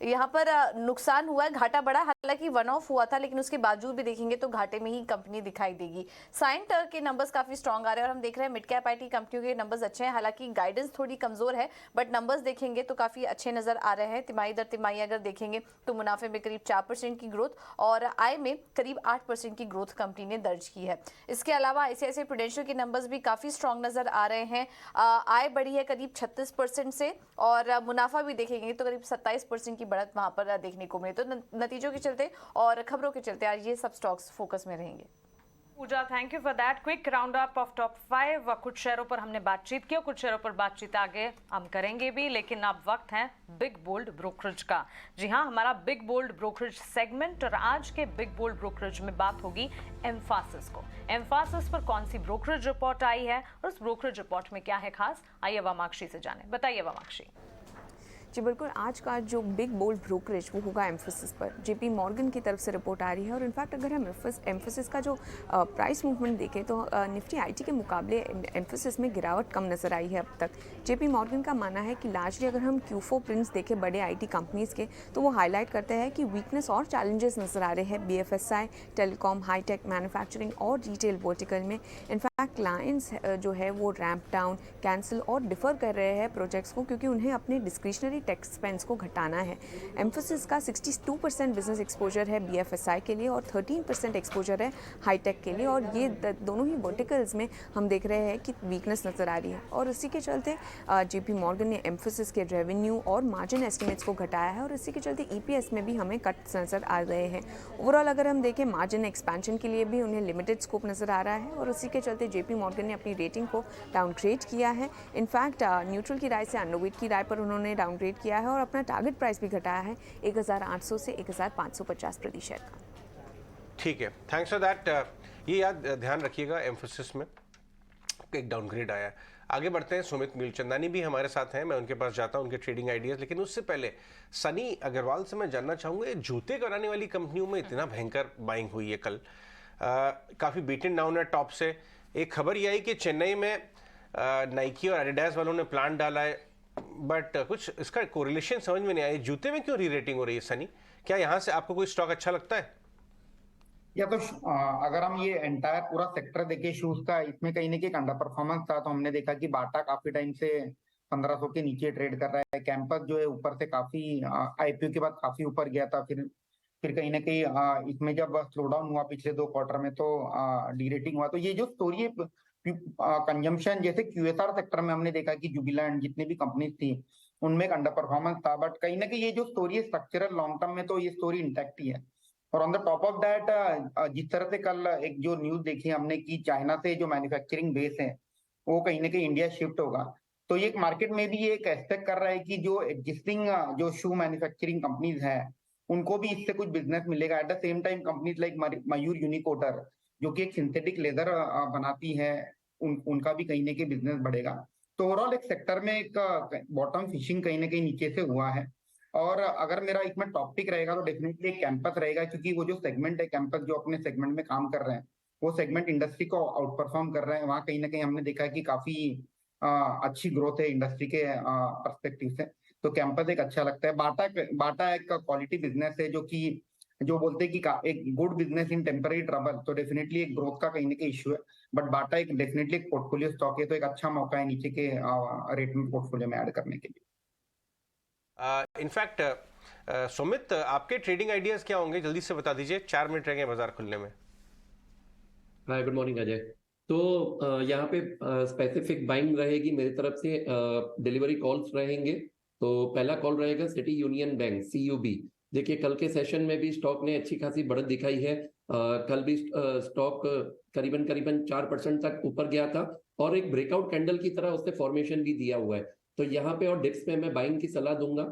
यहाँ पर नुकसान हुआ है, घाटा बढ़ा, हालांकि वन ऑफ हुआ था, लेकिन उसके बावजूद भी देखेंगे तो घाटे में ही कंपनी दिखाई देगी। साइंट के नंबर्स काफ़ी स्ट्रॉन्ग आ रहे हैं और हम देख रहे हैं मिड कैप आईटी कंपनियों के नंबर्स अच्छे हैं, हालांकि गाइडेंस थोड़ी कमज़ोर है, बट नंबर्स देखेंगे तो काफ़ी अच्छे नज़र आ रहे हैं। तिमाही दर तिमाही अगर देखेंगे तो मुनाफे में करीब 4% की ग्रोथ और आय में करीब 8% की ग्रोथ कंपनी ने दर्ज की है। इसके अलावा आईसीआईसीआई प्रूडेंशियल के नंबर्स भी काफ़ी स्ट्रॉन्ग नज़र आ रहे हैं। आय बढ़ी है करीब 36% से और मुनाफा भी देखेंगे तो करीब 27% की बढ़त वहां पर देखने को मिले। तो नतीजों के चलते और खबरों के चलते आज ये सब स्टॉक्स फोकस में रहेंगे। Pooja, thank you for that quick round up of top 5। कुछ शेयरों पर हमने बातचीत की और कुछ शेयरों पर बातचीत आगे हम करेंगे भी, लेकिन अब वक्त है बिग बोल्ड ब्रोकरेज का। जी हाँ, हमारा बिग बोल्ड ब्रोकरेज सेगमेंट और आज के बिग बोल्ड ब्रोकरेज में बात होगी एम्फासिस को। एम्फासिस पर कौन सी ब्रोकरेज रिपोर्ट आई है और उस ब्रोकरेज रिपोर्ट में क्या है खास, आइए वामाक्षी से जाने। बताइए वामाक्षी। जी बिल्कुल, आज का जो बिग बोल्ड ब्रोकरेज वो होगा एम्फोसिस पर। जेपी मॉर्गन की तरफ से रिपोर्ट आ रही है और इनफैक्ट अगर हम एम्फोसिस का जो प्राइस मूवमेंट देखें तो निफ्टी आईटी के मुकाबले एम्फोसिस में गिरावट कम नज़र आई है अब तक। जेपी मॉर्गन का मानना है कि लार्जली अगर हम Q4 प्रिंट्स देखें बड़े आईटी कंपनीज़ के तो वो हाईलाइट करते हैं कि वीकनेस और चैलेंजेस नज़र आ रहे हैं BFSI, टेलीकॉम, हाईटेक, मैन्युफैक्चरिंग और रिटेल वर्टिकल में। इनफैक्ट इनफैक्ट क्लाइंट्स जो है वो रैंप डाउन, कैंसिल और डिफ़र कर रहे हैं प्रोजेक्ट्स को, क्योंकि उन्हें अपने डिस्क्रिशनरी टैक्स एक्सपेंस को घटाना है। एम्फोसिस का 62% बिजनेस एक्सपोजर है BFSI के लिए और 13% एक्सपोजर है हाईटेक के लिए, और ये दोनों ही वर्टिकल्स में हम देख रहे हैं कि वीकनेस नज़र आ रही है। और इसी के चलते JP मॉर्गन ने एम्फोसिस के रेवेन्यू और मार्जिन एस्टिमेट्स को घटाया है, और इसी के चलते EPS में भी हमें कट्स नज़र आ गए हैं। ओवरऑल अगर हम देखें मार्जिन एक्सपेंशन के लिए भी उन्हें लिमिटेड स्कोप नज़र आ रहा है, और इसी के चलते JP मॉर्गन ने अपनी रेटिंग को डाउनग्रेड किया है। इनफैक्ट न्यूट्रल की राय से अंडरवेट की राय पर उन्होंने डाउनग्रेड किया है, और अपना टारगेट प्राइस भी घटाया है 1800 से 1550 प्रति शेयर का। ठीक है, थैंक्स फॉर दैट। ये याद ध्यान रखिएगा, एम्फोसिस में एक डाउनग्रेड आया है। आगे बढ़ते हैं, सुमित मूलचंदानी भी हमारे साथ हैं, मैं उनके पास जाता हूं उनके ट्रेडिंग आइडियाज। लेकिन उससे पहले सनी अग्रवाल से मैं जानना चाहूंगा, ये जूते बनाने वाली कंपनियों में इतना भयंकर बाइंग हुई है कल, काफ़ी बीटन डाउन है टॉप से। एक खबर ये आई कि चेन्नई में नाइकी और एडिडास वालों ने प्लांट डाला है, बट कुछ इसका कोरिलेशन समझ में नहीं आया। जूते में क्यों री रेटिंग हो रही है सनी? क्या यहाँ से आपको कोई स्टॉक अच्छा लगता है? या तो अगर हम ये एंटायर पूरा सेक्टर देखें शूज का, इसमें कहीं ना कहीं अंडर परफॉर्मेंस था। तो हमने देखा कि बाटा काफी टाइम से 1500 के नीचे ट्रेड कर रहा है। कैंपस जो है ऊपर से काफी IPO के बाद काफी ऊपर गया था, फिर कहीं ना कहीं इसमें जब स्लो डाउन हुआ पिछले 2 क्वार्टर में तो डीरेटिंग हुआ। तो ये जो स्टोरी है कंजम्पशन, जैसे QSR सेक्टर में हमने देखा कि जुबिलेंट जितनी भी कंपनीज थी उनमें एक अंडर परफॉर्मेंस था, बट कहीं ना कहीं ये जो स्टोरी है स्ट्रक्चरल लॉन्ग टर्म में तो ये स्टोरी इंटैक्ट ही है। और on the top of that जिस तरह से कल एक जो न्यूज देखी हमने कि चाइना से जो मैन्युफैक्चरिंग बेस है वो कहीं ना कहीं इंडिया शिफ्ट होगा, तो ये मार्केट में भी एक एक्सपेक्ट कर रहा है कि जो एग्जिस्टिंग जो शू मैन्युफैक्चरिंग कंपनीज है उनको भी इससे कुछ बिजनेस मिलेगा। At the same time companies like Mayur Uniquoters जो कि एक सिंथेटिक लेदर बनाती है, उनका भी कहीं ना कहीं बिजनेस बढ़ेगा। तो ओवरऑल एक सेक्टर में एक बॉटम फिशिंग कहीं ना कहीं नीचे से हुआ है। और अगर मेरा इसमें टॉपिक रहेगा तो डेफिनेटली कैंपस रहेगा, क्योंकि वो जो सेगमेंट है कैंपस जो अपने सेगमेंट में काम कर रहे हैं वो सेगमेंट इंडस्ट्री को आउट परफॉर्म कर रहे हैं। वहाँ कहीं ना कहीं हमने देखा है कि काफी अच्छी ग्रोथ है इंडस्ट्री के पर्सपेक्टिव से, तो कैंपस एक अच्छा लगता है। बाटा एक क्वालिटी बिजनेस है जो बोलते हैं कि एक good business in temporary trouble, तो डेफिनेटली एक ग्रोथ का कहीं ना कहीं इश्यू है। बट बाटा एक डेफिनेटली एक पोर्टफोलियो स्टॉक है, तो एक अच्छा मौका है नीचे के रेट में पोर्टफोलियो में ऐड करने के लिए। इनफैक्ट सुमित, आपके ट्रेडिंग आइडियाज क्या होंगे, जल्दी से बता दीजिए, 4 मिनट रह गए बाजार खुलने में। हाय, गुड मॉर्निंग अजय। तो यहाँ पे स्पेसिफिक बाइंग रहेगी मेरी तरफ से, डिलीवरी कॉल्स रहेंगे। तो पहला कॉल रहेगा सिटी यूनियन बैंक CUB। देखिए कल के सेशन में भी स्टॉक ने अच्छी खासी बढ़त दिखाई है। कल भी स्टॉक करीबन 4% तक ऊपर गया था और एक ब्रेकआउट कैंडल की तरह उसने फॉर्मेशन भी दिया हुआ है। तो यहाँ पे और डिप्स में मैं बाइंग की सलाह दूंगा।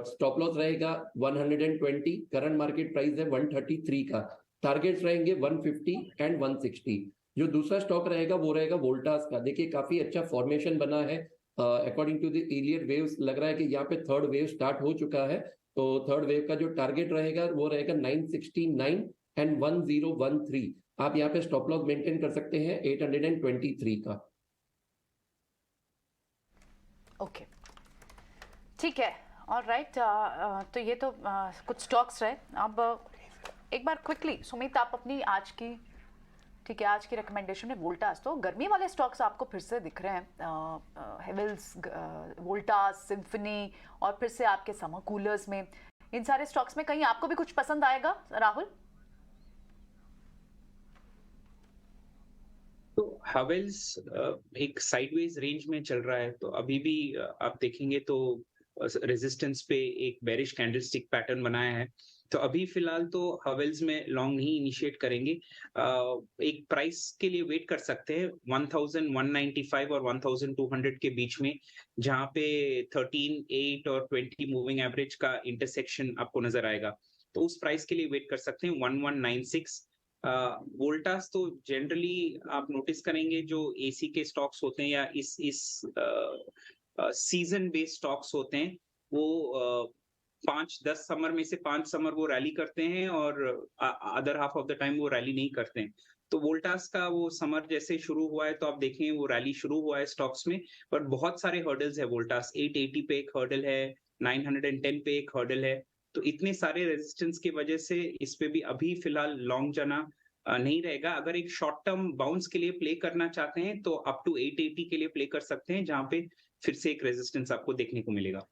स्टॉप लॉस रहेगा 120, करंट मार्केट प्राइस है 133 का, टारगेट्स रहेंगे 150 एंड 160। जो दूसरा स्टॉक रहेगा वो रहेगा वोल्टास का। देखिए काफी अच्छा फॉर्मेशन बना है, अकॉर्डिंग टू द इलियर वेव्स लग रहा है कि यहाँ पे थर्ड वेव स्टार्ट हो चुका है। तो थर्ड वेव का जो टारगेट रहेगा वो रहेगा 969 एंड 1013। आप यहाँ पे स्टॉप लॉस मेंटेन कर सकते हैं 823 का। ओके, ठीक है, ऑलराइट। तो ये तो कुछ स्टॉक्स रहे। अब एक बार क्विकली सुमित आप अपनी आज की, ठीक है, आज की रिकमेंडेशन है वोल्टास। तो गर्मी वाले स्टॉक्स आपको फिर से दिख रहे हैं, हेवल्स, वोल्टास, सिम्फनी और फिर से आपके समर कूलर्स में। इन सारे स्टॉक्स में कहीं आपको भी कुछ पसंद आएगा राहुल? तो हेवल्स एक साइडवेज रेंज में चल रहा है, तो अभी भी आप देखेंगे तो रेजिस्टेंस पे एक बेरिश कैंडलस्टिक पैटर्न बनाया है। तो अभी फिलहाल तो हेवल्स में लॉन्ग नहीं इनिशिएट करेंगे। एक प्राइस के लिए वेट कर सकते हैं 1195 और 1200 के बीच में, जहां पे 13, 8 और 20 मूविंग एवरेज का इंटरसेक्शन आपको नजर आएगा। तो उस प्राइस के लिए वेट कर सकते हैं 1196। वोल्टास तो जनरली आप नोटिस करेंगे जो AC के स्टॉक्स होते हैं या इस सीजन बेस्ड स्टॉक्स होते हैं, वो 5-10 समर में से 5 समर वो रैली करते हैं और other half of the time वो रैली नहीं करते हैं। तो वोल्टास का वो समर जैसे शुरू हुआ है तो आप देखें वो रैली शुरू हुआ है स्टॉक्स में, पर बहुत सारे हर्डल्स है। वोल्टास 880 पे एक हर्डल है, 910 पे एक हर्डल है। तो इतने सारे रेजिस्टेंस की वजह से इस पे भी अभी फिलहाल लॉन्ग जाना नहीं रहेगा। अगर एक शॉर्ट टर्म बाउंस के लिए प्ले करना चाहते हैं तो अप टू 880 के लिए प्ले कर सकते हैं, जहां पे फिर से एक रेजिस्टेंस आपको देखने को मिलेगा।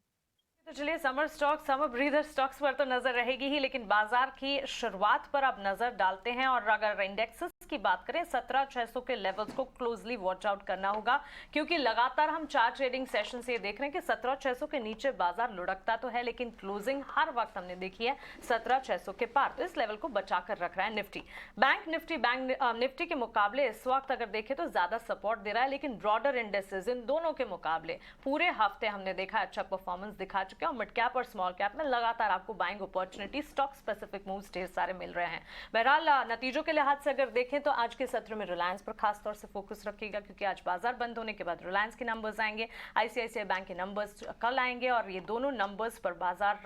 तो चलिए समर ब्रीदर स्टॉक्स पर तो नजर रहेगी ही, लेकिन बाजार की शुरुआत पर अब नजर डालते हैं। और अगर इंडेक्सेस की बात करें 17,600 के लेवल्स को क्लोजली वॉच आउट करना होगा, क्योंकि लगातार हम 4 ट्रेडिंग सेशन से ये देख रहे हैं कि 17,600 के नीचे बाजार लुढ़कता तो है, लेकिन क्लोजिंग हर वक्त हमने देखी है 17,600 के पार। तो इस लेवल को बचा कर रख रहा है निफ्टी। बैंक निफ्टी के मुकाबले इस वक्त अगर देखें तो ज्यादा सपोर्ट दे रहा है, लेकिन ब्रॉडर इंडेक्सेस इन दोनों के मुकाबले पूरे हफ्ते हमने देखा अच्छा परफॉर्मेंस दिखा चुके हैं। और मिड कैप और स्मॉल कैप में लगातार आपको buying opportunity, stock specific moves ढेर सारे मिल रहे हैं। बहरहाल नतीजों के लिहाज से अगर देखें तो आज के सत्र में रिलायंस पर खास तौर से फोकस रखिएगा, क्योंकि आज बाजार बंद होने के बाद रिलायंस के नंबर्स आएंगे, आईसीआईसीआई बैंक के नंबर्स कल आएंगे, और ये दोनों नंबर्स पर बाजार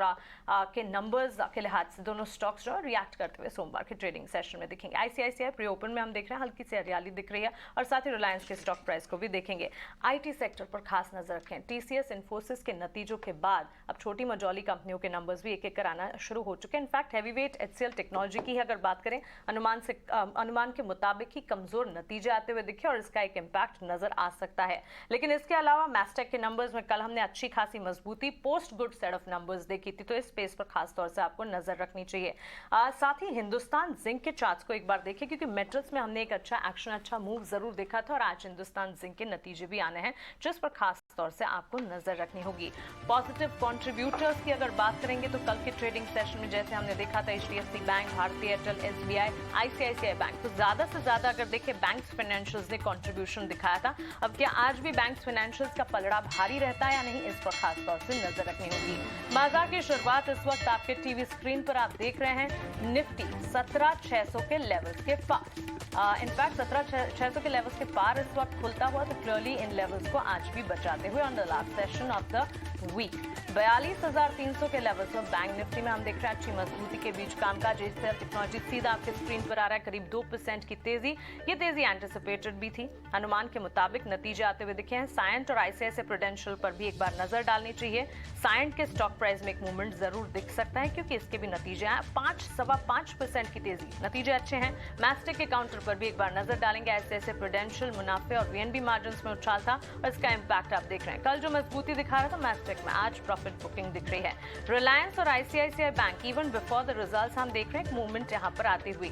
के नंबर्स के लिहाज से दोनों स्टॉक्स जो रिएक्ट करते हुए सोमवार के ट्रेडिंग सेशन में दिखेंगे। आईसीआईसीआई प्री ओपन में हम देख रहे हैं हल्की सी हरियाली दिख रही है, और साथ ही रिलायंस के स्टॉक प्राइस को भी देखेंगे। आईटी सेक्टर पर खास नजर रखें। टीसीएस, इन्फोसिस के नतीजों के बाद अब छोटी मझौली कंपनियों के नंबर्स भी एक एक कर आना शुरू हो चुके हैं। इनफैक्ट हैवीवेट एचसीएल टेक्नोलॉजी की अगर बात करें, अनुमान के मुताबिक ही कमजोर नतीजे आते हुए दिखे और इसका एक इम्पैक्ट नजर आ सकता है। लेकिन इसके अलावा मैस्टेक के नंबर्स में कल हमने अच्छी खासी मजबूती post good set of numbers देखी थी, तो इस स्पेस पर खास तौर से आपको नजर रखनी चाहिए। साथ ही हिंदुस्तान जिंक के चार्ट्स को एक बार देखें, क्योंकि मेटल्स में हमने एक अच्छा एक्शन, अच्छा मूव जरूर देखा था, और आज हिंदुस्तान जिंक के नतीजे भी आने हैं, जिस पर खास तौर से आपको नजर रखनी होगी। पॉजिटिव कॉन्ट्रीब्यूटर्स की अगर बात करेंगे तो कल के ट्रेडिंग सेशन में जैसे हमने देखा था एचडीएफसी बैंक, भारतीय एयरटेल, एसबीआई, आईसीआईसीआई बैंक, तो ज्यादा से ज्यादा अगर देखें बैंक्स फाइनेंशियल्स ने कंट्रीब्यूशन दिखाया था। अब क्या आज भी बैंक्स फाइनेंशियल्स का पलड़ा भारी रहता है या नहीं, इस पर खास तौर से नजर रखनी होगी। बाजार की शुरुआत इस वक्त आपके टीवी स्क्रीन पर आप देख रहे हैं निफ्टी 17,600 के लेवल्स के पार। इनफैक्ट 17,600 के लेवल्स के पार इस वक्त खुलता हुआ, तो क्लियरली इन लेवल्स को आज भी बचाते हुए on the last session of the week 42,300 के लेवल्स पर बैंक निफ्टी में हम देख रहे हैं अच्छी मजबूती के बीच कामकाज। एचसीएल टेक्नोलॉजी सीधा आपके स्क्रीन पर आ रहा है, करीब 2% की तेजी। ये तेजी एंटिसिपेटेड भी थी, अनुमान के मुताबिक नतीजे आते हुए दिखे हैं। सायंट और आईसीआईसीआई प्रूडेंशियल पर भी एक बार नजर डालनी चाहिए। सायंट के स्टॉक प्राइस में एक मूवमेंट जरूर दिख सकता है, क्योंकि इसके भी नतीजे आए 5.5% की तेजी, नतीजे अच्छे हैं। मैस्टेक के काउंटर पर भी एक बार नजर डालेंगे। आईसीआईसीआई प्रूडेंशियल मुनाफे और वीएनबी मार्जिन में उछाल था, और इसका इंपैक्ट आप देख रहे हैं। कल जो मजबूती दिखा रहा था मैस्टेक में, आज प्रॉफिट बुकिंग दिख रही है। रिलायंस और ICICI bank even before the results हम देख रहे हैं एक मूवमेंट यहां पर आती हुई।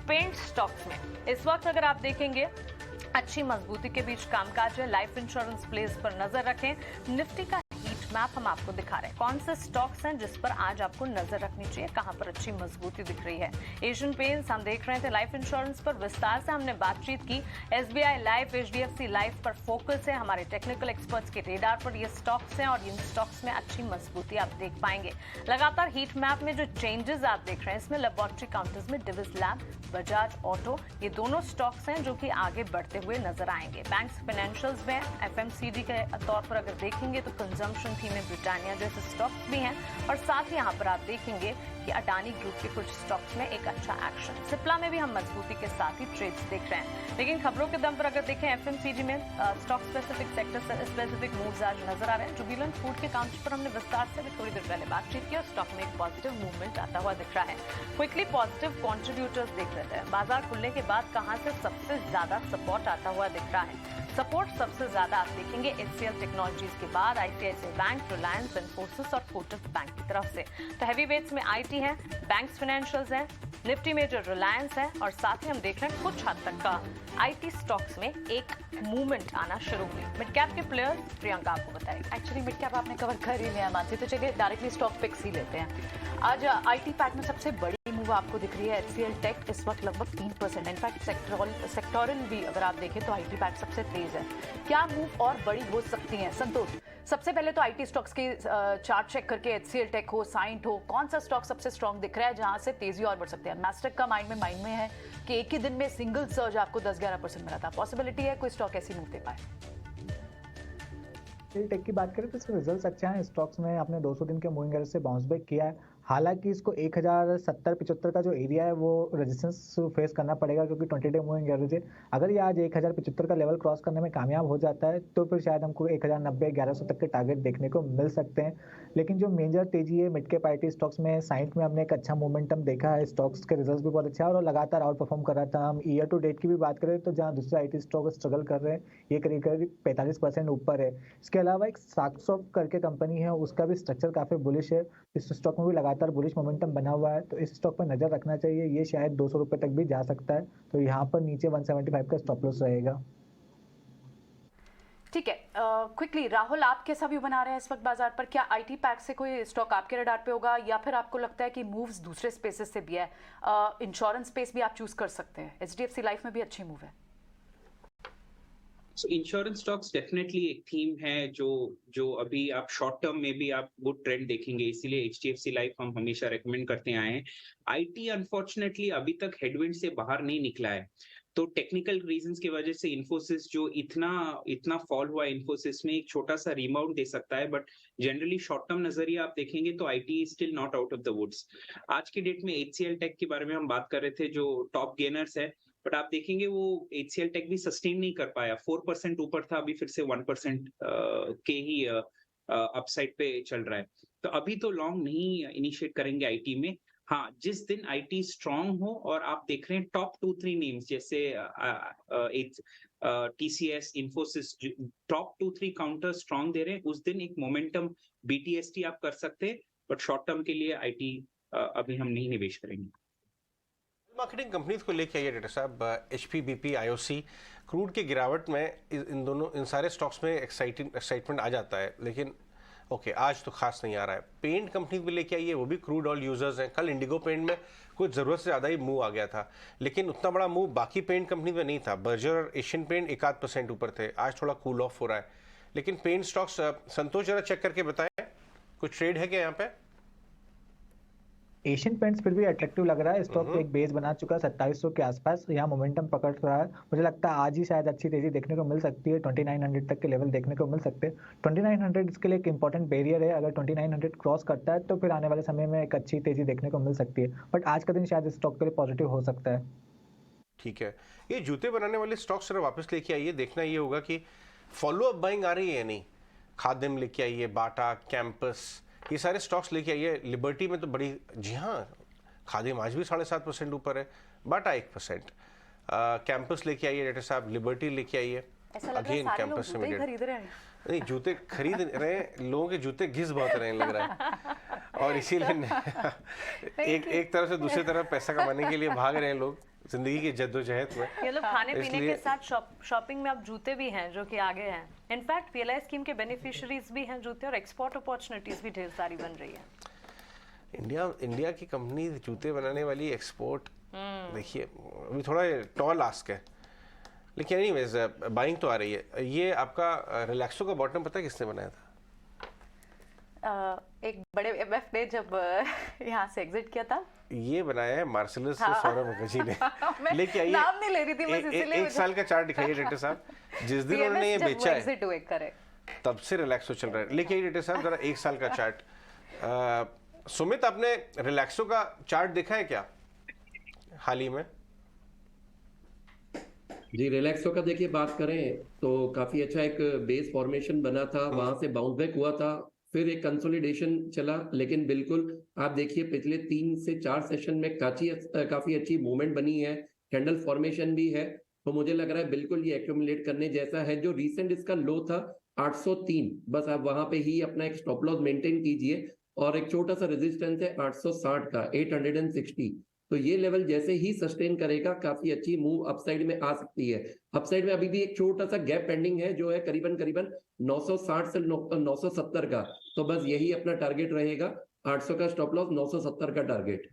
पेंट स्टॉक्स में इस वक्त अगर आप देखेंगे अच्छी मजबूती के बीच कामकाज है। लाइफ इंश्योरेंस प्लेस पर नजर रखें। निफ्टी का हीट मैप हम आपको दिखा रहे हैं, कौन से स्टॉक्स हैं जिस पर आज आपको नजर रखनी चाहिए, कहां पर अच्छी मजबूती दिख रही है। एशियन पेंट्स हम देख रहे थे, लाइफ इंश्योरेंस पर विस्तार से हमने बातचीत की। एसबीआई लाइफ, एचडीएफसी लाइफ पर फोकस है, हमारे टेक्निकल एक्सपर्ट्स के रेडार पर ये स्टॉक्स हैं, और इन स्टॉक्स में अच्छी मजबूती आप देख पाएंगे। लगातार हीट मैप में जो चेंजेस आप देख रहे हैं, इसमें लेबोरेटरी काउंटर्स में डिविस लैब, बजाज ऑटो, ये दोनों स्टॉक्स हैं जो कि आगे बढ़ते हुए नजर आएंगे। बैंक्स फाइनेंशियल्स में एफएमसीजी के तौर पर अगर देखेंगे तो कंजम्पशन थीम में ब्रिटानिया जैसे स्टॉक्स भी हैं, और साथ ही यहाँ पर आप देखेंगे कि अडानी ग्रुप के कुछ स्टॉक्स में एक अच्छा एक्शन। सिप्ला में भी हम मजबूती के साथ ही ट्रेड्स देख रहे हैं। लेकिन खबरों के दम पर अगर देखें एफएमसीजी में stock specific, sector specific moves आज नजर आ रहे हैं। जुबिलेंट फूड के काउंटर पर हमने विस्तार से थोड़ी देर पहले बातचीत की, और स्टॉक में एक पॉजिटिव मूवमेंट आता हुआ दिख रहा है। क्विकली पॉजिटिव कॉन्ट्रीब्यूटर्स देख रहे थे, बाजार खुलने के बाद कहां से सबसे ज्यादा सपोर्ट आता हुआ दिख रहा है। सपोर्ट सबसे ज्यादा आप देखेंगे एचसीएल टेक्नोलॉजीज के बाद आईसीआईसीआई बैंक, रिलायंस, इन्फोसिस और कोटक बैंक की तरफ से। तो हैवी वेट्स में आईटी है, बैंक्स फाइनेंशियल्स है, निफ्टी में जो रिलायंस है, और साथ ही हम देख रहे हैं कुछ हद तक का आईटी स्टॉक्स में एक मूवमेंट आना शुरू हुई। मिड कैप के प्लेयर्स प्रियंका आपको बताएगी। एक्चुअली मिड कैप आपने कवर कर ही लिया मानसी, तो चलिए डायरेक्टली स्टॉक पिक्स ही लेते हैं। आज आईटी पैक में सबसे बड़ी मूव आपको दिख रही है एचसीएल टेक, इस वक्त लगभग 3%। इनफैक्ट सेक्टोरल भी अगर आप देखें तो आईटी पैक सबसे तेज है। क्या मूव और बड़ी हो सकती है संतोष? सबसे पहले तो आईटी स्टॉक्स के चार्ट चेक करके एचसीएल टेक हो, साइंट हो, कौन सा स्टॉक सबसे स्ट्रांग दिख रहा है जहां से तेजी और बढ़ सकते हैं? मैस्टेक का माइंड में है कि एक ही दिन में सिंगल सर्ज आपको 10-11% मिला था, पॉसिबिलिटी है कोई स्टॉक ऐसी मूव दे पाए? टेक की बात करें तो इसके रिजल्ट्स अच्छे हैं। स्टॉक्स में आपने 200 दिन के मूविंग एवरेज से बाउंस बैक किया है। हालांकि इसको 1070-75 का जो एरिया है वो रेजिस्टेंस फेस करना पड़ेगा, क्योंकि 20 डे मूविंग एवरेज है। अगर ये आज 1075 का लेवल क्रॉस करने में कामयाब हो जाता है तो फिर शायद हमको 1090-1100 तक के टारगेट देखने को मिल सकते हैं। लेकिन जो मेजर तेजी है मिड कैप आईटी स्टॉक्स में, साइंट में हमने एक अच्छा मोमेंटम देखा है, स्टॉक्स के रिजल्ट्स भी बहुत अच्छा है और लगातार आउट परफॉर्म कर रहा था। हम ईयर टू डेट की भी बात करें तो जहाँ दूसरे आईटी स्टॉक स्ट्रगल कर रहे हैं, ये करीब करीब 45% ऊपर है। इसके अलावा एक साक्सॉफ्ट करके कंपनी है, उसका भी स्ट्रक्चर काफी बुलिश है, इस स्टॉक में भी लगातार बुलिश मोमेंटम बना हुआ है, तो इस स्टॉक पर नजर रखना चाहिए। ये शायद 200 रुपए तक भी जा सकता है, तो यहाँ पर नीचे 175 का स्टॉप लॉस रहेगा। ठीक है, क्विकली राहुल, आप कैसा व्यू बना रहे हैं इस वक्त बाजार पर? क्या आईटी पैक से कोई स्टॉक आपके रडार पे होगा, या फिर आपको लगता है कि मूव्स दूसरे स्पेसेस से भी है? इंश्योरेंस स्पेस भी आप चूज कर सकते हैं, एचडीएफसी लाइफ में भी अच्छी मूव है। सो इंश्योरेंस स्टॉक्स डेफिनेटली एक थीम है जो अभी आप शॉर्ट टर्म में भी आप गुड ट्रेंड देखेंगे, इसीलिए एचडीएफसी लाइफ हम हमेशा रेकमेंड करते आए हैं। आईटी अनफॉर्चुनेटली अभी तक हेडविंड से बाहर नहीं निकला है, तो टेक्निकल रीजंस की वजह से इन्फोसिस जो इतना फॉल हुआ, इन्फोसिस में एक छोटा सा रिमाउंट दे सकता है, बट जनरली शॉर्ट टर्म नजरिया आप देखेंगे तो IT is still not out of the woods. आज की डेट में एचसीएल टेक के बारे में हम बात कर रहे थे, जो टॉप गेनर्स है, बट आप देखेंगे वो एचसीएल टेक भी सस्टेन नहीं कर पाया। 4% ऊपर था, अभी फिर से 1% के ही अपसाइड पे चल रहा है। तो अभी तो लॉन्ग नहीं इनिशिएट करेंगे आईटी में। हाँ, जिस दिन आईटी स्ट्रांग हो और आप देख रहे हैं टॉप 2-3 नेम्स जैसे TCS, Infosys, top 2-3 counter strong दे रहे हैं, उस दिन एक मोमेंटम बीटीएसटी आप कर सकते हैं, बट शॉर्ट टर्म के लिए आईटी अभी हम नहीं निवेश करेंगे। मार्केटिंग कंपनीज को लेके आइए डाक्टर साहब, एचपी, बीपी, आईओसी, क्रूड की गिरावट में इन सारे स्टॉक्स में एक्साइटमेंट आ जाता है, लेकिन ओके आज तो खास नहीं आ रहा है। पेंट कंपनी भी लेके आइए, वो भी क्रूड ऑयल यूजर्स हैं। कल इंडिगो पेंट में कुछ ज़रूरत से ज़्यादा ही मूव आ गया था, लेकिन उतना बड़ा मूव बाकी पेंट कंपनी में नहीं था। बर्जर और एशियन पेंट 1-8% ऊपर थे, आज थोड़ा कूल ऑफ हो रहा है। लेकिन पेंट स्टॉक्स, संतोष जरा चेक करके बताएं कुछ ट्रेड है क्या यहाँ पे? एशियन पेंट्स फिर भी अट्रैक्टिव लग रहा है, स्टॉक एक बेस बना चुका है 2700 के आसपास, यहाँ मोमेंटम पकड़ रहा है। मुझे लगता है आज ही शायद अच्छी तेजी देखने को मिल सकती है, 2900 तक के लेवल देखने को मिल सकते हैं। 2900 इसके लिए एक इंपॉर्टेंट बैरियर है, अगर 2900 क्रॉस करता है तो फिर आने वाले समय में एक अच्छी तेजी देखने को मिल सकती है, बट आज का दिन शायद स्टॉक के लिए पॉजिटिव हो सकता है। ठीक है, ये जूते बनाने वाले स्टॉक्स जरा वापस लेके आइए, देखना ये होगा कि फॉलो अप बाइंग आ रही है या नहीं। खादिम लेके आइए, बाटा, कैंपस, ये सारे स्टॉक्स लेके आइए। लिबर्टी में तो बड़ी, जी हाँ, खादिम आज भी 7.5% ऊपर है, बाटा 1%। कैंपस लेके आइए डाक्टर साहब, लिबर्टी लेके आइए, अगेन कैंपस से खरीद रहे हैं। नहीं, जूते खरीद रहे हैं, लोगों के जूते घिस बहुत रहे हैं लग रहा है, और इसीलिए एक तरफ से दूसरी तरफ पैसा कमाने के लिए भाग रहे हैं लोग जिंदगी की जद्दोजहद में। ये लोग खाने पीने के साथ शॉपिंग में अब जूते भी हैं जो कि आगे हैं। इनफैक्ट पीएलआई स्कीम के बेनिफिशियरीज भी हैं जूते, और एक्सपोर्ट अपॉर्चुनिटीज भी ढेर सारी बन रही है। इंडिया की कंपनी जूते बनाने वाली, एक्सपोर्ट, देखिए अभी थोड़ा टॉल आस्क है, लेकिन एनीवेज बाइंग तो आ रही है। ये आपका रिलैक्सो का बॉटम पता है किसने बनाया था? एक बड़े एमएफ ने जब यहाँ से एग्जिट किया था, ये बनाया है मार्सेलस सौरभ मुखर्जी ने। लेके आइए, नाम नहीं ले रही थी बस इसीलिए। एक साल का चार्ट दिखाइए डाक्टर साहब, जिस दिन उन्होंने ये बेचा है तब से रिलैक्सो चल रहा है। लेके आइए डाक्टर साहब जरा एक साल का चार्ट। सुमित, आपने रिलैक्सो का चार्ट देखा है क्या हाल ही में? जी, रिलैक्सो का देखिए बात करें तो काफी अच्छा एक बेस फॉर्मेशन बना था, वहां से बाउंस बैक हुआ था, फिर एक कंसोलिडेशन चला, लेकिन बिल्कुल आप देखिए पिछले 3 से 4 सेशन में काफी अच्छी मूवमेंट बनी है, कैंडल फॉर्मेशन भी है, तो मुझे लग रहा है बिल्कुल ये एक्यूमुलेट करने जैसा है। जो रीसेंट इसका लो था 803, बस आप वहां पे ही अपना एक स्टॉप लॉस मेंटेन कीजिए, और एक छोटा सा रेजिस्टेंस है 860 का, 860, तो ये लेवल जैसे ही सस्टेन करेगा काफी अच्छी मूव अपसाइड में आ सकती है। अपसाइड में अभी भी एक छोटा सा गैप पेंडिंग है जो है करीबन 960 से 970 का, तो बस यही अपना टारगेट रहेगा, 800 का स्टॉप लॉस, 970 का टारगेट।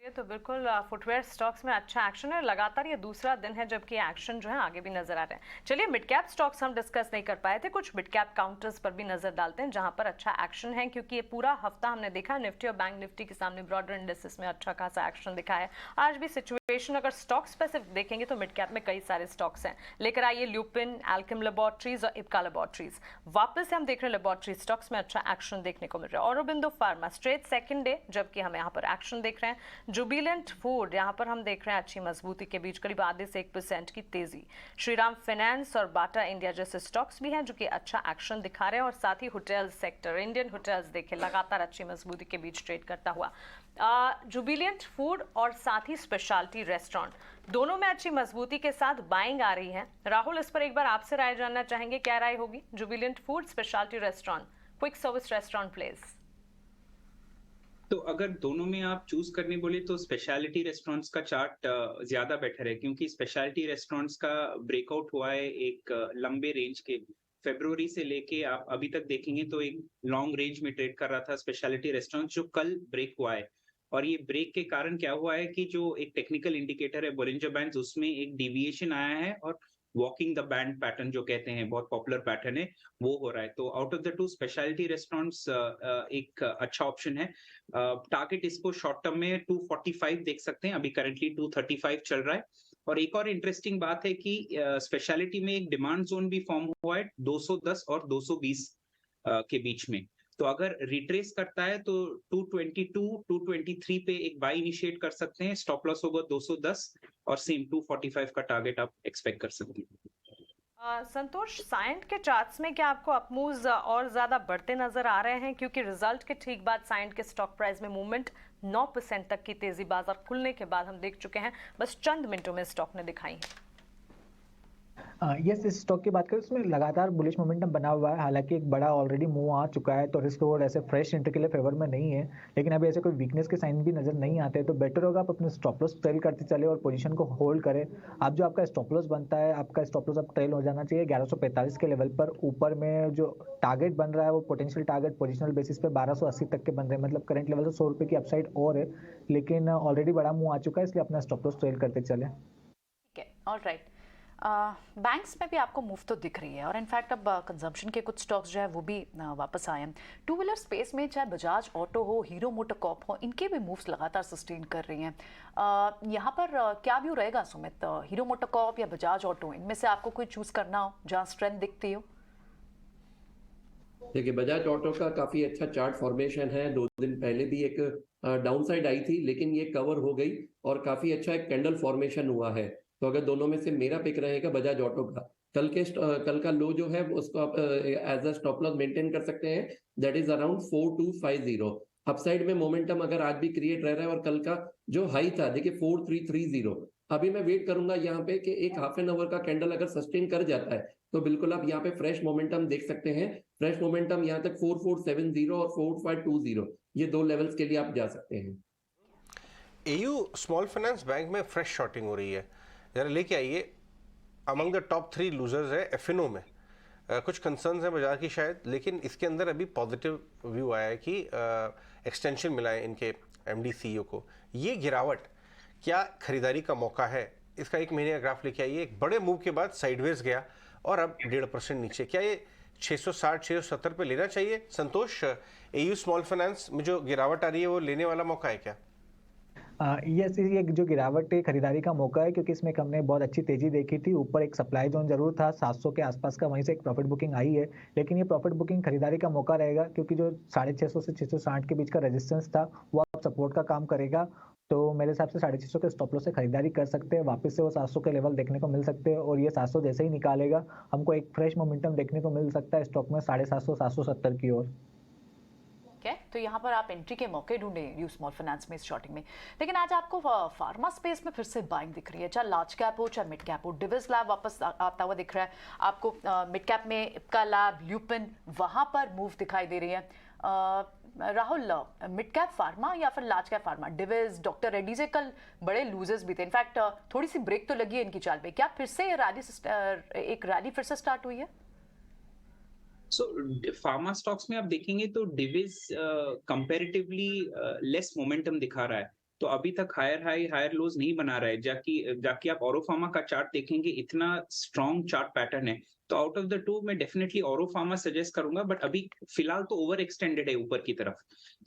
तो बिल्कुल फुटवेयर स्टॉक्स में अच्छा एक्शन है, लगातार ये दूसरा दिन है जबकि एक्शन जो है आगे भी नजर आ रहे हैं। चलिए मिड कैप स्टॉक्स हम डिस्कस नहीं कर पाए थे, कुछ मिड कैप काउंटर्स पर भी नजर डालते हैं जहां पर अच्छा एक्शन है, क्योंकि ये पूरा हफ्ता हमने देखा निफ्टी और बैंक निफ्टी के सामने ब्रॉडर इंडेक्सेस में अच्छा खासा एक्शन दिखा है। आज भी सिचुएशन अगर स्टॉक स्पेसिफिक देखेंगे तो मिड कैप में कई सारे स्टॉक्स हैं। लेकर आइए ल्यूपिन, एल्केम लैबोरेटरीज और इप्का लैबोरेटरीज। वापस से हम देख रहे हैं लैबोरेटरी स्टॉक्स में अच्छा एक्शन देखने को मिल रहा है। Aurobindo pharma straight second day जबकि हम यहाँ पर एक्शन देख रहे हैं। जुबिलेंट फूड यहाँ पर हम देख रहे हैं अच्छी मजबूती के बीच करीब आधे से 1% की तेजी। श्रीराम फाइनेंस और बाटा इंडिया जैसे स्टॉक्स भी हैं जो कि अच्छा एक्शन दिखा रहे हैं, और साथ ही होटल सेक्टर, इंडियन होटल्स देखें लगातार अच्छी मजबूती के बीच ट्रेड करता हुआ। जुबिलेंट फूड और साथ ही स्पेशलिटी रेस्टोरेंट दोनों में अच्छी मजबूती के साथ बाइंग आ रही है। राहुल, इस पर एक बार आपसे राय जानना चाहेंगे, क्या राय होगी? Jubilant food, speciality restaurant, quick service restaurant place. तो अगर दोनों में आप चूज करने बोले तो स्पेशलिटी रेस्टोरेंट्स का चार्ट ज्यादा बेटर है, क्योंकि स्पेशलिटी रेस्टोरेंट्स का ब्रेकआउट हुआ है एक लंबे रेंज के। फरवरी से लेके आप अभी तक देखेंगे तो एक लॉन्ग रेंज में ट्रेड कर रहा था स्पेशलिटी रेस्टोरेंट, जो कल ब्रेक हुआ है। और ये ब्रेक के कारण क्या हुआ है कि जो एक टेक्निकल इंडिकेटर है बोलिंजर बैंड्स, उसमें एक डिविएशन आया है और वॉकिंग द बैंड पैटर्न जो कहते हैं, बहुत पॉपुलर पैटर्न है, वो हो रहा है। तो out of the two speciality restaurants एक अच्छा ऑप्शन है। टारगेट इसको शॉर्ट टर्म में 245 देख सकते हैं, अभी करंटली 235 चल रहा है। और एक और इंटरेस्टिंग बात है कि स्पेशलिटी में एक डिमांड जोन भी फॉर्म हुआ है 210 और 220 के बीच में। तो अगर रिट्रेस करता है तो 222, 223 पे एक बाय इनिशिएट कर सकते हैं। स्टॉप लॉस होगा 210 और सेम 245 का टारगेट आप एक्सपेक्ट कर सकते हैं। संतोष, साइंट के चार्ट्स में क्या आपको अपमूव्स और ज्यादा बढ़ते नजर आ रहे हैं? क्योंकि रिजल्ट के ठीक बाद साइंट के स्टॉक प्राइस में मूवमेंट 9% तक की तेजी बाजार खुलने के बाद हम देख चुके हैं, बस चंद मिनटों में स्टॉक ने दिखाई है। यस, इस स्टॉक की बात करें उसमें लगातार बुलिश मोमेंटम बना हुआ है। हालांकि एक बड़ा ऑलरेडी मूव आ चुका है, तो रिस्क रिवॉर्ड ऐसे फ्रेश एंट्री के लिए फेवर में नहीं है, लेकिन अभी ऐसे कोई वीकनेस के साइन भी नजर नहीं आते, तो बेटर होगा आप अपने स्टॉप लॉस ट्रेल करते चले और पोजीशन को होल्ड करें। आप जो आपका स्टॉप लॉस बनता है, आपका स्टॉप लॉस अब ट्रेल हो जाना चाहिए 1145 के लेवल पर। ऊपर में जो टारगेट बन रहा है वो पोटेंशियल टारगेट पोजिशनल बेसिस पे 1280 तक के बन रहे हैं, मतलब करंट लेवल से 100 रुपये की अपसाइड और है, लेकिन ऑलरेडी बड़ा मूव आ चुका है, इसलिए अपना स्टॉप लॉस ट्रेल करते चले। ठीक है, ऑलराइट। बैंक्स में भी आपको मूव तो दिख रही है, और इनफैक्ट अब कंजम्पशन के कुछ स्टॉक्स जो है वो भी वापस आए हैं। टू व्हीलर स्पेस में चाहे बजाज ऑटो हो, हीरो मोटोकॉर्प हो, इनके भी मूव्स लगातार सस्टेन कर रही हैं। यहाँ पर क्या व्यू रहेगा सुमित? हीरो मोटोकॉर्प या बजाज ऑटो, इनमें से आपको कोई चूज करना हो जहाँ स्ट्रेंथ दिखती हो? देखिए, बजाज ऑटो का काफी अच्छा चार्ट फॉर्मेशन है। 2 दिन पहले भी एक डाउनसाइड आई थी, लेकिन ये कवर हो गई और काफी अच्छा एक कैंडल फॉर्मेशन हुआ है। तो अगर दोनों में से मेरा पिक रहेगा बजाज ऑटो का। कल का लो जो है उसको आप as a stop loss maintain कर सकते हैं, दैट इज अराउंड 4250। अपसाइड में मोमेंटम अगर आज भी क्रिएट रह रहा है, और कल का जो हाई था देखिए 4330। अभी मैं वेट करूंगा यहाँ पे कि एक हाफ एन आवर का कैंडल अगर सस्टेन कर जाता है तो बिल्कुल आप यहाँ पे फ्रेश मोमेंटम देख सकते हैं। फ्रेश मोमेंटम यहाँ तक 4470 और 4520, ये 2 लेवल्स के लिए आप जा सकते हैं। एयू स्मॉल फाइनेंस बैंक में फ्रेश शॉर्टिंग हो रही है, जरा लेके आइए। अमंग द टॉप 3 लूजर्स है एफएनओ में। कुछ कंसर्न्स हैं बाजार की शायद, लेकिन इसके अंदर अभी पॉजिटिव व्यू आया है कि एक्सटेंशन मिला है इनके एमडी सीईओ को। ये गिरावट क्या खरीदारी का मौका है? इसका 1 महीने का ग्राफ लेके आइए। एक बड़े मूव के बाद साइडवेज गया और अब 1.5% नीचे। क्या ये 660 670 पे लेना चाहिए? संतोष, एयू स्मॉल फाइनेंस में जो गिरावट आ रही है वो लेने वाला मौका है क्या? यस, ये जो गिरावट है खरीदारी का मौका है, क्योंकि इसमें हमने बहुत अच्छी तेजी देखी थी। ऊपर एक सप्लाई जोन जरूर था 700 के आसपास का, वहीं से एक प्रॉफिट बुकिंग आई है, लेकिन ये प्रॉफिट बुकिंग खरीदारी का मौका रहेगा, क्योंकि जो 650 से 660 के बीच का रेजिस्टेंस था वो अब सपोर्ट का काम करेगा। तो मेरे हिसाब से 650 के स्टॉप लॉस से खरीदारी कर सकते हैं। वापस से वो 700 के लेवल देखने को मिल सकते हैं, और ये 700 जैसे ही निकालेगा हमको एक फ्रेश मोमेंटम देखने को मिल सकता है स्टॉक में 750 770 की ओर। तो यहाँ पर आप एंट्री के मौके ढूंढे यू स्मॉल फाइनेंस में इस शॉर्टिंग में। लेकिन आज आपको फार्मा स्पेस में फिर से बाइंग दिख रही है, चाहे लार्ज कैप हो चाहे मिड कैप हो। डिविस लैब वापस आता हुआ दिख रहा है आपको। मिड कैप में इप्का लैब, ल्यूपिन, वहां पर मूव दिखाई दे रही है। राहुल, मिड कैप फार्मा या फिर large cap pharma? Divi's, doctor Reddy से कल बड़े लूजर्स भी थे, इनफैक्ट थोड़ी सी ब्रेक तो लगी है इनकी चाल पे। क्या फिर से एक रैली फिर से स्टार्ट हुई है? सो फार्मा स्टॉक्स में आप देखेंगे तो डिविस कंपैरेटिवली लेस मोमेंटम दिखा रहा है। तो अभी तक हायर हाई हायर लोज नहीं बना रहा है। जाकि आप ऑरोफार्मा का चार्ट देखेंगे, इतना स्ट्रॉन्ग चार्ट पैटर्न है। तो आउट ऑफ द टू मैं डेफिनेटली ऑरोफार्मा सजेस्ट करूंगा, बट अभी फिलहाल तो ओवर एक्सटेंडेड है ऊपर की तरफ।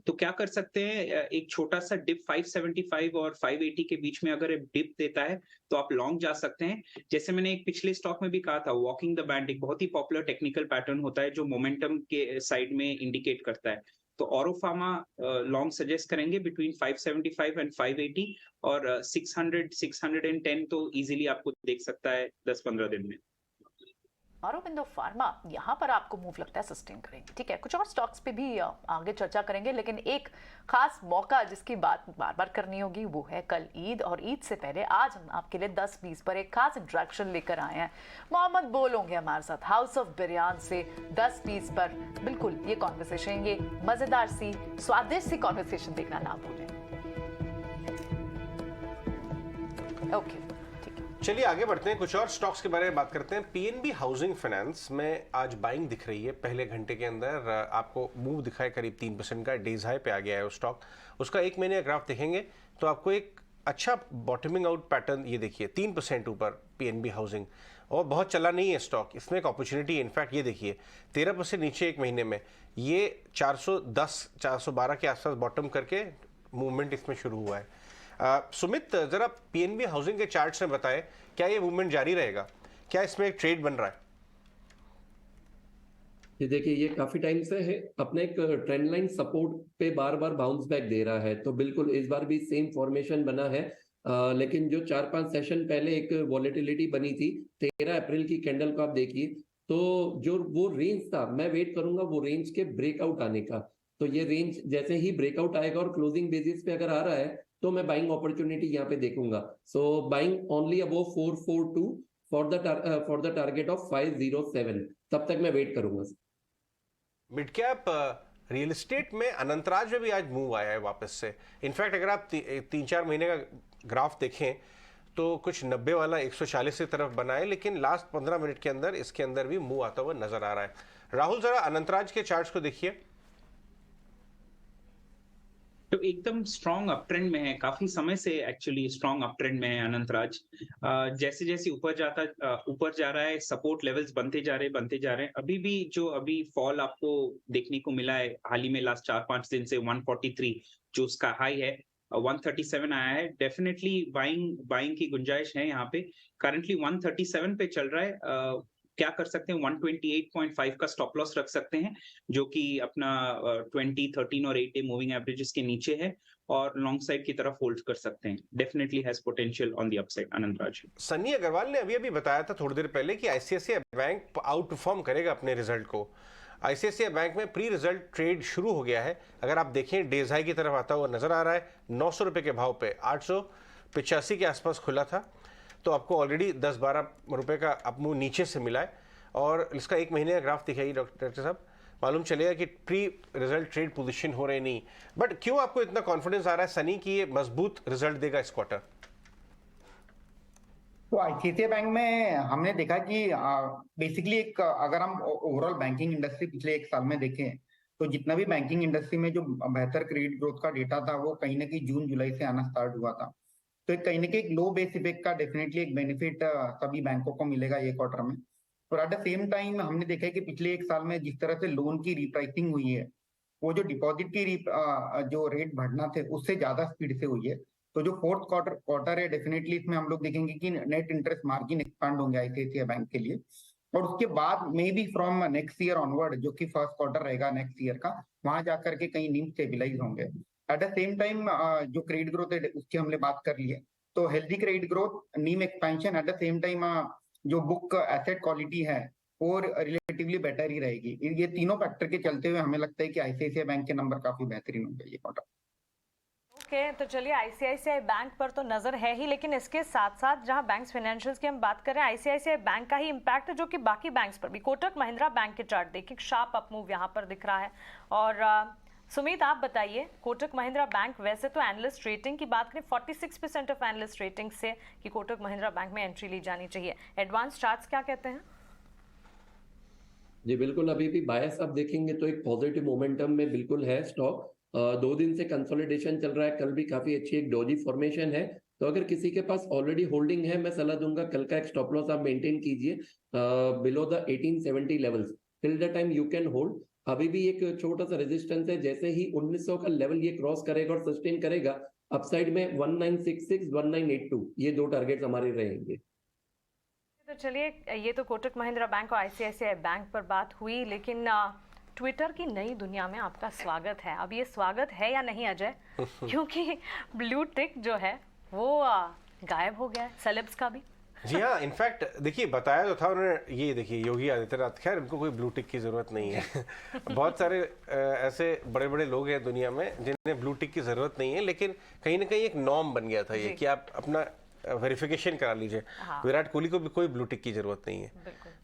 तो क्या कर सकते हैं, एक छोटा सा डिप 575 और 580 के बीच में अगर डिप देता है तो आप लॉन्ग जा सकते हैं। जैसे मैंने एक पिछले स्टॉक में भी कहा था, वॉकिंग द बैंड एक बहुत ही पॉपुलर टेक्निकल पैटर्न होता है जो मोमेंटम के साइड में इंडिकेट करता है। तो ऑरोफार्मा लॉन्ग सजेस्ट करेंगे बिटवीन 575 एंड 580, और 600-610 तो इजीली आपको देख सकता है 10-15 दिन में। ऑरोबिंदो फार्मा यहाँ पर आपको मूव लगता है सस्टेन करेंगे, ठीक है। कुछ और स्टॉक्स पे भी आगे चर्चा करेंगे, लेकिन एक खास मौका जिसकी बात बार बार करनी होगी वो है कल ईद। और ईद से पहले आज हम आपके लिए 10-20 पर एक खास इंट्रैक्शन लेकर आए हैं। मोहम्मद बोलोगे हमारे साथ हाउस ऑफ बिरयान से 10-20 पर बिल्कुल ये कॉन्वर्सेशन, ये मजेदार सी स्वादिष्ट सी कॉन्वर्सेशन देखना ना भूलें। ओके, चलिए आगे बढ़ते हैं, कुछ और स्टॉक्स के बारे में बात करते हैं। पीएनबी हाउसिंग फाइनेंस में आज बाइंग दिख रही है। पहले घंटे के अंदर आपको मूव दिखाए करीब 3% का, डेज हाई पे आ गया है वो स्टॉक। उसका एक महीने का ग्राफ देखेंगे तो आपको एक अच्छा बॉटमिंग आउट पैटर्न, ये देखिए 3% ऊपर पीएनबी हाउसिंग, और बहुत चला नहीं है स्टॉक, इसमें एक अपॉर्चुनिटी है। इनफैक्ट ये देखिए 13% नीचे एक महीने में, ये 410-412 के आसपास बॉटम करके मूवमेंट इसमें शुरू हुआ है। सुमित, जरा पीएनबी हाउसिंग के चार्ट्स में बताएं, क्या ये मूवमेंट जारी रहेगा? क्या इसमें एक ट्रेड बन रहा है? ये देखिए, ये काफी टाइम से है अपने एक ट्रेंड लाइन सपोर्ट पे बार बार बाउंस बैक दे रहा है। तो बिल्कुल इस बार भी सेम फॉर्मेशन बना है, लेकिन जो 4-5 सेशन पहले एक वॉलेटिलिटी बनी थी 13 अप्रैल की कैंडल को आप देखिए, तो जो वो रेंज था, मैं वेट करूंगा वो रेंज के ब्रेकआउट आने का। तो ये रेंज जैसे ही ब्रेकआउट आएगा और क्लोजिंग बेसिस पे अगर आ रहा है तो मैं बाइंग अपॉर्चुनिटी यहाँ पे देखूंगा। So buying only above 442 for the target of 507, तब तक मैं वेट करूंगा। मिड कैप रियल एस्टेट में अनंतराज में भी आज मूव आया है वापस से। इनफैक्ट अगर आप 3-4 महीने का ग्राफ देखें तो कुछ 90 वाला 140 की तरफ बना है, लेकिन लास्ट 15 मिनट के अंदर इसके अंदर भी मूव आता हुआ नजर आ रहा है। राहुल, जरा अनंतराज के चार्ट्स को देखिए। तो एकदम स्ट्रॉन्ग अपट्रेंड में है, काफी समय से एक्चुअली स्ट्रॉन्ग अपट्रेंड में है अनंतराज। जैसे जैसे ऊपर जा रहा है, सपोर्ट लेवल्स बनते जा रहे हैं। अभी भी जो फॉल आपको देखने को मिला है हाल ही में लास्ट 4-5 दिन से 143 जो उसका हाई है, 137 आया है। डेफिनेटली बाइंग की गुंजाइश है यहाँ पे। करंटली 137 पे चल रहा है। क्या कर सकते हैं, 128.5 का स्टॉप लॉस रख सकते हैं, जो कि अपना 20, 13 और 8 मूविंग एवरेजेस के नीचे है, और लॉन्ग साइड की तरफ होल्ड कर सकते हैं। Definitely has potential on the upside Anantraj. Sunny Agarwal ने अभी बताया था थोड़ी देर पहले कि आईसीआईसीआई बैंक आउट परफॉर्म करेगा अपने रिजल्ट को। आईसीआईसीआई बैंक में प्री रिजल्ट ट्रेड शुरू हो गया है। अगर आप देखें डेज हाई की तरफ आता हुआ नजर आ रहा है, 900 रुपए के भाव पे 885 के आसपास खुला था, तो आपको ऑलरेडी 10-12 रुपए का अपमूव नीचे से मिला है। और इसका एक महीने का ग्राफ दिखाइए डॉक्टर साहब, मालूम चलेगा कि प्री रिजल्ट ट्रेड पोजीशन हो रहे नहीं। बट क्यों आपको इतना कॉन्फिडेंस आ रहा है सनी कि ये मजबूत रिजल्ट देगा इस क्वार्टर? तो आईसीआईसीआई बैंक में हमने देखा कि बेसिकली एक अगर हम ओवरऑल बैंकिंग इंडस्ट्री पिछले 1 साल में देखें तो जितना भी बैंकिंग इंडस्ट्री में जो बेहतर क्रेडिट ग्रोथ का डेटा था वो कहीं ना कहीं जून जुलाई से आना स्टार्ट हुआ था। तो कहीं ना कहीं एक लो बेस इफेक्ट का डेफिनेटली एक बेनिफिट सभी बैंकों को मिलेगा ये क्वार्टर में। और एट द सेम टाइम हमने देखा है कि पिछले 1 साल में जिस तरह से लोन की रिप्राइसिंग हुई है, वो जो डिपॉजिट की जो रेट बढ़ना थे उससे ज्यादा स्पीड से हुई है। तो जो फोर्थ क्वार्टर है, डेफिनेटली इसमें हम लोग देखेंगे कि नेट इंटरेस्ट मार्जिन एक्सपांड होंगे आईसीआईसीआई बैंक के लिए। और उसके बाद may be from next year onward, जो कि फर्स्ट क्वार्टर रहेगा नेक्स्ट ईयर का, वहां जाकर के कहीं नीम स्टेबिलाईज होंगे। एट द सेम टाइम जो क्रेडिट ग्रोथ है उसकी हमने बात कर ली है, तो healthy credit growth, Neem expansion, eight the same time जो बुक एसेट क्वालिटी है और रिलेटिवली बेटर ही रहेगी। ये तीनों फैक्टर के चलते हुए हमें लगता है कि आईसीआईसीआई बैंक के नंबर काफी बेहतरीन होंगे ये क्वार्टर। ओके, तो चलिए आईसीआईसीआई बैंक पर तो नजर है ही, लेकिन इसके साथ साथ जहां बैंक्स फाइनेंशियल्स की हम बात कर रहे हैं, आईसीआईसीआई बैंक का ही इंपैक्ट है जो कि बाकी बैंक्स पर भी। कोटक महिंद्रा बैंक के चार्ट देखिए, शार्प अप मूव यहां पर दिख रहा है। और सुमित, आप बताइए, कोटक महिंद्रा बैंक, वैसे तो एनालिस्ट रेटिंग की बात करें 46% ऑफ एनालिस्ट रेटिंग से कि कोटक महिंद्रा बैंक में एंट्री ली जानी चाहिए। एडवांस चार्ट्स क्या कहते हैं? जी बिल्कुल, अभी भी बायस आप देखेंगे तो एक पॉजिटिव मोमेंटम में बिल्कुल है स्टॉक। 2 दिन से कंसोलिडेशन चल रहा है, कल भी काफी अच्छी एक डोजी फॉर्मेशन है। तो अगर किसी के पास ऑलरेडी होल्डिंग है, मैं सलाह दूंगा कल का एक स्टॉप लॉस आप मेंटेन कीजिए below the 1870 levels. Till the time you can hold. अभी भी एक छोटा सा रेजिस्टेंस है, जैसे ही 1900 का लेवल ये क्रॉस करेगा और सस्टेन करेगा, अपसाइड में 1966 1982 ये 2 टारगेट्स हमारे रहेंगे। तो चलिए, ये तो कोटक महिंद्रा बैंक और आईसीआईसीआई बैंक पर बात हुई, लेकिन ट्विटर की नई दुनिया में आपका स्वागत है। अब ये स्वागत है या नहीं अजय, क्योंकि ब्लू टिक जो है वो गायब हो गया है, सेलेब्स का भी। जी हाँ, इनफैक्ट देखिए बताया तो था उन्होंने, ये देखिए योगी आदित्यनाथ, खैर इनको कोई ब्लू टिक की जरूरत नहीं है। बहुत सारे ऐसे बड़े बड़े लोग हैं दुनिया में जिन्हें ब्लू टिक की जरूरत नहीं है, लेकिन कहीं ना कहीं एक नॉर्म बन गया था ये कि आप अपना वेरिफिकेशन करा लीजिए। विराट कोहली को भी कोई ब्लू टिक की जरूरत नहीं है,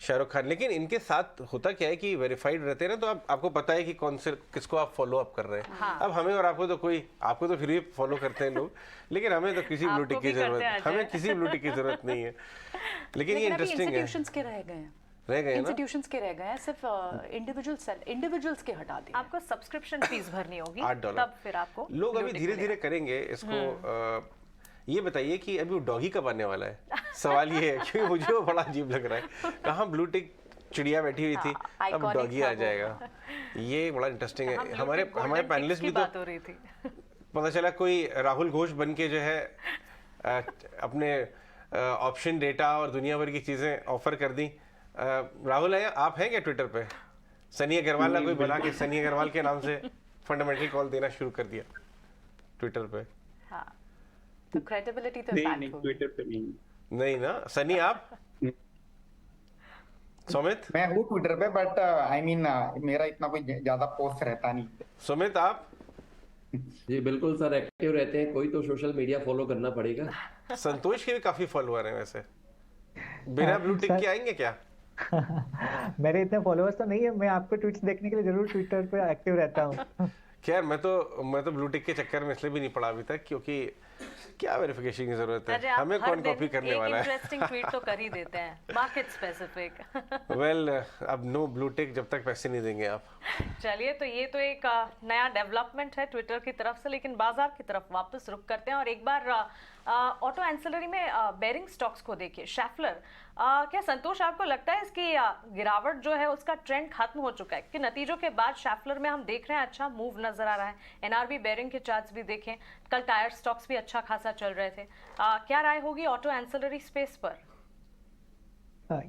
शाहरुख खान, लेकिन इनके साथ होता क्या है कि वेरीफाइड रहते हैं ना, तो आपको पता है कि कौन से किसको आप फॉलो अप कर रहे हैं। अब हमें और आपको तो फिर भी फॉलो करते हैं लोग, लेकिन हमें तो किसी ब्लू टिक की जरूरत, हमें किसी ब्लू टिक की जरूरत नहीं है। लेकिन ये इंटरेस्टिंग है, इंस्टीट्यूशंस के रह गए हैं, इंस्टीट्यूशंस के रह गए हैं, सिर्फ इंडिविजुअल्स के हटा दिए। आपको सब्सक्रिप्शन फीस भरनी होगी, $8 तब फिर आपको लोग अभी धीरे धीरे करेंगे इसको। ये बताइए कि अभी वो डॉगी कब आने वाला है, सवाल ये है, क्योंकि मुझे वो बड़ा अजीब लग रहा है। कहाँ ब्लू टिक चिड़िया बैठी हुई थी, अब डॉगी आ जाएगा। ये बड़ा इंटरेस्टिंग है। हमारे पैनलिस्ट भी तो पता चला कोई राहुल घोष बन के जो है अपने ऑप्शन डेटा और दुनिया भर की चीजें ऑफर कर दी। राहुल है, आप हैं क्या ट्विटर पे? सनी अग्रवाल ने कोई बना के सनी अग्रवाल के नाम से फंडामेंटल कॉल देना शुरू कर दिया ट्विटर पे। तो क्रेडिबिलिटी तो नहीं, ट्विटर पे नहीं ना। सनी आप? सुमित? मैं हूँ ट्विटर पे, बट आई मीन मेरा इतना कोई ज्यादा पोस्ट रहता नहीं। सुमित आप? जी बिल्कुल सर, एक्टिव रहते हैं, कोई तो सोशल मीडिया फॉलो करना पड़ेगा। संतोष के भी काफी फॉलोअर हैं वैसे, बिना ब्लू टिक के आएंगे क्या? मेरे इतने फॉलोअर्स तो नहीं है, मैं आपके ट्वीट्स देखने के लिए जरूर ट्विटर पे एक्टिव रहता हूँ। खैर मैं तो ब्लू टिक के चक्कर में इसलिए भी नहीं पड़ा अभी तक, क्योंकि क्या वेरिफिकेशन की जरूरत है, हमें कौन कॉपी करने वाला है। इंटरेस्टिंग ट्वीट तो कर ही देते हैं, मार्केट स्पेसिफिक। वेल अब नो ब्लू टिक जब तक पैसे नहीं देंगे आप। चलिए, तो ये तो एक नया डेवलपमेंट है ट्विटर की तरफ से, लेकिन बाजार की तरफ वापस रुक करते हैं और एक बार ऑटो एंसिलरी में बेरिंग स्टॉक्स को देखिए। शैफलर, क्या संतोष आपको लगता है इसकी गिरावट जो है उसका ट्रेंड खत्म हो चुका है कि नतीजों के बाद शैफलर में हम देख रहे हैं अच्छा मूव नजर आ रहा है? एनआरबी बेरिंग के चार्ट्स भी देखें, कल टायर स्टॉक्स भी अच्छा खासा चल रहे थे। क्या राय होगी ऑटो एंसिलरी स्पेस पर?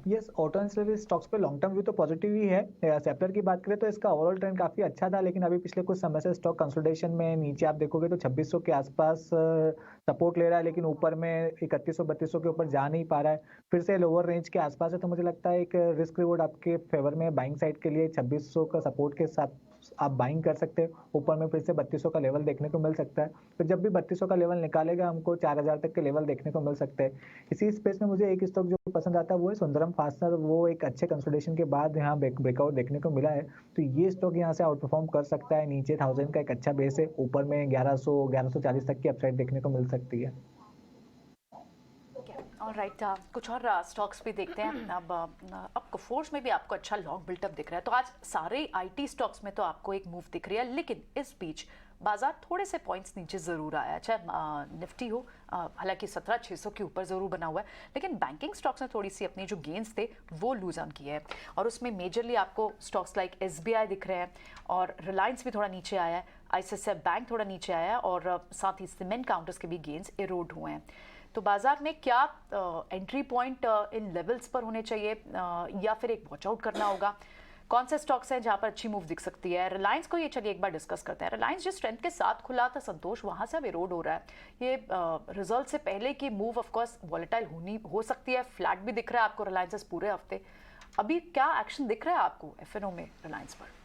यस, ऑटो एंसिलरी स्टॉक्स पे लॉन्ग टर्म व्यू तो पॉजिटिव ही है। सेक्टर की बात करें तो इसका ओवरऑल ट्रेंड काफी अच्छा था, लेकिन अभी पिछले कुछ समय से स्टॉक कंसोलिडेशन में नीचे आप देखोगे तो 2600 के आसपास सपोर्ट ले रहा है, लेकिन ऊपर में 3100-3200 के ऊपर जा नहीं पा रहा है, फिर से लोअर रेंज के आसपास है। तो मुझे लगता है एक रिस्क रिवॉर्ड आपके फेवर में बाइंग साइड के लिए 2600 का सपोर्ट के साथ आप बाइंग कर सकते हैं। ऊपर में फिर से 3200 का लेवल देखने को मिल सकता है, फिर जब भी 3200 का लेवल निकालेगा हमको 4000 तक के लेवल देखने को मिल सकते हैं। इसी स्पेस में मुझे एक स्टॉक जो पसंद आता है वो है सुंदरम फास्टनर। वो एक अच्छे कंसोलिडेशन के बाद यहाँ ब्रेकआउट देखने को मिला है, तो ये स्टॉक यहाँ से आउट परफॉर्म कर सकता है। नीचे 1000 का एक अच्छा बेस है, ऊपर में 1100-1140 तक की अपसाइड देखने को मिल सकती है। ऑलराइट, कुछ और स्टॉक्स भी देखते हैं। अब कोफोर्स में भी आपको अच्छा लॉन्ग बिल्टअप दिख रहा है, तो आज सारे आईटी स्टॉक्स में तो आपको एक मूव दिख रही है, लेकिन इस बीच बाजार थोड़े से पॉइंट्स नीचे जरूर आया, चाहे निफ्टी हो, हालांकि 17,600 के ऊपर जरूर बना हुआ है, लेकिन बैंकिंग स्टॉक्स ने थोड़ी सी अपनी जो गेन्स थे वो लूज ऑन किए हैं, और उसमें मेजरली आपको स्टॉक्स लाइक SBI दिख रहे हैं, और रिलायंस भी थोड़ा नीचे आया है, ICICI बैंक थोड़ा नीचे आया है, और साथ ही सीमेंट काउंटर्स के भी गेन्स एरोड हुए हैं। तो बाजार में क्या एंट्री पॉइंट इन लेवल्स पर होने चाहिए या फिर एक वॉच आउट करना होगा? कौन से स्टॉक्स हैं जहां पर अच्छी मूव दिख सकती है? रिलायंस को ये चलिए एक बार डिस्कस करते हैं। रिलायंस जिस स्ट्रेंथ के साथ खुला था संतोष, वहां से अब एरोड हो रहा है। ये रिजल्ट से पहले की मूव ऑफ कोर्स वॉलेटाइल हो सकती है, फ्लैट भी दिख रहा है आपको रिलायंस पूरे हफ्ते। अभी क्या एक्शन दिख रहा है आपको FNO में रिलायंस पर?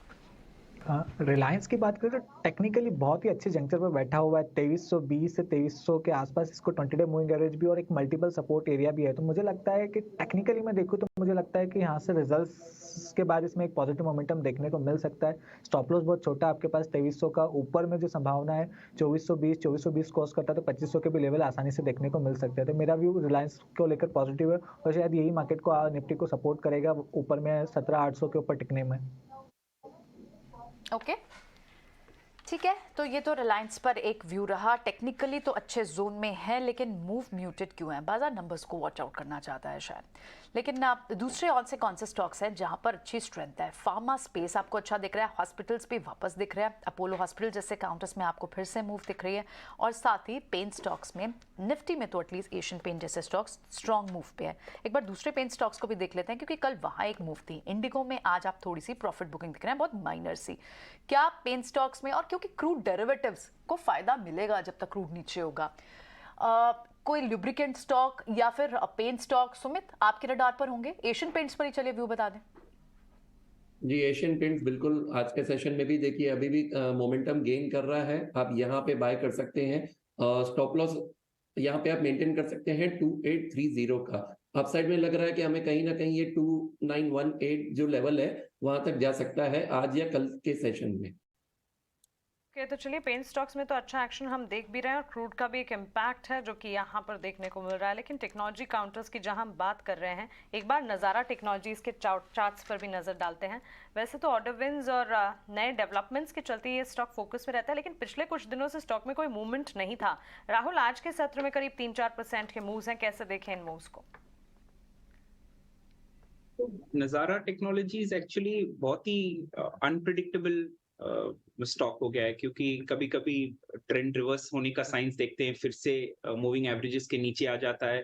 रिलायंस की बात करें तो टेक्निकली बहुत ही अच्छे जंक्चर पर बैठा हुआ है, 2320 से 2300 के आसपास इसको 20 डे मूविंग एवरेज भी और एक मल्टीपल सपोर्ट एरिया भी है। तो मुझे लगता है कि टेक्निकली मैं देखूं तो मुझे लगता है कि यहाँ से रिजल्ट्स के बाद इसमें एक पॉजिटिव मोमेंटम देखने को मिल सकता है। स्टॉप लॉस बहुत छोटा आपके पास 2300 का, ऊपर में जो संभावना है 2420 क्रॉस करता है तो 2500 के भी लेवल आसानी से देखने को मिल सकते हैं। तो मेरा व्यू रिलायंस को लेकर पॉजिटिव है, और शायद यही मार्केट को निफ्टी को सपोर्ट करेगा ऊपर में 17,800 के ऊपर टिकने में। ओके, ठीक है, तो ये तो रिलायंस पर एक व्यू रहा। टेक्निकली तो अच्छे जोन में है, लेकिन मूव म्यूटेड क्यों है? बाजार नंबर्स को वॉच आउट करना चाहता है शायद। लेकिन दूसरे कौन से स्टॉक्स हैं जहां पर अच्छी स्ट्रेंथ है? फार्मा स्पेस आपको अच्छा दिख रहा है, हॉस्पिटल्स भी वापस दिख रहा है, अपोलो हॉस्पिटल जैसे काउंटर्स में आपको फिर से मूव दिख रही है, और साथ ही पेंट स्टॉक्स में, निफ्टी में तो एटलीस्ट एशियन पेंट जैसे स्टॉक्स स्ट्रॉन्ग मूव पे है। एक बार दूसरे पेंट स्टॉक्स को भी देख लेते हैं, क्योंकि कल वहां एक मूव थी। इंडिगो में आज आप थोड़ी सी प्रॉफिट बुकिंग दिख रहे हैं, बहुत माइनर सी। क्या पेंट स्टॉक्स में, और क्योंकि क्रूड डेरिवेटिव्स को फायदा मिलेगा जब तक क्रूड नीचे होगा, कोई लुब्रिकेंट स्टॉक या फिर पेंट स्टॉक सुमित आपके रडार पर होंगे? एशियन पेंट्स पर ही चलिए व्यू बता दें। जी, एशियन पेंट्स बिल्कुल आज के सेशन में भी देखिए अभी भी मोमेंटम गेन कर रहा है। आप यहाँ पे बाय कर सकते हैं। स्टॉप लॉस यहाँ पे आप मेंटेन कर सकते हैं 2830 का। अपसाइड में लग रहा है कि हमें कहीं ना कहीं ये 2918 जो लेवल है वहां तक जा सकता है आज या कल के सेशन में। तो चलिए, पेंट स्टॉक्स में तो अच्छा एक्शन हम देख भी रहे हैं और क्रूड का भी एक इम्पैक्ट है जो कि यहाँ पर देखने को मिल रहा है। लेकिन टेक्नोलॉजी काउंटर्स की जहाँ हम बात कर रहे हैं, एक बार नज़ारा टेक्नोलॉजीज के चार्ट्स पर भी नज़र डालते हैं। वैसे तो ऑर्डर विन्स और नए डेवलपमेंट्स के चलते ये स्टॉक फोकस में रहता है, लेकिन पिछले कुछ दिनों से स्टॉक में कोई मूवमेंट नहीं था। राहुल, आज के सत्र में करीब 3-4% के मूव्स हैं, कैसे देखें इन मूव्स को? नज़ारा टेक्नोलॉजीज एक्चुअली बहुत ही अनप्रिडिक्टेबल स्टॉक हो गया है, क्योंकि कभी कभी ट्रेंड रिवर्स होने का साइंस देखते हैं, फिर से मूविंग एवरेजेस के नीचे आ जाता है,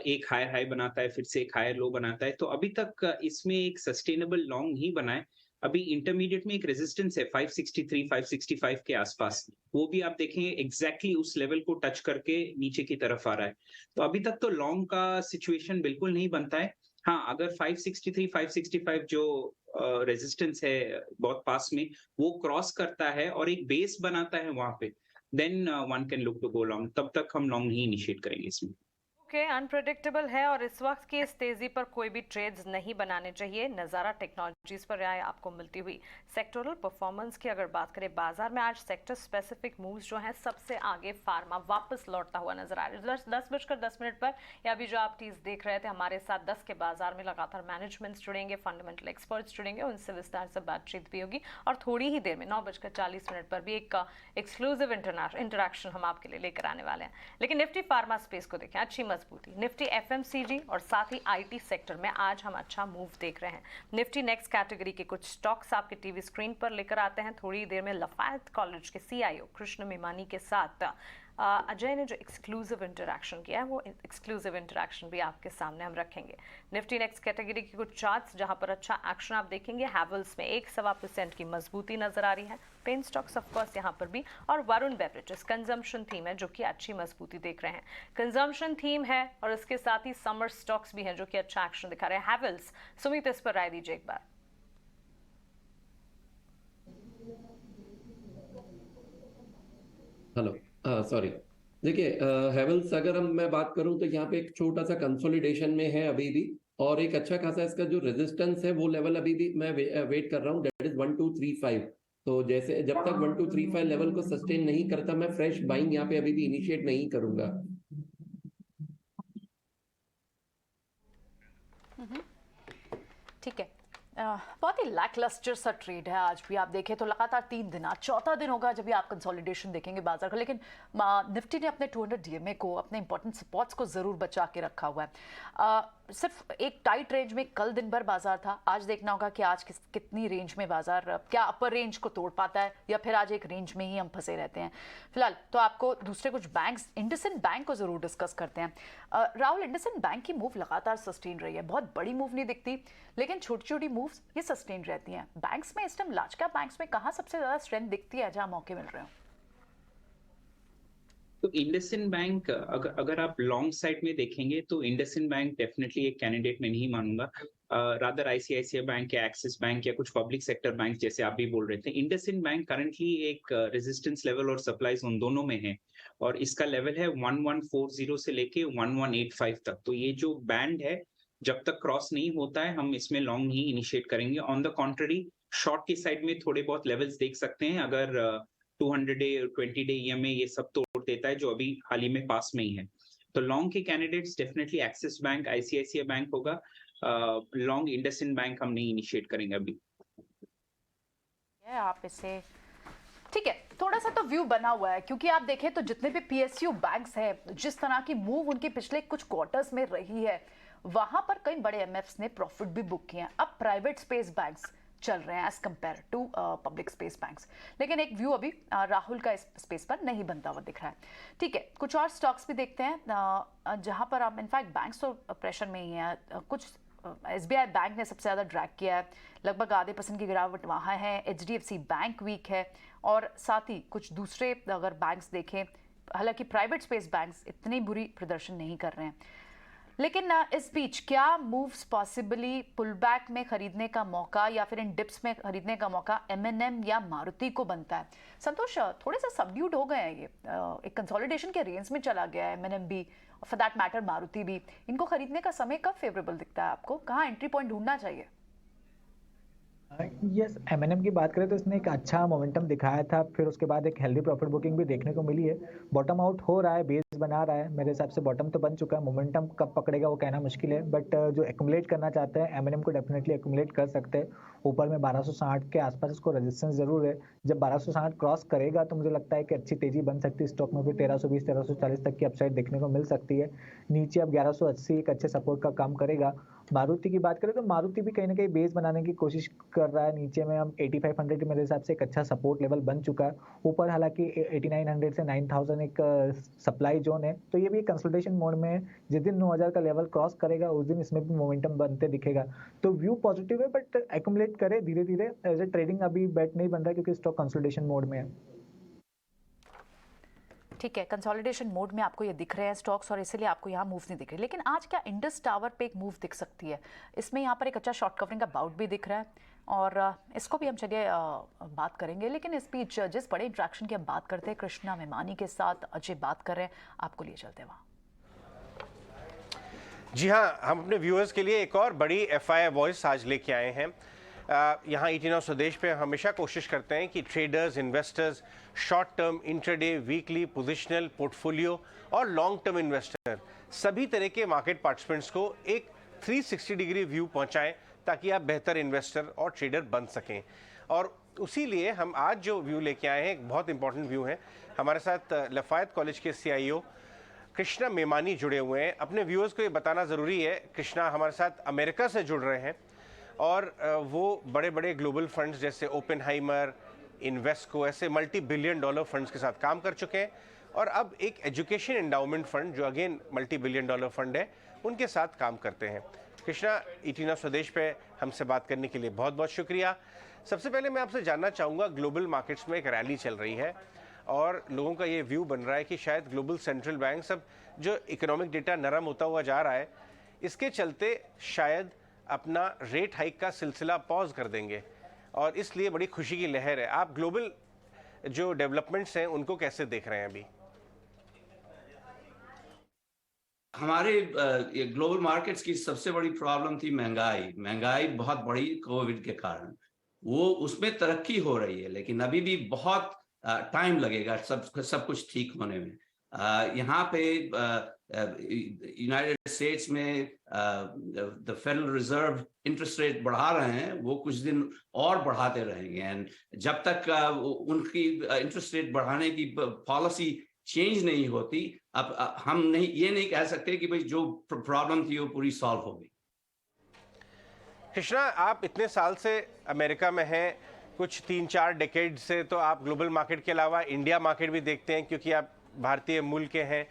एक हायर हाई बनाता है, फिर से एक हायर लो बनाता है। तो अभी तक इसमें एक सस्टेनेबल लॉन्ग ही बना है। अभी इंटरमीडिएट में एक रेजिस्टेंस है 563 565 के आसपास, वो भी आप देखें एग्जैक्टली उस लेवल को टच करके नीचे की तरफ आ रहा है। तो अभी तक तो लॉन्ग का सिचुएशन बिल्कुल नहीं बनता है। हाँ, अगर 563 565 जो रेजिस्टेंस है बहुत पास में, वो क्रॉस करता है और एक बेस बनाता है वहां पे, then one can look to go long. तब तक हम लॉन्ग नहीं इनिशिएट करेंगे इसमें। अनप्रेडिक्टेबल है और इस वक्त की इस तेजी पर कोई भी ट्रेड्स नहीं बनाने चाहिए। नज़ारा टेक्नोलॉजीज पर राय आपको मिलती हुई। सेक्टोरल परफॉर्मेंस की अगर बात करें, बाजार में आज सेक्टर स्पेसिफिक मूव्स जो हैं, सबसे आगे फार्मा वापस लौटता हुआ नजर आ रहा है। 10:10 पर, या अभी जो आप चीज़ देख रहे थे हमारे साथ 10 के बाजार में लगातार मैनेजमेंट्स जुड़ेंगे, फंडामेंटल एक्सपर्ट्स जुड़ेंगे, उनसे विस्तार से बातचीत भी होगी। और थोड़ी ही देर में 9:40 पर भी एक एक्सक्लूसिव इंटरैक्शन हम आपके लिए लेकर आने वाले हैं। लेकिन निफ्टी फार्मा स्पेस को देखें, अच्छी मजबूती। निफ्टी एफएमसीजी और साथ ही आईटी सेक्टर में आज हम अच्छा मूव देख रहे हैं। निफ्टी नेक्स्ट कैटेगरी के कुछ स्टॉक्स आपके टीवी स्क्रीन पर लेकर आते हैं। थोड़ी देर में लफायत कॉलेज के सीआईओ कृष्ण मेमानी के साथ अजय ने जो एक्सक्लूसिव इंटरैक्शन किया है, वो एक्सक्लूसिव इंटरैक्शन भी आपके सामने हम रखेंगे। निफ्टी नेक्स्ट कैटेगरी के कुछ चार्ट्स जहां पर अच्छा एक्शन आप देखेंगे। हैवल्स में 1.25% की मजबूती नजर आ रही है। पेन स्टॉक्स ऑफ कोर्स यहाँ पर भी, और वरुण बेवरेजेस कंजम्पशन थीम है जो कि अच्छी मजबूती देख रहे हैं। कंजम्पशन थीम है और इसके साथ ही समर स्टॉक्स भी हैं जो कि अच्छा एक्शन दिखा रहे हैं। हैवल्स, सुमित इस पर राय दीजिए एक बार। हेलो, सॉरी, देखिए हैवेल्स अगर मैं बात करूं तो यहाँ पे एक छोटा सा कंसोलिडेशन में है अभी भी, और एक अच्छा खासा इसका जो रेजिस्टेंस है वो लेवल अभी भी मैं वेट कर रहा हूँ, दैट इज 1235। तो जैसे जब तक 1235 लेवल को सस्टेन नहीं करता, मैं फ्रेश बाइंग यहाँ पे अभी भी इनिशिएट नहीं करूंगा। ठीक है, बहुत ही लैकलस्टर सा ट्रेड है आज भी। आप देखें तो लगातार 3 दिन, आज चौथा दिन होगा जब भी आप कंसोलिडेशन देखेंगे बाजार का। लेकिन निफ्टी ने अपने 200 डीएमए को, अपने इंपॉर्टेंट सपोर्ट्स को जरूर बचा के रखा हुआ है। सिर्फ एक टाइट रेंज में कल दिन भर बाजार था। आज देखना होगा कि आज कितनी रेंज में बाजार, क्या अपर रेंज को तोड़ पाता है या फिर आज एक रेंज में ही हम फंसे रहते हैं। फिलहाल तो आपको दूसरे कुछ बैंक्स, इंडसइंड बैंक को जरूर डिस्कस करते हैं। राहुल, इंडसइंड बैंक की मूव लगातार सस्टेन रही है, बहुत बड़ी मूव नहीं दिखती, लेकिन छोटी छोटी मूव्स ये सस्टेन रहती हैं। बैंक्स में इस टाइम, लार्ज कैप बैंक्स में कहाँ सबसे ज्यादा स्ट्रेंथ दिखती है जहां मौके मिल रहे हो? तो इंडसइंड बैंक, अगर आप लॉन्ग साइड में देखेंगे तो इंडसइंड बैंक डेफिनेटली एक कैंडिडेट में नहीं मानूंगा। रादर आईसीआईसीआई बैंक या एक्सिस बैंक या कुछ पब्लिक सेक्टर बैंक जैसे आप भी बोल रहे थे। इंडसइंड बैंक करंटली एक रेजिस्टेंस लेवल और सप्लाई जोन दोनों में है, और इसका लेवल है 1140 से लेके 1185 तक। तो ये जो बैंड है, जब तक क्रॉस नहीं होता है हम इसमें लॉन्ग नहीं इनिशिएट करेंगे। ऑन द कॉन्ट्ररी, शॉर्ट की साइड में थोड़े बहुत लेवल्स देख सकते हैं, अगर 200 डे 20 डे ईएमए ये सब तोड़ देता है जो अभी हाल ही में पास में ही है। तो लॉन्ग के candidates definitely axis bank, ICICI bank होगा। लॉन्ग इंडसइंड बैंक हम नहीं इनिशिएट करेंगे अभी। आप इसे ठीक है, थोड़ा सा तो व्यू बना हुआ है क्योंकि आप देखें तो जितने भी पीएसयू बैंक्स हैं, जिस तरह की मूव उनकी पिछले कुछ क्वार्टर्स में रही है, वहां पर कई बड़े एमएफ्स ने प्रॉफिट भी बुक किए हैं। अब प्राइवेट स्पेस बैंक्स चल रहे हैं as compare to public space banks, लेकिन एक व्यू अभी राहुल का इस स्पेस पर नहीं बनता हुआ दिख रहा है। ठीक है, कुछ और स्टॉक्स भी देखते हैं जहां पर आप इनफैक्ट बैंक्स तो प्रेशर में ही हैं। कुछ एसबीआई बैंक ने सबसे ज़्यादा ड्रैग किया है, लगभग आधे % की गिरावट वहाँ है। एचडीएफसी बैंक वीक है और साथ ही कुछ दूसरे अगर बैंक्स देखें, हालांकि प्राइवेट स्पेस बैंक्स इतनी बुरी प्रदर्शन नहीं कर रहे हैं, लेकिन इस बीच क्या मूव्स पॉसिबली पुल बैक में खरीदने का मौका या फिर इन डिप्स में खरीदने का मौका एमएनएम या मारुति को बनता है? संतोष, थोड़े से सबड्यूड हो गए हैं ये, एक कंसोलिडेशन के रेंज में चला गया है एमएनएम भी, फॉर दैट मैटर मारुति भी। इनको खरीदने का समय कब फेवरेबल दिखता है आपको? कहाँ एंट्री पॉइंट ढूंढना चाहिए? यस, एमएनएम की बात करें तो इसने एक अच्छा मोमेंटम दिखाया था, फिर उसके बाद एक हेल्दी प्रॉफिट बुकिंग भी देखने को मिली है। बॉटम आउट हो रहा है, बेस बना रहा है, मेरे हिसाब से बॉटम तो बन चुका है। मोमेंटम कब पकड़ेगा वो कहना मुश्किल है, बट जो एक्यूमुलेट करना चाहते हैं एमएनएम को डेफिनेटली एक्यूमुलेट कर सकते हैं। ऊपर में 1260 के आसपास इसको रेजिस्टेंस जरूर है, जब 1260 क्रॉस करेगा तो मुझे लगता है कि अच्छी तेजी बन सकती है स्टॉक में, फिर 1320 1340 तक की अपसाइड देखने को मिल सकती है। नीचे अब 1180 एक अच्छे सपोर्ट का काम करेगा। मारुति की बात करें तो मारुति भी कहीं ना कहीं बेस बनाने की कोशिश कर रहा है। नीचे में हम 8500 मेरे हिसाब से एक अच्छा सपोर्ट लेवल बन चुका है। ऊपर हालांकि 8900 से 9000 एक सप्लाई जोन है, तो ये भी एक कंसल्टेशन मोड में है। जिस दिन 9000 का लेवल क्रॉस करेगा उस दिन इसमें भी मोमेंटम बनते दिखेगा, तो व्यू पॉजिटिव है, बट एक्यूमुलेट करे धीरे धीरे। एज ए ट्रेडिंग अभी बेट नहीं बन रहा क्योंकि स्टॉक कंसल्टेशन मोड में है। ठीक है, कंसोलिडेशन मोड में आपको ये दिख रहे हैं स्टॉक्स और इसलिए आपको यहाँ मूव नहीं दिख रही, लेकिन आज क्या इंडस टावर पे एक मूव दिख सकती है? इसमें यहाँ पर एक अच्छा शॉर्ट कवरिंग का बाउट भी दिख रहा है और इसको भी हम चलिए बात करेंगे। लेकिन इस बीच जिस बड़े इंट्रैक्शन की हम बात करते हैं कृष्णा मेमानी के साथ, अजय बात कर रहे हैं, आपको लिए चलते हैं वहाँ। जी हाँ, हम अपने व्यूअर्स के लिए एक और बड़ी एफआईआई वॉइस आज लेके आए हैं। यहाँ ET Now स्वदेश पे हमेशा कोशिश करते हैं कि traders, investors, short term, intraday, weekly, positional, portfolio और लॉन्ग टर्म इन्वेस्टर, सभी तरह के मार्केट पार्टिसिपेंट्स को एक 360 डिग्री व्यू पहुँचाएं ताकि आप बेहतर इन्वेस्टर और ट्रेडर बन सकें। और उसी लिए हम आज जो व्यू लेके आए हैं एक बहुत इंपॉर्टेंट व्यू है। हमारे साथ लफायत कॉलेज के CIO कृष्णा मेमानी जुड़े हुए हैं। अपने व्यूअर्स को ये बताना ज़रूरी है, कृष्णा हमारे साथ अमेरिका से जुड़ रहे हैं और वो बड़े बड़े ग्लोबल फंड्स जैसे ओपेनहाइमर, इन्वेस्को, ऐसे $multi billion फंड्स के साथ काम कर चुके हैं और अब एक एजुकेशन एंडाउमेंट फंड जो अगेन $multi billion फंड है, उनके साथ काम करते हैं। कृष्णा, ET Now स्वदेश पे हमसे बात करने के लिए बहुत बहुत शुक्रिया। सबसे पहले मैं आपसे जानना चाहूँगा, ग्लोबल मार्केट्स में एक रैली चल रही है और लोगों का ये व्यू बन रहा है कि शायद ग्लोबल सेंट्रल बैंक सब जो इकोनॉमिक डेटा नरम होता हुआ जा रहा है, इसके चलते शायद अपना रेट हाइक का सिलसिला पॉज कर देंगे और इसलिए बड़ी खुशी की लहर है। आप ग्लोबल जो डेवलपमेंट्स हैं उनको कैसे देख रहे हैं अभी? हमारे ग्लोबल मार्केट्स की सबसे बड़ी प्रॉब्लम थी महंगाई बहुत बड़ी कोविड के कारण। वो उसमें तरक्की हो रही है, लेकिन अभी भी बहुत टाइम लगेगा सब कुछ ठीक होने में। यहाँ पे यूनाइटेड स्टेट्स में the federal reserve interest rate बढ़ा रहे हैं, वो कुछ दिन और बढ़ाते रहेंगे। एंड जब तक उनकी इंटरेस्ट रेट बढ़ाने की पॉलिसी चेंज नहीं होती, अब हम ये नहीं कह सकते कि भाई जो प्रॉब्लम थी वो पूरी सॉल्व हो गई। कृष्णा, आप इतने साल से अमेरिका में हैं, कुछ 3-4 डेकेड से तो आप ग्लोबल मार्केट के अलावा इंडिया मार्केट भी देखते हैं क्योंकि आप भारतीय मूल के हैं।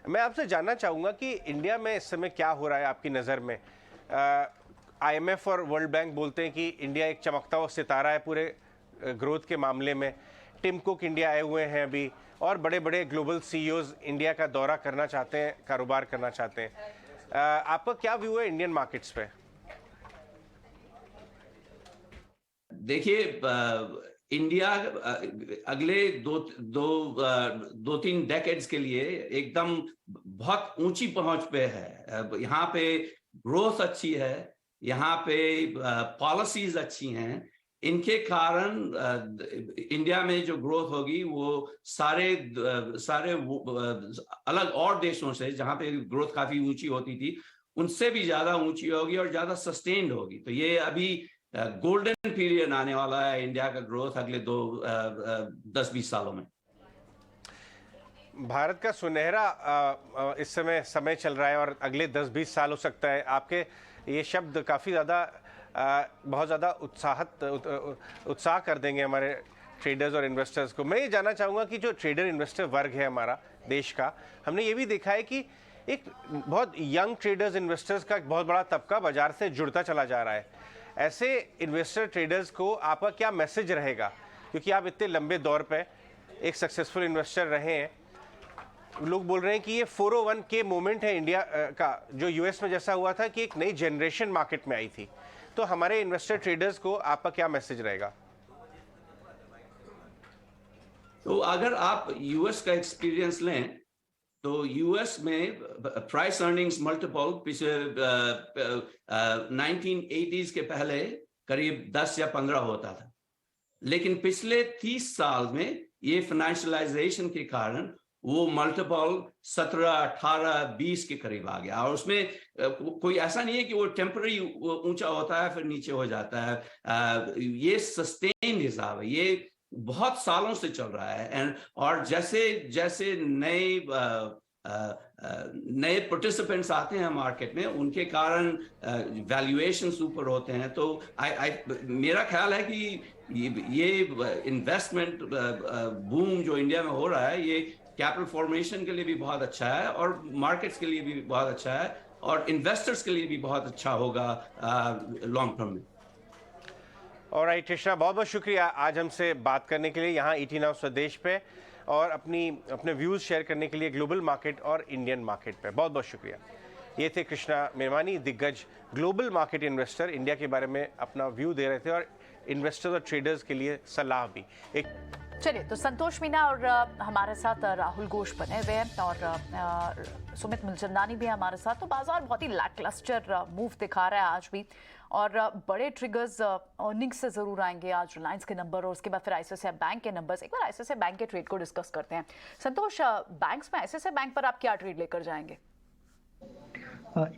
मैं आपसे जानना चाहूँगा कि इंडिया में इस समय क्या हो रहा है आपकी नज़र में? IMF और वर्ल्ड बैंक बोलते हैं कि इंडिया एक चमकता हुआ सितारा है पूरे ग्रोथ के मामले में। टिम कुक इंडिया आए हुए हैं अभी और बड़े बड़े ग्लोबल CEOs इंडिया का दौरा करना चाहते हैं, कारोबार करना चाहते हैं। आपका क्या व्यू है इंडियन मार्केट्स पे? देखिए, इंडिया अगले दो तीन डेकेड्स के लिए एकदम बहुत ऊंची पहुंच पे है। यहाँ पे ग्रोथ अच्छी है, यहाँ पे पॉलिसीज अच्छी हैं। इनके कारण इंडिया में जो ग्रोथ होगी वो सारे अलग और देशों से जहाँ पे ग्रोथ काफी ऊंची होती थी उनसे भी ज्यादा ऊंची होगी और ज्यादा सस्टेन्ड होगी। तो ये अभी गोल्डन पीरियड आने वाला है इंडिया का ग्रोथ अगले 10-20 सालों में। भारत का सुनहरा इस समय चल रहा है और अगले 10-20 साल हो सकता है। आपके ये शब्द काफ़ी ज़्यादा बहुत ज़्यादा उत्साह कर देंगे हमारे ट्रेडर्स और इन्वेस्टर्स को। मैं ये जानना चाहूँगा कि जो ट्रेडर इन्वेस्टर वर्ग है हमारा देश का, हमने ये भी देखा है कि एक बहुत यंग ट्रेडर्स इन्वेस्टर्स का एक बहुत बड़ा तबका बाजार से जुड़ता चला जा रहा है। ऐसे इन्वेस्टर ट्रेडर्स को आपका क्या मैसेज रहेगा, क्योंकि आप इतने लंबे दौर पे एक सक्सेसफुल इन्वेस्टर रहे हैं। लोग बोल रहे हैं कि ये 401 के मोमेंट है इंडिया का, जो यूएस में जैसा हुआ था कि एक नई जनरेशन मार्केट में आई थी। तो हमारे इन्वेस्टर ट्रेडर्स को आपका क्या मैसेज रहेगा? तो अगर आप यूएस का एक्सपीरियंस लें तो यूएस में प्राइस अर्निंग्स मल्टीपल पिछले 1980s के पहले करीब 10 या 15 होता था, लेकिन पिछले 30 साल में ये फाइनेंशियलाइजेशन के कारण वो मल्टीपल 17, 18, 20 के करीब आ गया। और उसमें कोई ऐसा नहीं है कि वो टेम्पररी ऊंचा होता है फिर नीचे हो जाता है। ये सस्टेन हिसाब है, ये बहुत सालों से चल रहा है। और जैसे जैसे नए पार्टिसिपेंट्स आते हैं मार्केट में, उनके कारण वैल्यूएशंस ऊपर होते हैं। तो मेरा ख्याल है कि ये इन्वेस्टमेंट बूम जो इंडिया में हो रहा है, ये कैपिटल फॉर्मेशन के लिए भी बहुत अच्छा है और मार्केट्स के लिए भी बहुत अच्छा है और इन्वेस्टर्स के लिए भी बहुत अच्छा होगा लॉन्ग टर्म में। ऑलराइट कृष्णा, बहुत बहुत शुक्रिया आज हमसे बात करने के लिए यहाँ ET Now स्वदेश पे और अपने व्यूज़ शेयर करने के लिए ग्लोबल मार्केट और इंडियन मार्केट पे। बहुत बहुत शुक्रिया। ये थे कृष्णा मेरवानी, दिग्गज ग्लोबल मार्केट इन्वेस्टर, इंडिया के बारे में अपना व्यू दे रहे थे और इन्वेस्टर्स और ट्रेडर्स के लिए सलाह भी। चलिए, तो संतोष मीना और हमारे साथ राहुल घोष बने हुए हैं और सुमित मुलचंदानी भी है हमारे साथ। तो बाजार बहुत ही लैकलस्टर मूव दिखा रहा है आज भी और बड़े ट्रिगर्स अर्निंग्स से जरूर आएंगे आज, रिलायंस के नंबर और उसके बाद फिर ICICI बैंक के नंबर्स। एक बार ICICI बैंक के ट्रेड को डिस्कस करते हैं। संतोष, बैंक्स में ICICI बैंक पर आप क्या ट्रेड लेकर जाएंगे?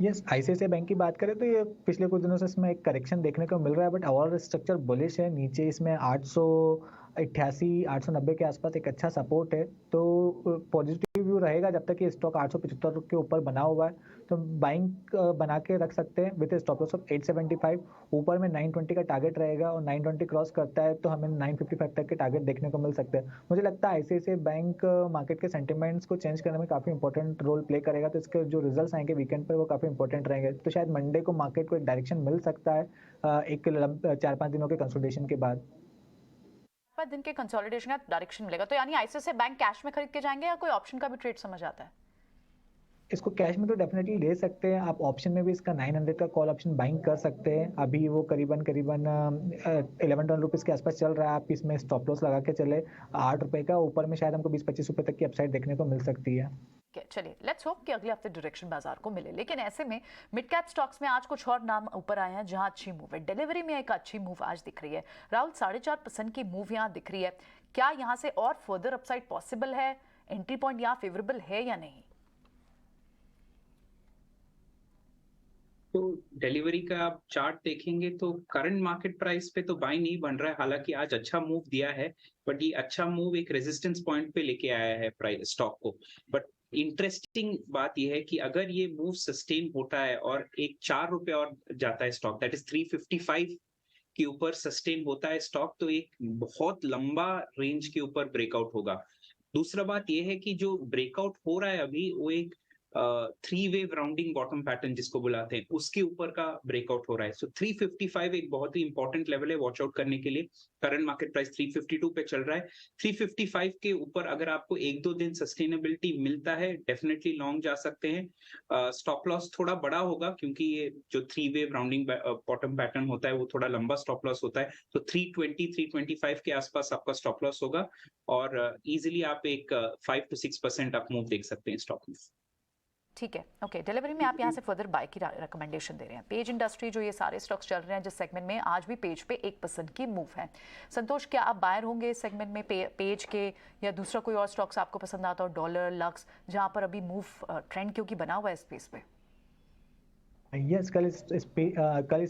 यस, ICICI बैंक की बात करें तो ये पिछले कुछ दिनों से इसमें एक करेक्शन देखने को मिल रहा है, बट ओवरऑल स्ट्रक्चर बुलिश है। नीचे इसमें 888, 890 के आसपास एक अच्छा सपोर्ट है, तो पॉजिटिव व्यू रहेगा जब तक ये स्टॉक 875 के ऊपर बना हुआ है। तो बाइंग बना के रख सकते हैं विद स्टॉप लॉस ऑफ 875। ऊपर में 920 का टारगेट रहेगा और 920 क्रॉस करता है तो हमें 955 तक के टारगेट देखने को मिल सकते हैं। मुझे लगता है ICICI बैंक मार्केट के सेंटिमेंट्स को चेंज करने में काफ़ी इंपॉर्टेंट रोल प्ले करेगा, तो इसके जो रिजल्ट्स आएंगे वीकेंड पर वो काफ़ी इंपॉर्टेंट रहेंगे। तो शायद मंडे को मार्केट को एक डायरेक्शन मिल सकता है एक 4-5 दिनों के कंसोलिडेशन के बाद। 5 दिन के कंसोलिडेशन का डायरेक्शन मिलेगा, तो यानी ICICI बैंक कैश में खरीद के जाएंगे या कोई ऑप्शन का भी ट्रेड समझ आता है? इसको कैश में तो डेफिनेटली ले सकते हैं आप, ऑप्शन में भी इसका 900 का कॉल ऑप्शन बाइंग कर सकते हैं। अभी वो करीबन 11 रुपीज़ के आसपास चल रहा है। आप इसमें स्टॉप लॉस लगा के चले 8 रुपए का, ऊपर में शायद हमको 20-25 रुपए तक की अपसाइड देखने को मिल सकती है। चलिए, लेट्स होप कि अगले हफ्ते डायरेक्शन बाजार को मिले। लेकिन ऐसे में मिड कैप स्टॉक्स में आज कुछ और नाम ऊपर आए हैं जहां अच्छी मूव है। डिलीवरी में एक अच्छी मूव आज दिख रही है राहुल, 4.5% की मूव यहां दिख रही है। क्या यहां से और फर्दर अपसाइड पॉसिबल है? एंट्री पॉइंट यहां फेवरेबल है या नहीं? तो डिलीवरी का आप चार्ट देखेंगे तो करंट मार्केट प्राइस पे तो बाय नहीं बन रहा है, हालांकि आज अच्छा मूव दिया है, बट ये अच्छा मूव एक रेजिस्टेंस पॉइंट पे लेके आया है प्राइस स्टॉक को। बट इंटरेस्टिंग बात यह है कि अगर ये मूव सस्टेन होता है और एक 4 रुपए और जाता है स्टॉक, दैट इज 355 के ऊपर सस्टेन होता है स्टॉक, तो एक बहुत लंबा रेंज के ऊपर ब्रेकआउट होगा। दूसरा बात यह है कि जो ब्रेकआउट हो रहा है अभी वो एक 3 वेव राउंडिंग बॉटम पैटर्न जिसको बुलाते हैं, उसके ऊपर का ब्रेकआउट हो रहा है। सो 355 एक बहुत ही इंपॉर्टेंट लेवल है वॉच आउट करने के लिए। करंट मार्केट प्राइस 352 पे चल रहा है। 355 के ऊपर अगर आपको 1-2 दिन सस्टेनेबिलिटी मिलता है, डेफिनेटली लॉन्ग जा सकते हैं। स्टॉप लॉस थोड़ा बड़ा होगा क्योंकि ये जो 3 वेव राउंडिंग बॉटम पैटर्न होता है वो थोड़ा लंबा स्टॉप लॉस होता है, तो 320-325 के आसपास आपका स्टॉप लॉस होगा और इजिली आप एक 5 to 6% आप मूव देख सकते हैं स्टॉक में। ठीक है, ओके। डिलीवरी में आप यहाँ से फर्दर बाय की रिकमेंडेशन दे रहे हैं। पेज इंडस्ट्री, जो ये सारे स्टॉक्स चल रहे हैं जिस सेगमेंट में, आज भी पेज पे 1% की मूव है। संतोष, क्या आप बायर होंगे इस सेगमेंट में पेज के, या दूसरा कोई और स्टॉक्स आपको पसंद आता हो, डॉलर, लक्स, जहाँ पर अभी मूव ट्रेंड क्योंकि बना हुआ है स्पेस पे? यस, कल इस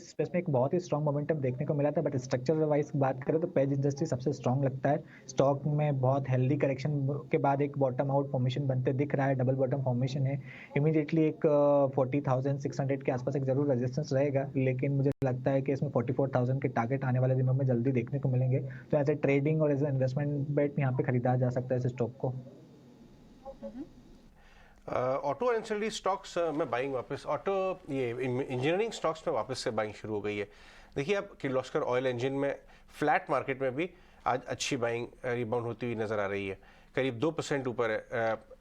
स्पेस में एक बहुत ही स्ट्रॉन्ग मोमेंटम देखने को मिला था, बट स्ट्रक्चर वाइज बात करें तो पेज इंडस्ट्री सबसे स्ट्रॉन्ग लगता है। स्टॉक में बहुत हेल्दी करेक्शन के बाद एक बॉटम आउट फॉर्मेशन बनते दिख रहा है, डबल बॉटम फॉर्मेशन है। इमीडिएटली एक 40,600 के आसपास एक जरूर रेजिस्टेंस रहेगा, लेकिन मुझे लगता है कि इसमें 44,000 के टारगेट आने वाले दिनों में जल्दी देखने को मिलेंगे। तो एज ए ट्रेडिंग और एज ए इन्वेस्टमेंट बेट यहाँ पे खरीदा जा सकता है इस स्टॉक को। ऑटो एंसिलरी स्टॉक्स में बाइंग वापस, ऑटो ये इंजीनियरिंग स्टॉक्स में वापस से बाइंग शुरू हो गई है। देखिए अब किर्लोस्कर ऑयल इंजन में फ्लैट मार्केट में भी आज अच्छी बाइंग रिबाउंड होती हुई नजर आ रही है, करीब 2% ऊपर है।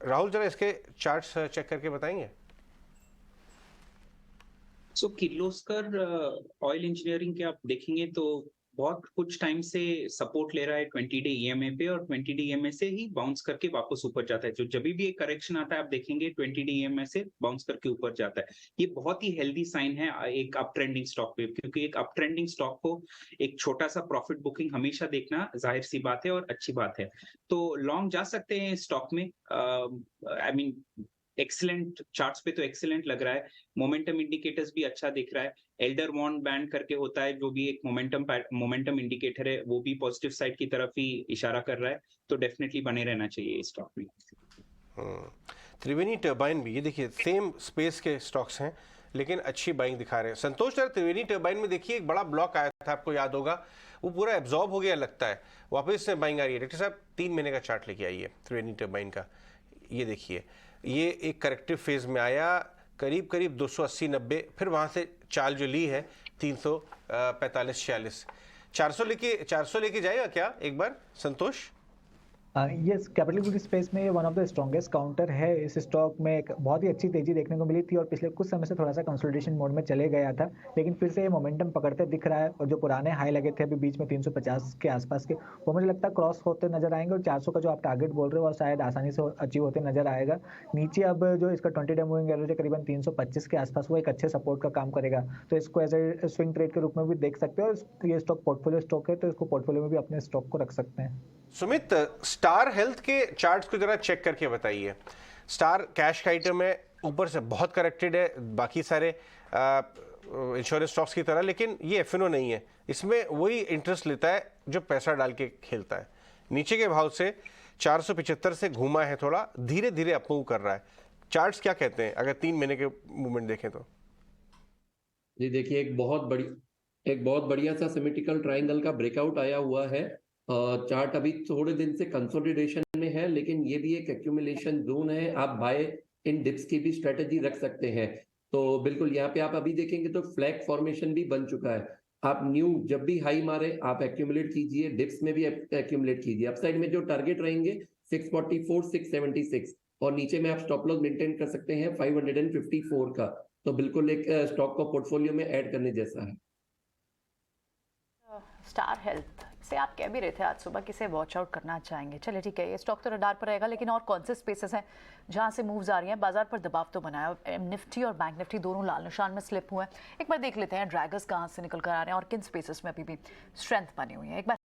राहुल जरा इसके चार्ट्स चेक करके बताएंगे। सो किर्लोस्कर ऑयल इंजीनियरिंग के आप देखेंगे तो बहुत कुछ टाइम से सपोर्ट ले रहा है 20 डे ईएमए पे, और 20 डे ईएमए से ही बाउंस करके वापस ऊपर जाता है। जो जब भी एक करेक्शन आता है आप देखेंगे 20 डे ईएमए से बाउंस करके ऊपर जाता है। ये बहुत ही हेल्दी साइन है एक अप ट्रेंडिंग स्टॉक पे, क्योंकि एक अप ट्रेंडिंग स्टॉक को एक छोटा सा प्रॉफिट बुकिंग हमेशा देखना जाहिर सी बात है और अच्छी बात है। तो लॉन्ग जा सकते हैं स्टॉक में। आई मीन एक्सीलेंट चार्ट्स पे तो एक्सीलेंट लग रहा है, मोमेंटम इंडिकेटर्स भी अच्छा दिख रहा है। एल्डर वॉन्ड बैंड करके होता है जो भी एक मोमेंटम इंडिकेटर है, वो भी पॉजिटिव साइड की तरफ ही इशारा कर रहा है। तो डेफिनेटली बने रहना चाहिए इस स्टॉक में। त्रिवेणी टर्बाइन भी, ये देखिए सेम स्पेस के स्टॉक्स हैं लेकिन अच्छी बाइंग दिखा रहे हैं। संतोष सर, त्रिवेणी टर्बाइन में देखिए एक बड़ा ब्लॉक आया था, आपको याद होगा, वो पूरा एब्जॉर्ब हो गया लगता है, वापस से बाइंग आ रही है। डॉक्टर साहब 3 महीने का चार्ट लेके आइए त्रिवेणी टर्बाइन का। ये देखिए ये एक करेक्टिव फेज में आया, करीब 280-90, फिर वहां से चाल जो ली है 345-46, 400 लेके जाएगा क्या एक बार संतोष? यस, कैपिटल इक्विटी स्पेस में one of the strongest counter है। इस स्टॉक में एक बहुत ही अच्छी तेजी देखने को मिली थी और पिछले कुछ समय से थोड़ा सा कंसोलिडेशन मोड में चले गया था, लेकिन फिर से ये मोमेंटम पकड़ते दिख रहा है। और जो पुराने हाई लगे थे अभी बीच में 350 के आसपास के, वो मुझे लगता है क्रॉस होते नजर आएंगे, और 400 का जो आप टारगेट बोल रहे हो वो शायद आसानी से अचीव होते नजर आएगा। नीचे अब जो इसका 20 डे मूविंग एवरेज है करीबन 325 के आसपास, वो एक अच्छे सपोर्ट का काम करेगा। तो इसको एज ए स्विंग ट्रेड के रूप में भी देख सकते हो, और ये स्टॉक पोर्टफोलियो स्टॉक है तो इसको पोर्टफोलियो में भी अपने स्टॉक को रख सकते हैं। सुमित, स्टार हेल्थ के चार्ट्स को जरा चेक करके बताइए। स्टार कैश का आइटम है, ऊपर से बहुत करेक्टेड है बाकी सारे इंश्योरेंस स्टॉक्स की तरह, लेकिन ये एफएनओ नहीं है, इसमें वही इंटरेस्ट लेता है जो पैसा डाल के खेलता है। नीचे के भाव से 475 से घूमा है, थोड़ा धीरे धीरे अप मूव कर रहा है। चार्ट्स क्या कहते हैं अगर 3 महीने के मूवमेंट देखें तो? जी देखिए, एक बहुत बढ़िया सा सिमेट्रिकल ट्रायंगल का ब्रेकआउट आया हुआ है। चार्ट अभी थोड़े दिन से कंसोलिडेशन में है, लेकिन ये भी एक एक्यूमुलेशन जोन है। आप बाय इन डिप्स की भी स्ट्रेटेजी रख सकते हैं। तो बिल्कुल यहाँ पे आप अभी देखेंगे तो फ्लैग फॉर्मेशन भी बन चुका है। आप न्यू जब भी हाई मारे आप एक्यूमुलेट कीजिए, डिप्स में भी एक्यूमुलेट कीजिए। अपसाइड में जो टारगेट रहेंगे 644, 676, और नीचे में आप स्टॉप लॉस मेंटेन कर सकते हैं 554 का। तो बिल्कुल एक स्टॉक को पोर्टफोलियो में ऐड करने जैसा है। स्टार हेल्थ से आप कह भी रहे थे आज सुबह किसे वॉच आउट करना चाहेंगे। चलिए ठीक है, ये स्टॉक तो रडार पर रहेगा, लेकिन और कौन से स्पेसेस हैं जहां से मूव्स आ रही हैं? बाजार पर दबाव तो बनाया, निफ्टी और बैंक निफ्टी दोनों लाल निशान में स्लिप हुए हैं। एक बार देख लेते हैं ड्रैगर्स कहां से निकल कर आ रहे हैं और किन स्पेसेस में अभी भी स्ट्रेंथ बनी हुई है। एक बार